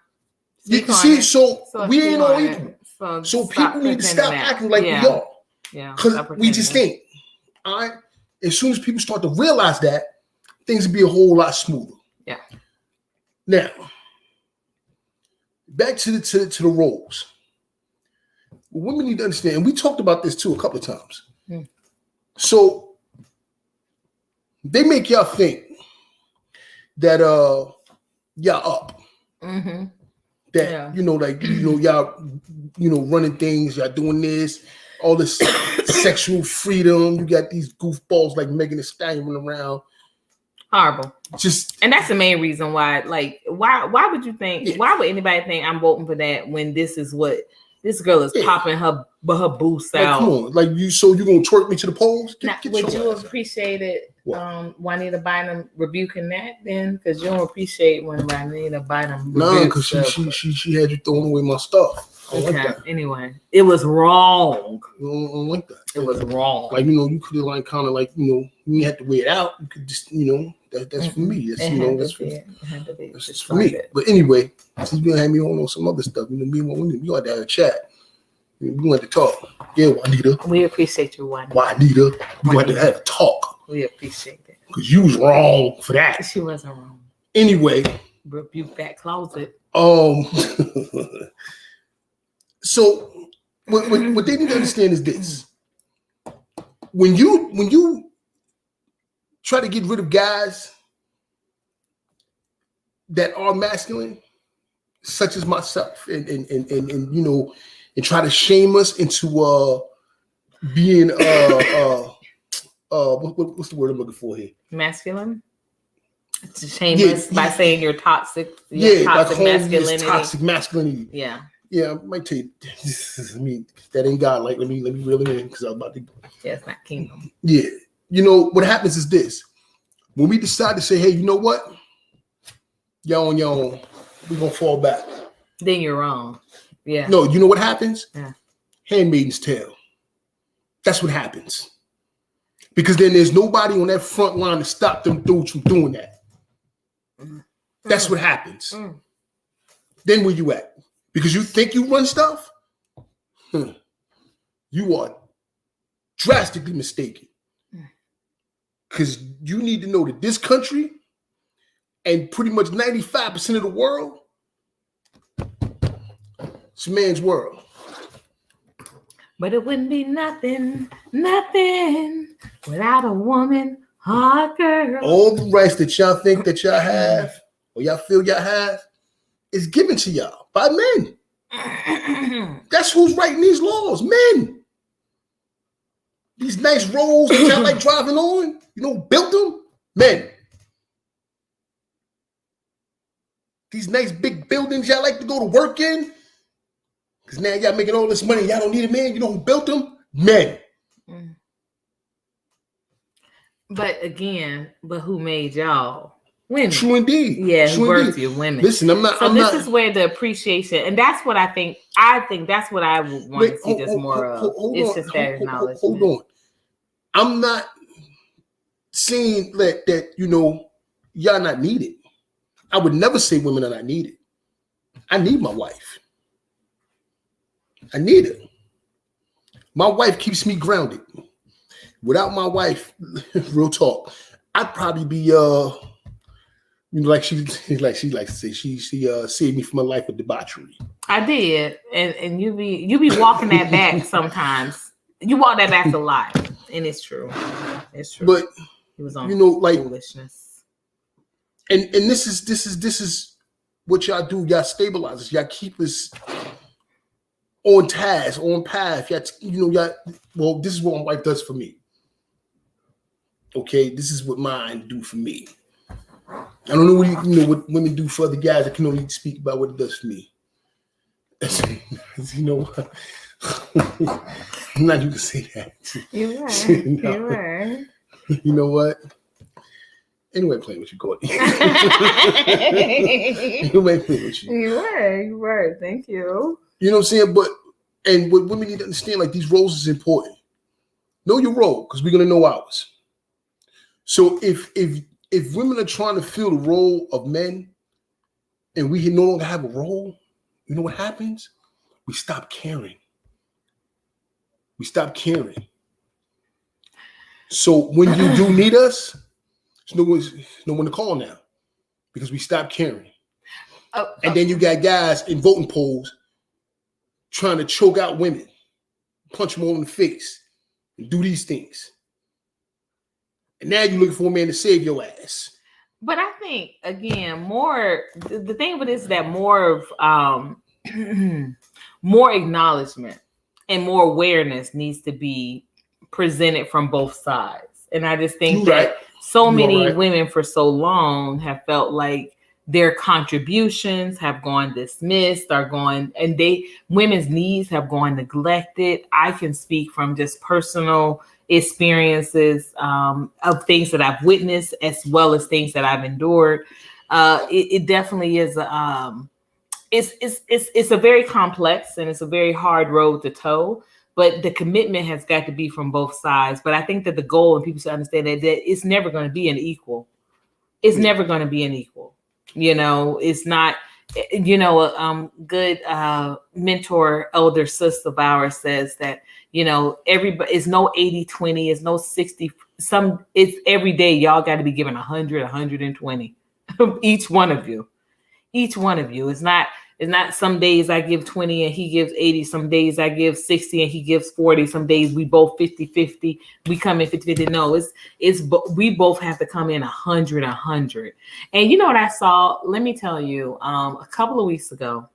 See, so we ain't all equal. So people need to stop acting like we are.
Yeah.
Because we just ain't. All right? As soon as people start to realize that, things will be a whole lot smoother.
Yeah.
Now, back to the roles. Women need to understand, and we talked about this too a couple of times. So they make y'all think that y'all up.
Mm-hmm.
That y'all running things, y'all doing this, all this sexual freedom. You got these goofballs like Megan Thee Stallion running around.
Horrible. And that's the main reason why. Like, why would you think? Yeah. Why would anybody think I'm voting for that when this is what this girl is popping her boost out?
Come on, like you. So you gonna twerk me to the polls?
Would you appreciate it? Juanita Bynum rebuking that then, because you don't appreciate when Juanita Bynum.
No, because she had you throwing away my stuff.
Okay. Like anyway, it was wrong.
I don't like that.
It was wrong.
Like you could have like kind of like you had to weigh it out. You could just that's for me. That's for me. But anyway, since you gonna have me on some other stuff, me and we got to have a chat. We want to talk. Yeah, Juanita.
We appreciate you, Juanita.
We want to have a talk.
We appreciate it.
Because you was wrong for that.
She wasn't wrong.
Anyway.
Rebuke that closet.
So what they need to understand is this. When you try to get rid of guys that are masculine, such as myself, and try to shame us into being what's the word I'm looking for here?
Masculine? To shame us by saying you're toxic.
Toxic
masculinity.
Toxic masculinity.
Yeah.
Yeah, I might tell you. I mean, that ain't God. Like, let me reel it in because I'm about to.
Yeah, it's not kingdom.
Yeah, what happens is this: when we decide to say, "Hey, you know what? Y'all on your own. We're gonna fall back."
Then you're wrong. Yeah.
No, you know what happens?
Yeah.
Handmaid's tale. That's what happens. Because then there's nobody on that front line to stop them dudes from doing that. That's what happens. Then where you at? Because you think you run stuff? You are drastically mistaken. Because you need to know that this country and pretty much 95% of the world, it's a man's world.
But it wouldn't be nothing without a woman, hard girl.
All the rights that y'all think that y'all have, or y'all feel y'all have, is given to y'all by men. That's who's writing these laws, men. These nice roads that y'all like driving on, built them, men. These nice big buildings y'all like to go to work in, because now y'all making all this money, y'all don't need a man. You know who built them? Men.
But who made y'all? Women.
True indeed.
Yeah, who birthed you, women.
Listen,
this is where the appreciation, and that's what I think that's what I would want to see just more of. It's just that acknowledgement.
Hold on. I'm not saying that y'all not needed. I would never say women are not needed. I need my wife. I need her. My wife keeps me grounded. Without my wife, real talk, I'd probably be like she likes to say, she saved me from a life of debauchery.
I did, and you be walking that back sometimes. You walk that back a lot, and it's true. It's true.
But
it was on
like
foolishness.
And this is what y'all do. Y'all stabilize us. Y'all keep us on task, on path. Y'all, well, this is what my wife does for me. Okay, this is what mine do for me. I don't know what women do for other guys. I can only speak about what it does for me. You know what? I'm not you can say that.
You were.
No.
You were.
You know what? Anyway, playing with you, Courtney. Anyway, playing with you.
You were. Thank you.
You know what I'm saying? And what women need to understand, like, these roles is important. Know your role, because we're gonna know ours. So if women are trying to fill the role of men, and we no longer have a role, you know what happens? We stop caring. We stop caring. So when you do need us, there's no one to call now, because we stop caring. And then you got guys in voting polls trying to choke out women, punch them all in the face, and do these things. And now you're looking for a man to save your ass.
But I think, again, the thing with this is that more of more acknowledgement and more awareness needs to be presented from both sides. And I just think that so many women for so long have felt like their contributions have gone dismissed, women's needs have gone neglected. I can speak from just personal experiences of things that I've witnessed, as well as things that I've endured. It definitely is it's a very complex and it's a very hard road to toe, but the commitment has got to be from both sides. But I think that the goal, and people should understand that it's never going to be an equal. It's never going to be an equal. It's not. Good mentor, elder sister of ours says that, everybody is no 80-20, is no 60. It's every day y'all got to be given 100, 120. Each one of you. It's not some days I give 20 and he gives 80. Some days I give 60 and he gives 40. Some days we both 50-50. We come in 50-50. No, we both have to come in 100. And you know what I saw? Let me tell you, a couple of weeks ago,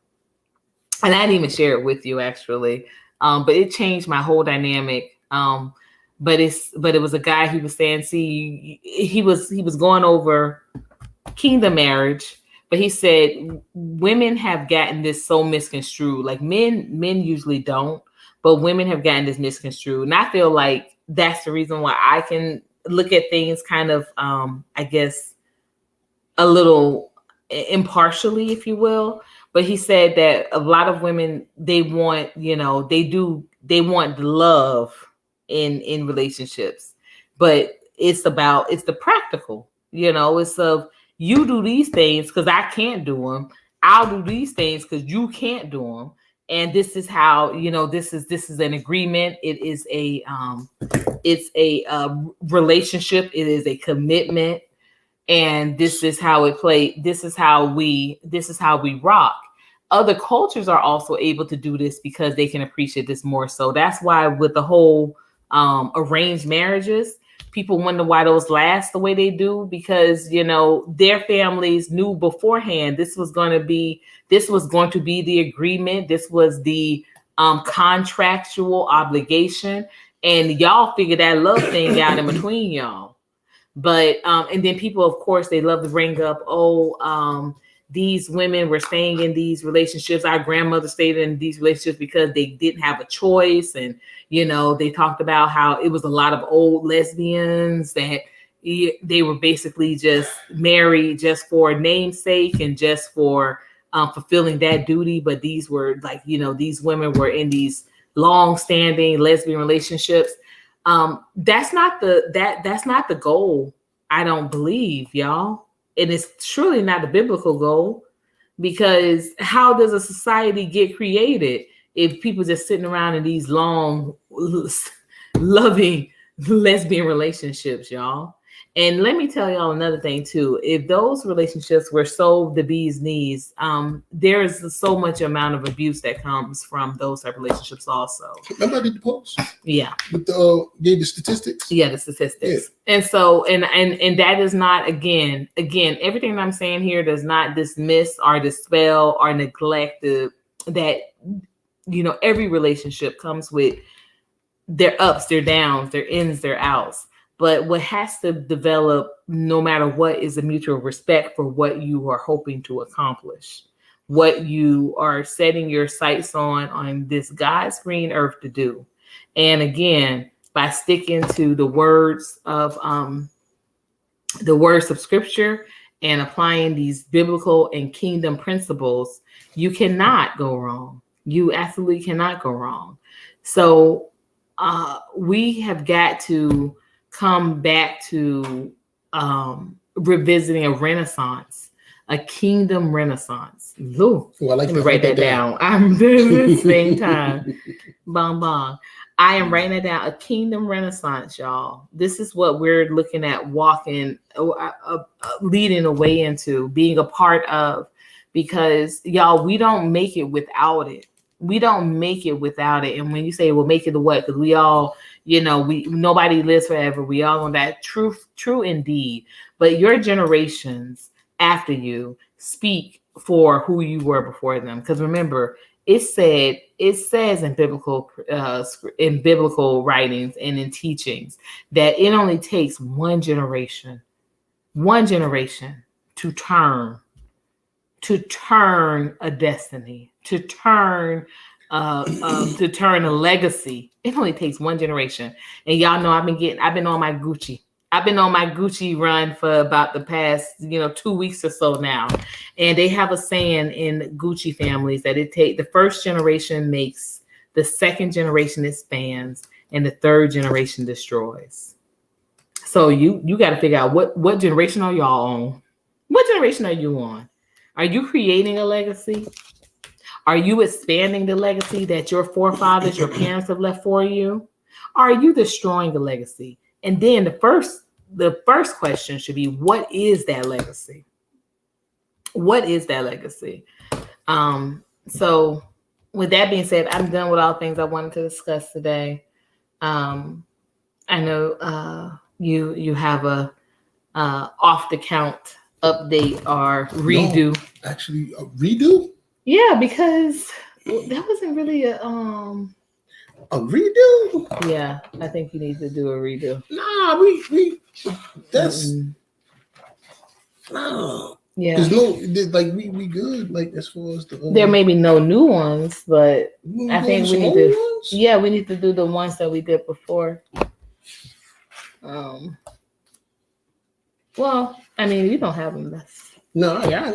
and I didn't even share it with you actually, but it changed my whole dynamic. But it was a guy who was saying, see, he was going over kingdom marriage. But he said women have gotten this so misconstrued. Like men usually don't, but women have gotten this misconstrued. And I feel like that's the reason why I can look at things kind of, I guess, a little impartially, if you will. But he said that a lot of women, they want, they want love in relationships, but it's the practical, it's of, you do these things because I can't do them. I'll do these things because you can't do them. And this is how, this is an agreement. It is it's a relationship. It is a commitment. And this is how it plays. This is how we rock. Other cultures are also able to do this because they can appreciate this more. So that's why with the whole arranged marriages, people wonder why those last the way they do, because their families knew beforehand this was going to be the agreement. This was the contractual obligation, and y'all figure that love thing out in between y'all. But and then people, of course, they love to bring up, these women were staying in these relationships. Our grandmother stayed in these relationships because they didn't have a choice. And, they talked about how it was a lot of old lesbians that they were basically just married just for namesake and just for fulfilling that duty. But these were like, these women were in these long-standing lesbian relationships. That's not the goal. I don't believe, y'all. And it's truly not a biblical goal, because how does a society get created if people just sitting around in these long, loving lesbian relationships, y'all. And let me tell y'all another thing too. If those relationships were so the bee's knees, there is so much amount of abuse that comes from those type of relationships also.
Remember I did the post?
Yeah.
With gave the statistics?
Yeah, the statistics. Yeah. And so and that is not again, everything that I'm saying here does not dismiss or dispel or neglect that every relationship comes with their ups, their downs, their ins, their outs. But what has to develop, no matter what, is a mutual respect for what you are hoping to accomplish, what you are setting your sights on this God's green earth to do. And again, by sticking to the words of Scripture and applying these biblical and kingdom principles, you cannot go wrong. You absolutely cannot go wrong. So we have got to come back to revisiting a renaissance, a kingdom renaissance. Ooh, let me write that down. I'm doing it at the same time. Bong bong. I am writing it down. A kingdom renaissance, y'all. This is what we're looking at walking, leading a way into, being a part of, because y'all, we don't make it without it. We don't make it without it. And when you say, well, make it to what? Because we all, nobody lives forever. We all on that. True indeed. But your generations after you speak for who you were before them. Because remember, it says in biblical writings and in teachings that it only takes one generation to turn a destiny, to turn a legacy. It only takes one generation. And y'all know I've been on my Gucci. I've been on my Gucci run for about the past, 2 weeks or so now. And they have a saying in Gucci families that the first generation makes, the second generation expands, and the third generation destroys. So you got to figure out what generation are y'all on? What generation are you on? Are you creating a legacy? Are you expanding the legacy that your forefathers, your parents have left for you? Or are you destroying the legacy? And then the first question should be, what is that legacy? What is that legacy? So with that being said, I'm done with all things I wanted to discuss today. I know you have a off the count update or redo.
No, actually, a redo?
Yeah, because that wasn't really a
redo.
Yeah, I think you need to do a redo.
Nah, we that's no.
Yeah,
there's no we good as far as the
there may be no new ones, but I think we need to.
Ones?
Yeah, we need to do the ones that we did before. Well, I mean, you don't have them. That's
no, yeah.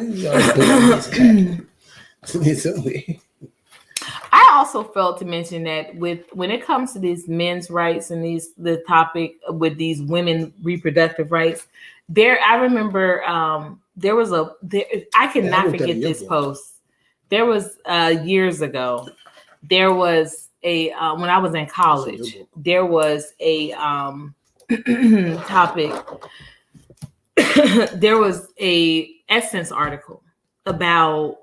I also failed to mention that when it comes to these men's rights and the topic with these women reproductive rights, I remember there was I cannot forget this post. There was years ago. There was a when I was in college. There was a topic. There was a Essence article about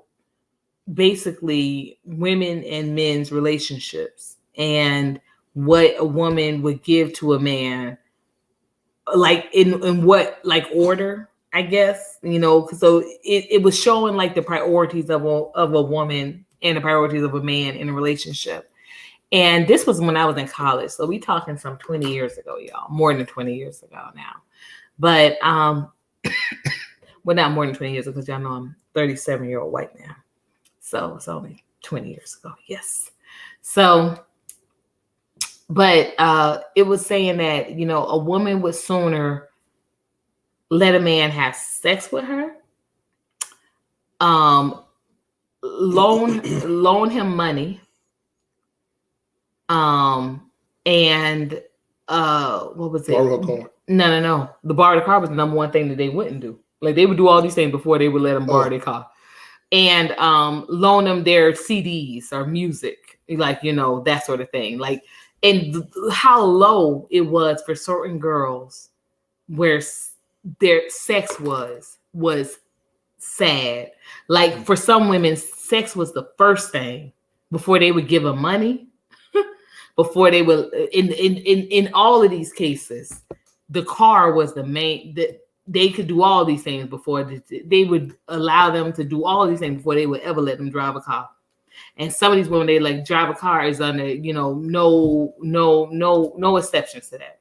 basically women and men's relationships and what a woman would give to a man, like in what order, I guess, so it was showing the priorities of a woman and the priorities of a man in a relationship. And this was when I was in college, so we talking some 20 years ago, y'all, more than 20 years ago now. But well, not more than 20 years ago, because y'all know I'm 37-year-old white now. So it's only 20 years ago. Yes. So, but it was saying that, a woman would sooner let a man have sex with her, loan him money, and what was it?
Borrow a car.
No. The borrow the car was the number one thing that they wouldn't do. They would do all these things before they would let them borrow their car. And loan them their CDs or music, that sort of thing. and how low it was for certain girls where their sex was sad. Like for some women, sex was the first thing before they would give them money, before they would in all of these cases, the car was the main that they could do all these things before they would allow them to do all these things before they would ever let them drive a car. And some of these women, they like drive a car is under, no exceptions to that.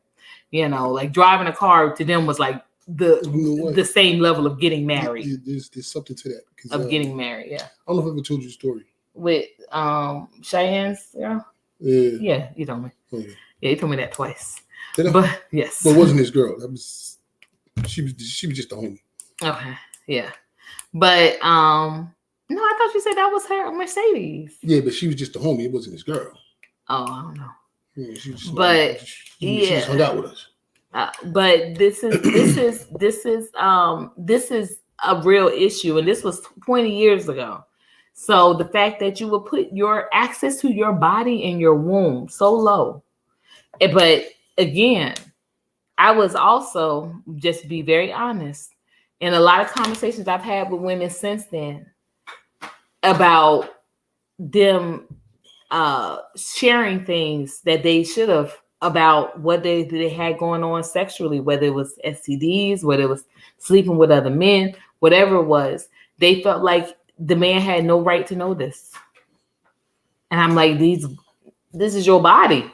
Like driving a car to them was like the same level of getting married.
There's something to that.
Of getting married, yeah.
I don't know if I ever told you a story.
With Cheyenne's girl? Yeah, you told me. Yeah, you told me that twice.
Did I?
But yes.
But it wasn't his girl. She was just a homie.
Okay. Yeah. But no, I thought you said that was her Mercedes.
Yeah, but she was just a homie. It wasn't his girl.
Oh, I don't know.
Yeah, she just hung out with us.
But this is a real issue, and this was 20 years ago. So the fact that you would put your access to your body in your womb so low, but again, I was also, just be very honest, in a lot of conversations I've had with women since then about them sharing things that they should have about what they had going on sexually, whether it was STDs, whether it was sleeping with other men, whatever it was. They felt like the man had no right to know this. And I'm like, this is your body.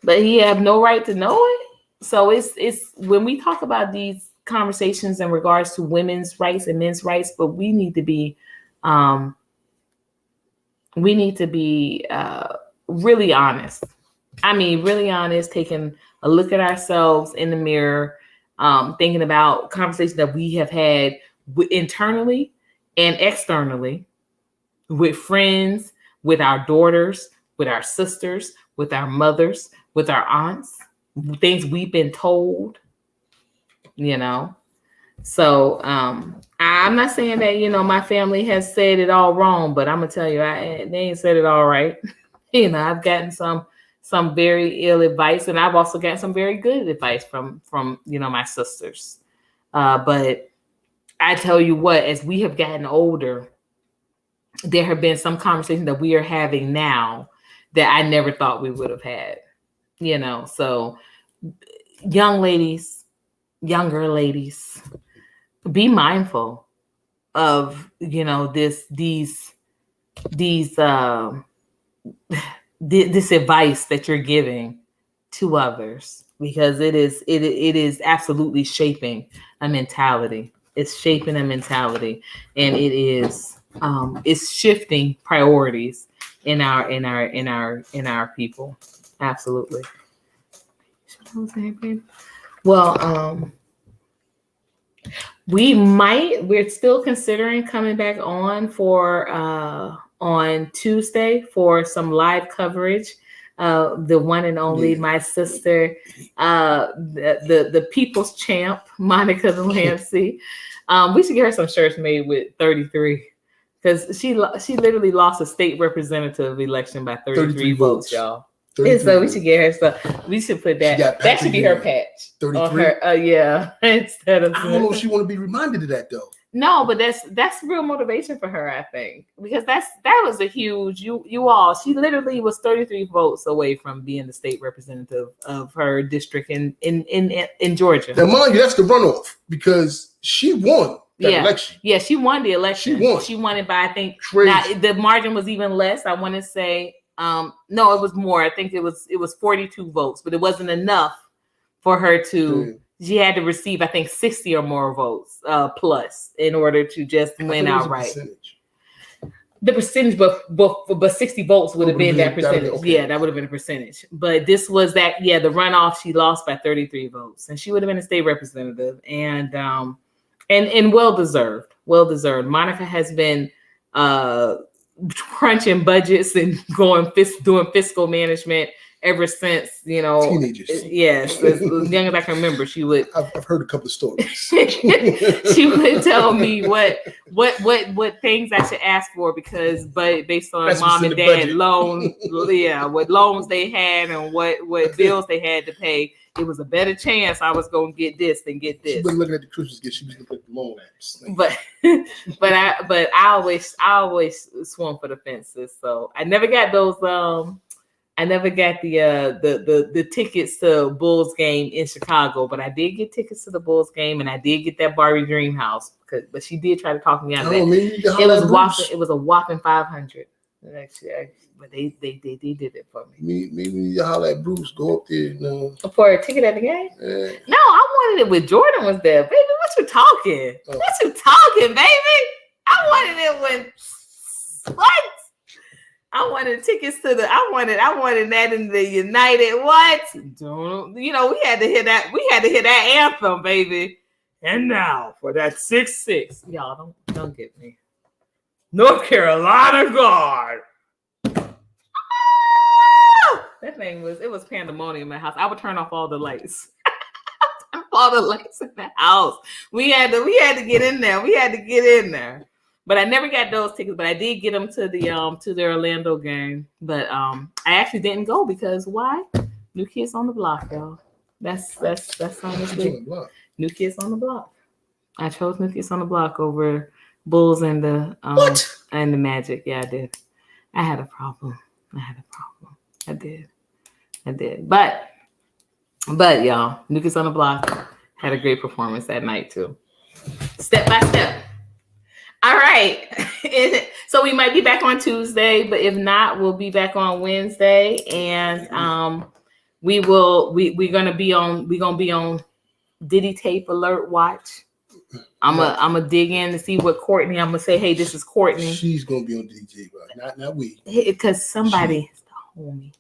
But he have no right to know it. So it's when we talk about these conversations in regards to women's rights and men's rights, but we need to be really honest. I mean, really honest, taking a look at ourselves in the mirror, thinking about conversations that we have had internally and externally with friends, with our daughters, with our sisters, with our mothers, with our aunts, things we've been told, So I'm not saying that, my family has said it all wrong, but I'm going to tell you, they ain't said it all right. I've gotten some very ill advice, and I've also gotten some very good advice from my sisters. But I tell you what, as we have gotten older, there have been some conversations that we are having now that I never thought we would have had. So younger ladies, be mindful of this advice that you're giving to others, because it is absolutely shaping a mentality. It's shaping a mentality, and it's shifting priorities in our people. Absolutely. Well, we're still considering coming back on Tuesday for some live coverage. The one and only, my sister, the people's champ, Monica Delancey. We should get her some shirts made with 33, because she literally lost a state representative election by 33 votes, y'all. And so we should get her stuff. We should put that. That should be her patch. 33. On her, yeah. Instead of,
I don't know if she want to be reminded of that though.
No, but that's real motivation for her, I think, because that was a huge you all. She literally was 33 votes away from being the state representative of her district in Georgia.
Now, mind you, that's the runoff, because she won that election.
Yeah, she won the election. She won it by, I think, now, the margin was even less. I want to say, no, it was more. I think it was 42 votes, but it wasn't enough for her to. She had to receive, I think, 60 or more votes plus in order to just win outright. The percentage, but 60 votes would have been that percentage. Okay. Yeah, that would have been a percentage. But this was that. Yeah, the runoff, she lost by 33 votes, and she would have been a state representative, and well deserved. Well deserved. Monica has been crunching budgets and doing fiscal management ever since, you know,
teenagers.
Yes, as young as I can remember, she would.
I've heard a couple of stories.
She would tell me what things I should ask for but based on
That's
mom and dad loan, what loans they had and what bills they had to pay. It was a better chance I was gonna get this than get this.
She wasn't looking at the Christmas gift; she was looking at the loan apps.
But I always swung for the fences. So I never got those. I never got the tickets to Bulls game in Chicago, but I did get tickets to the Bulls game, and I did get that Barbie Dream House. But she did try to talk me out of that. It was a whopping $500. Actually, but they did it for me.
Maybe you holler at Bruce, go up there. No.
For a ticket at the game?
Yeah.
No, I wanted it when Jordan was there. Baby, what you talking? Oh. What you talking, baby? I wanted it when what? I wanted tickets to I wanted that in the United what? You know, we had to hear that anthem, baby. And now for that 6-6. Y'all don't get me. North Carolina guard. That thing was pandemonium in my house. I would turn off all the lights. All the lights in the house. We had to get in there. We had to get in there. But I never got those tickets. But I did get them to the Orlando game. But I actually didn't go because why? New Kids on the Block, y'all. That's honestly New Kids on the Block. I chose New Kids on the Block over Bulls and the and the Magic. Yeah, I did. I had a problem. I did. But y'all, New Kids on the Block had a great performance that night too. Step by step. All right. So we might be back on Tuesday, but if not, we'll be back on Wednesday, and we're gonna be on Diddy Tape Alert Watch. I'm gonna dig in to see what Courtney. I'm gonna say, hey, this is Courtney.
She's gonna be on DJ, but not we.
Because somebody is the homie.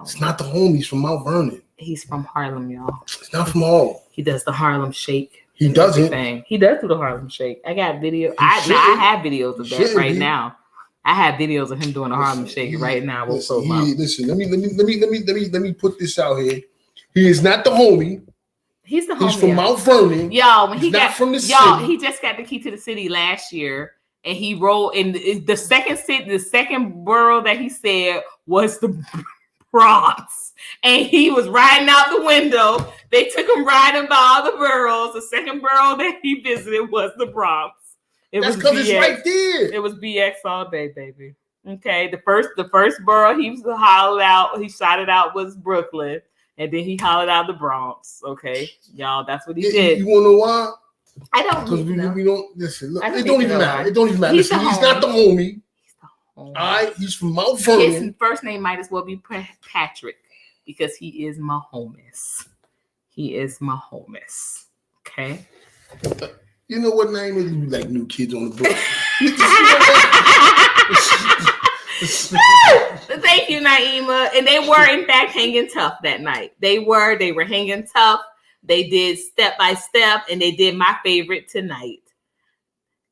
It's not the homie. He's from Mount Vernon.
He's from Harlem, y'all.
It's not from Harlem.
He does the Harlem Shake.
He doesn't.
He does do the Harlem Shake. I got video. I have videos of that right now. I have videos of him doing the Harlem Shake right now.
Listen, let me put this out here. He is not the homie.
He's the homie.
He's from Mount Vernon.
Y'all, when
he
just got the key to the city last year, and he rolled in the second borough that he said was the Bronx. And he was riding out the window. They took him riding by all the boroughs. The second borough that he visited was the Bronx.
That's because it's right there.
It was BX all day, baby. Okay. The first borough he hollered out, he shouted out was Brooklyn. And then he hollered out the Bronx. Okay. Y'all, that's what he did.
You wanna know why?
I don't
know. Because we don't listen. Look, it don't even matter. It don't even matter. He's not the homie. All right, he's from Mount Vernon.
His first name might as well be Patrick because he is my homies. Okay.
You know what name is? You like New Kids on the Block.
Thank you, Naima. And they were in fact hanging tough that night. They were hanging tough. They did Step by Step, and they did my favorite Tonight.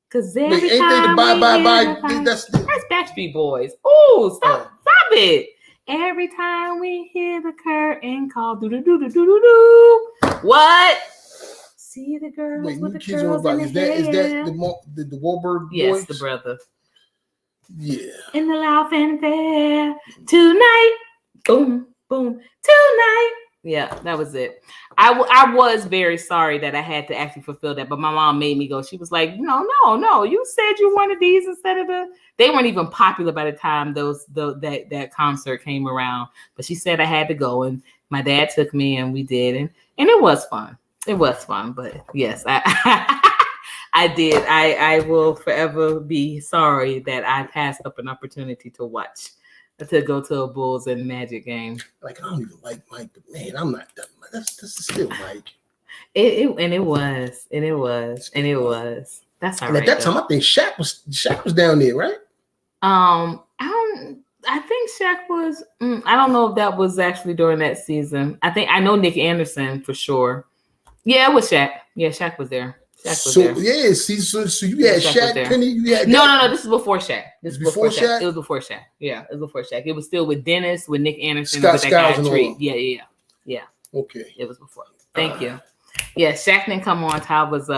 Cause ain't they the bye? That's Backstreet Boys. Oh, stop it! Every time we hear the curtain call, do. What? See the girls with the curls in the hair.
Is that the Wahlberg boys?
Yes, the brother.
Yeah.
In the loud fanfare tonight, boom, boom, tonight. Yeah, that was it. I was very sorry that I had to actually fulfill that, but my mom made me go. She was like, no, you said you wanted these instead of they weren't even popular by the time that concert came around, but she said I had to go, and my dad took me, and we did, and it was fun. It was fun, but yes, I did. I will forever be sorry that I passed up an opportunity to go to a Bulls and Magic game.
Like, I don't even like Mike, but man, I'm not done. That's still Mike.
It was. That's all right.
At that time, I think Shaq was down there, right?
I think Shaq was. I don't know if that was actually during that season. I know Nick Anderson for sure. Yeah, it was Shaq. Yeah, Shaq was there.
So yeah, see, so you had Shaq, Penny, you had
no. This is before Shaq. This is
before Shaq.
It was before Shaq. Yeah, it was before Shaq. It was still with Dennis, with Nick Anderson,
Scott
with that guy
Skiles
Tree. Yeah.
Okay.
It was before. Thank you. Yeah, Shaq didn't come on until I was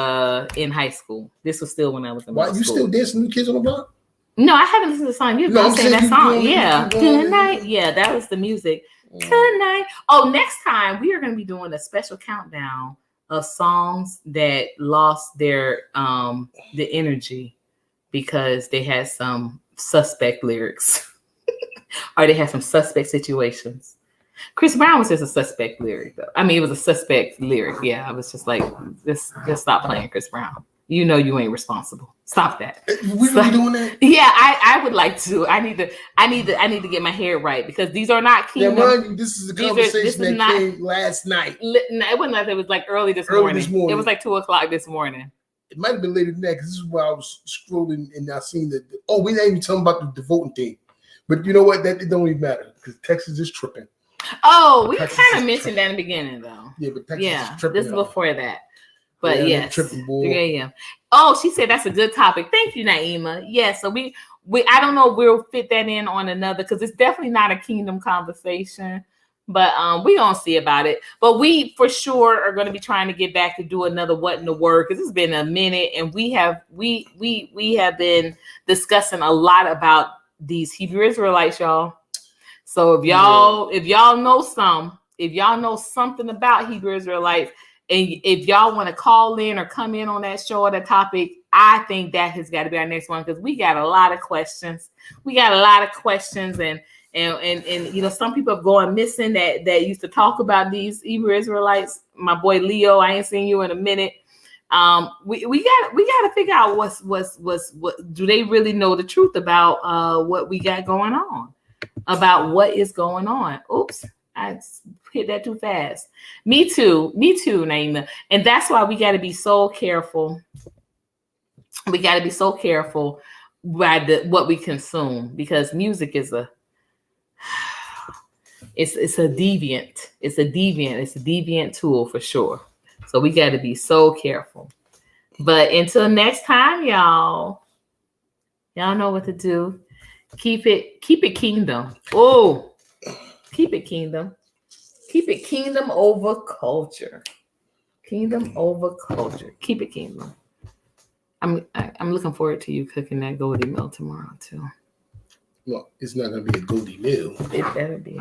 in high school. This was still when I was in middle school.
You still dancing New Kids on the Block?
No, I haven't listened to the song. You've been saying that song. Yeah. Good night. Yeah, that was the music. Good night. Oh, next time we are going to be doing a special countdown of songs that lost their the energy because they had some suspect lyrics or they had some suspect situations. Chris Brown was just a suspect lyric, though. I mean, it was a suspect lyric. Yeah, I was just like, just stop playing Chris Brown. You know you ain't responsible. Stop that.
We really doing that?
Yeah, I would like to. I need to get my hair right because these are not Kingdom.
Yeah, mind you, this is a conversation that came last night.
It wasn't like it was like early this morning. It was like 2:00 this morning.
It might have been later than that because this is where I was scrolling and I seen that. Oh, we ain't even talking about the voting thing, but you know what? That it don't even matter because Texas is tripping.
Oh, we kind of mentioned that in the beginning, though.
Yeah, but Texas is tripping.
This is before that. But yes.
Tripping,
yeah. Oh, she said that's a good topic. Thank you, Naima. Yeah, so we I don't know if we'll fit that in on another because it's definitely not a Kingdom conversation. But we gonna see about it. But we for sure are gonna be trying to get back to do another What in the Word because it's been a minute and we have been discussing a lot about these Hebrew Israelites, y'all. So if y'all know something about Hebrew Israelites, and if y'all want to call in or come in on that show or that topic, I think that has got to be our next one because we got a lot of questions. And you know, some people have gone missing that used to talk about these Hebrew Israelites. My boy Leo, I ain't seen you in a minute. We got to figure out what do they really know the truth about what we got going on. About what is going on. Oops, I hit that too fast. Me too, Naima. And that's why we got to be so careful. We got to be so careful by what we consume because music is it's a deviant tool for sure. So we got to be so careful. But until next time, y'all know what to do. Keep it Kingdom. Oh, keep it Kingdom. Keep it Kingdom over culture. Kingdom over culture. Keep it Kingdom. I'm looking forward to you cooking that Goldie meal tomorrow too.
Well, it's not gonna be a Goldie meal.
It better be.